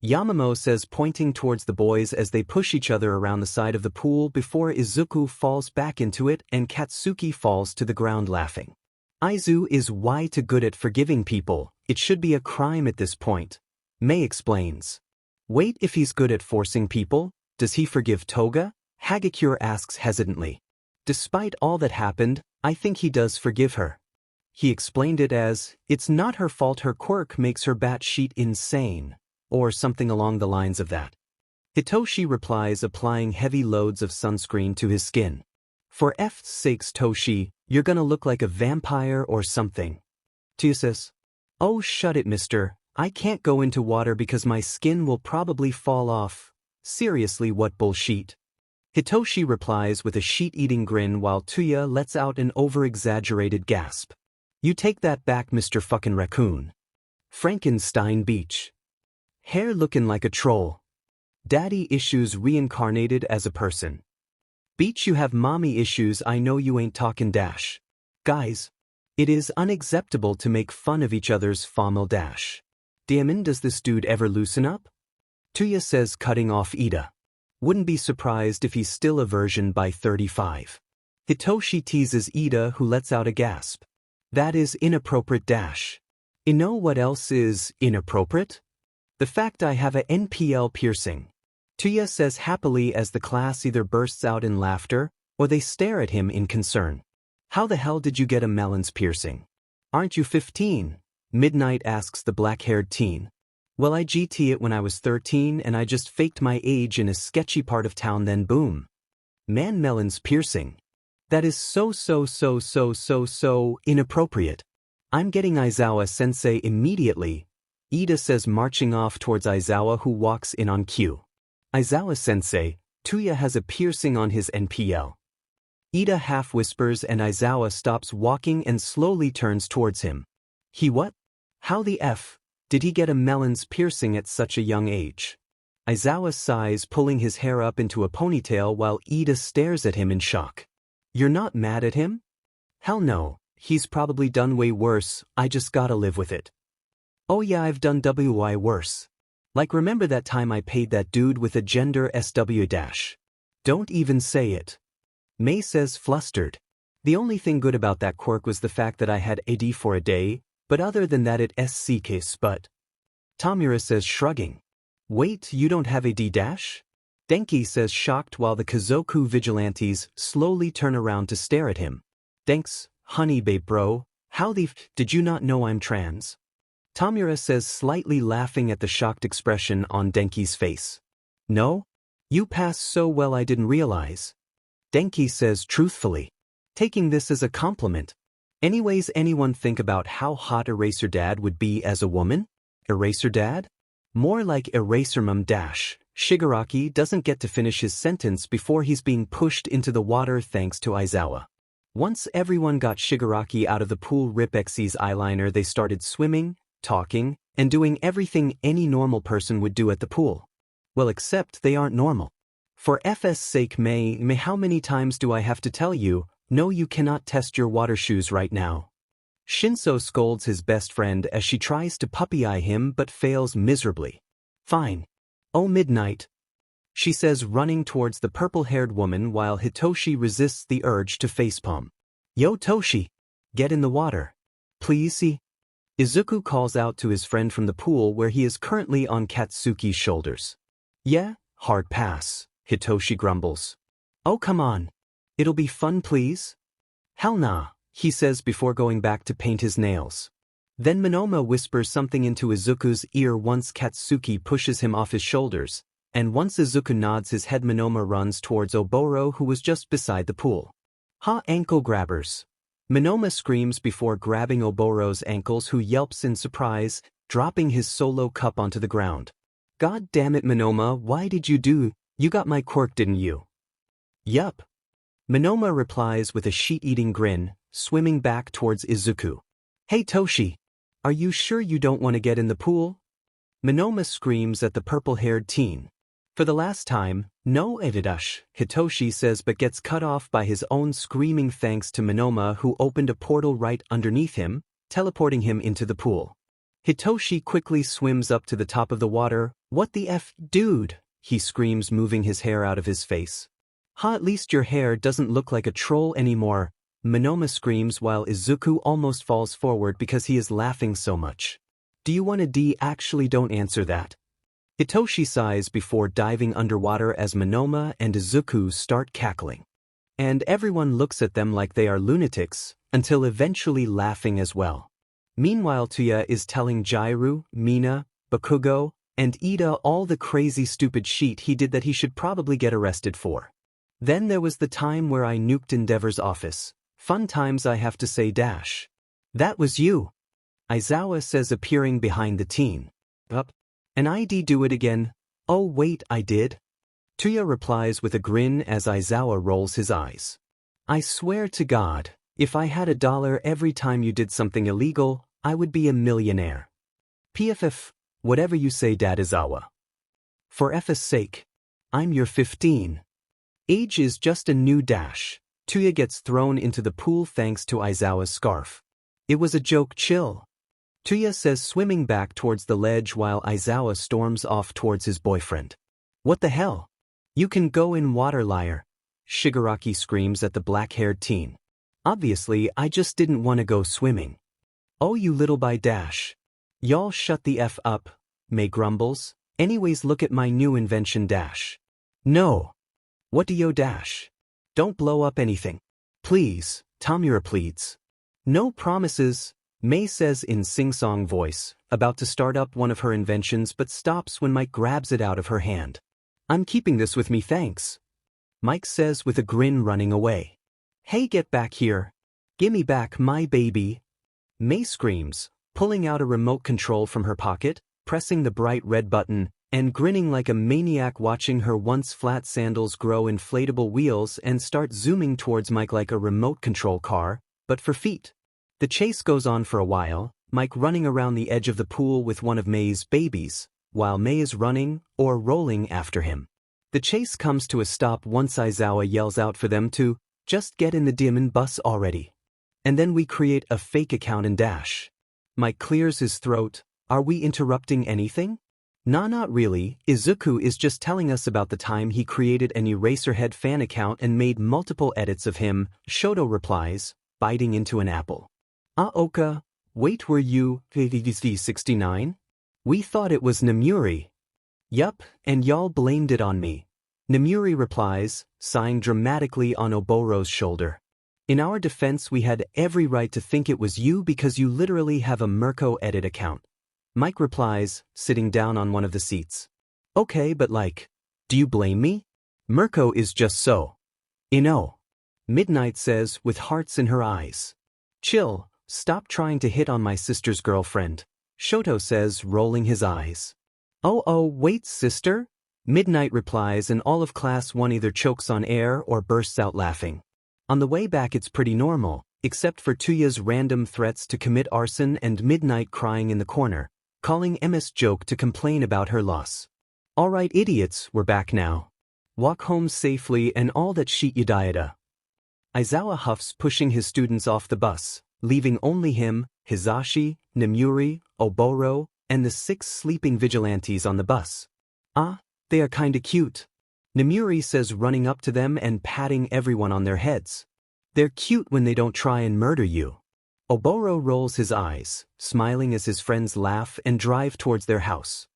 Yamamo says, pointing towards the boys as they push each other around the side of the pool before Izuku falls back into it and Katsuki falls to the ground laughing. Aizu is way too good at forgiving people. It should be a crime at this point. Mei explains. Wait, if he's good at forcing people, does he forgive Toga? Hagakure asks hesitantly. Despite all that happened, I think he does forgive her. He explained it as, it's not her fault her quirk makes her batshit insane, or something along the lines of that. Hitoshi replies applying heavy loads of sunscreen to his skin. For F's sakes Toshi, you're gonna look like a vampire or something. Tuya says, oh shut it mister, I can't go into water because my skin will probably fall off. Seriously what bullshit? Hitoshi replies with a sheet-eating grin while Tuya lets out an over-exaggerated gasp. You take that back Mr. Fucking Raccoon. Frankenstein Beach. Hair looking like a troll. Daddy issues reincarnated as a person. Beach you have mommy issues I know you ain't talking dash. Guys. It is unacceptable to make fun of each other's formal dash. Damn does this dude ever loosen up? Tuya says cutting off Ida. Wouldn't be surprised if he's still a virgin by 35. Hitoshi teases Ida who lets out a gasp. That is inappropriate dash. You know what else is inappropriate? The fact I have a NPL piercing. Tuya says happily as the class either bursts out in laughter, or they stare at him in concern. How the hell did you get a melons piercing? Aren't you 15? Midnight asks the black-haired teen. Well I GT it when I was 13 and I just faked my age in a sketchy part of town then boom. Man melons piercing. That is so inappropriate. I'm getting Aizawa sensei immediately. Ida says marching off towards Aizawa who walks in on cue. Aizawa sensei, Tuya has a piercing on his NPL. Ida half whispers and Aizawa stops walking and slowly turns towards him. He what? How the F did he get a melons piercing at such a young age? Aizawa sighs pulling his hair up into a ponytail while Ida stares at him in shock. You're not mad at him? Hell no, he's probably done way worse, I just gotta live with it. Oh yeah I've done WY worse. Like remember that time I paid that dude with a gender SW dash. Don't even say it. May says flustered. The only thing good about that quirk was the fact that I had AD for a day, but other than that it SCKs but. Tamura says shrugging. Wait, you don't have AD dash? Denki says shocked while the Kazoku vigilantes slowly turn around to stare at him. Thanks, honey babe bro, how the f did you not know I'm trans? Tamura says slightly laughing at the shocked expression on Denki's face. No? You passed so well I didn't realize. Denki says truthfully. Taking this as a compliment. Anyways anyone think about how hot Eraser Dad would be as a woman? Eraser Dad? More like Eraser Mom dash. Shigaraki doesn't get to finish his sentence before he's being pushed into the water thanks to Aizawa. Once everyone got Shigaraki out of the pool Ripexy's eyeliner they started swimming, talking, and doing everything any normal person would do at the pool. Well except they aren't normal. For F's sake May how many times do I have to tell you, no you cannot test your water shoes right now. Shinso scolds his best friend as she tries to puppy-eye him but fails miserably. Fine. Oh midnight. She says running towards the purple-haired woman while Hitoshi resists the urge to facepalm. Yo Toshi. Get in the water. Please see. Izuku calls out to his friend from the pool where he is currently on Katsuki's shoulders. Yeah, hard pass, Hitoshi grumbles. Oh come on. It'll be fun please? Hell nah, he says before going back to paint his nails. Then Monoma whispers something into Izuku's ear once Katsuki pushes him off his shoulders, and once Izuku nods his head Monoma runs towards Oboro who was just beside the pool. Ha ankle grabbers. Monoma screams before grabbing Oboro's ankles who yelps in surprise, dropping his solo cup onto the ground. God damn it Monoma, why did you do? You got my quirk didn't you? Yup. Monoma replies with a sheet-eating grin, swimming back towards Izuku. Hey Toshi. Are you sure you don't want to get in the pool? Monoma screams at the purple-haired teen. For the last time, no Edidash, Hitoshi says but gets cut off by his own screaming thanks to Monoma who opened a portal right underneath him, teleporting him into the pool. Hitoshi quickly swims up to the top of the water. What the F, dude? He screams moving his hair out of his face. Ha at least your hair doesn't look like a troll anymore, Monoma screams while Izuku almost falls forward because he is laughing so much. Do you want a D? Actually don't answer that. Hitoshi sighs before diving underwater as Monoma and Izuku start cackling. and everyone looks at them like they are lunatics, until eventually laughing as well. Meanwhile, Tuya is telling Jairu, Mina, Bakugo, and Ida all the crazy stupid shit he did that he should probably get arrested for. Then there was the time where I nuked Endeavor's office. Fun times, I have to say. Dash. That was you, Aizawa says, appearing behind the teen. Up. And I do it again. Oh wait, I did? Tuya replies with a grin as Aizawa rolls his eyes. I swear to God, if I had $1 every time you did something illegal, I would be a millionaire. PFF, whatever you say, Dad Aizawa. For F's sake. I'm your 15. Age is just a new dash. Tuya gets thrown into the pool thanks to Aizawa's scarf. It was a joke, chill. Tuya says, swimming back towards the ledge while Aizawa storms off towards his boyfriend. What the hell? You can go in water, liar. Shigaraki screams at the black-haired teen. Obviously, I just didn't want to go swimming. Oh, you little by dash. Y'all shut the F up, May grumbles. Anyways, look at my new invention, dash. No. What do yo, dash? Don't blow up anything. Please, Tamura pleads. No promises, May says in sing-song voice, about to start up one of her inventions but stops when Mike grabs it out of her hand. I'm keeping this with me, thanks. Mike says with a grin, running away. Hey, get back here. Gimme back my baby. May screams, pulling out a remote control from her pocket, pressing the bright red button, and grinning like a maniac, watching her once flat sandals grow inflatable wheels and start zooming towards Mike like a remote control car, but for feet. The chase goes on for a while, Mike running around the edge of the pool with one of May's babies, while May is running or rolling after him. The chase comes to a stop once Aizawa yells out for them to just get in the demon bus already. And then we create a fake account and dash. Mike clears his throat. Are we interrupting anything? Nah, not really. Izuku is just telling us about the time he created an Eraserhead fan account and made multiple edits of him. Shoto replies, biting into an apple. Oka, wait, were you 69? We thought it was Namuri. Yup, and y'all blamed it on me. Namuri replies, sighing dramatically on Oboro's shoulder. In our defense, we had every right to think it was you because you literally have a Mirko edit account. Mike replies, sitting down on one of the seats. Okay, but like, do you blame me? Mirko is just so. Midnight says with hearts in her eyes. Chill, stop trying to hit on my sister's girlfriend. Shoto says, rolling his eyes. Oh, wait, sister? Midnight replies, and all of class 1 either chokes on air or bursts out laughing. On the way back it's pretty normal, except for Tuya's random threats to commit arson and Midnight crying in the corner, calling MS Joke to complain about her loss. Alright idiots, we're back now. Walk home safely and all that shit yada. Aizawa huffs, pushing his students off the bus, leaving only him, Hizashi, Namuri, Oboro, and the 6 sleeping vigilantes on the bus. They are kinda cute. Namuri says, running up to them and patting everyone on their heads. They're cute when they don't try and murder you. Oboro rolls his eyes, smiling as his friends laugh and drive towards their house.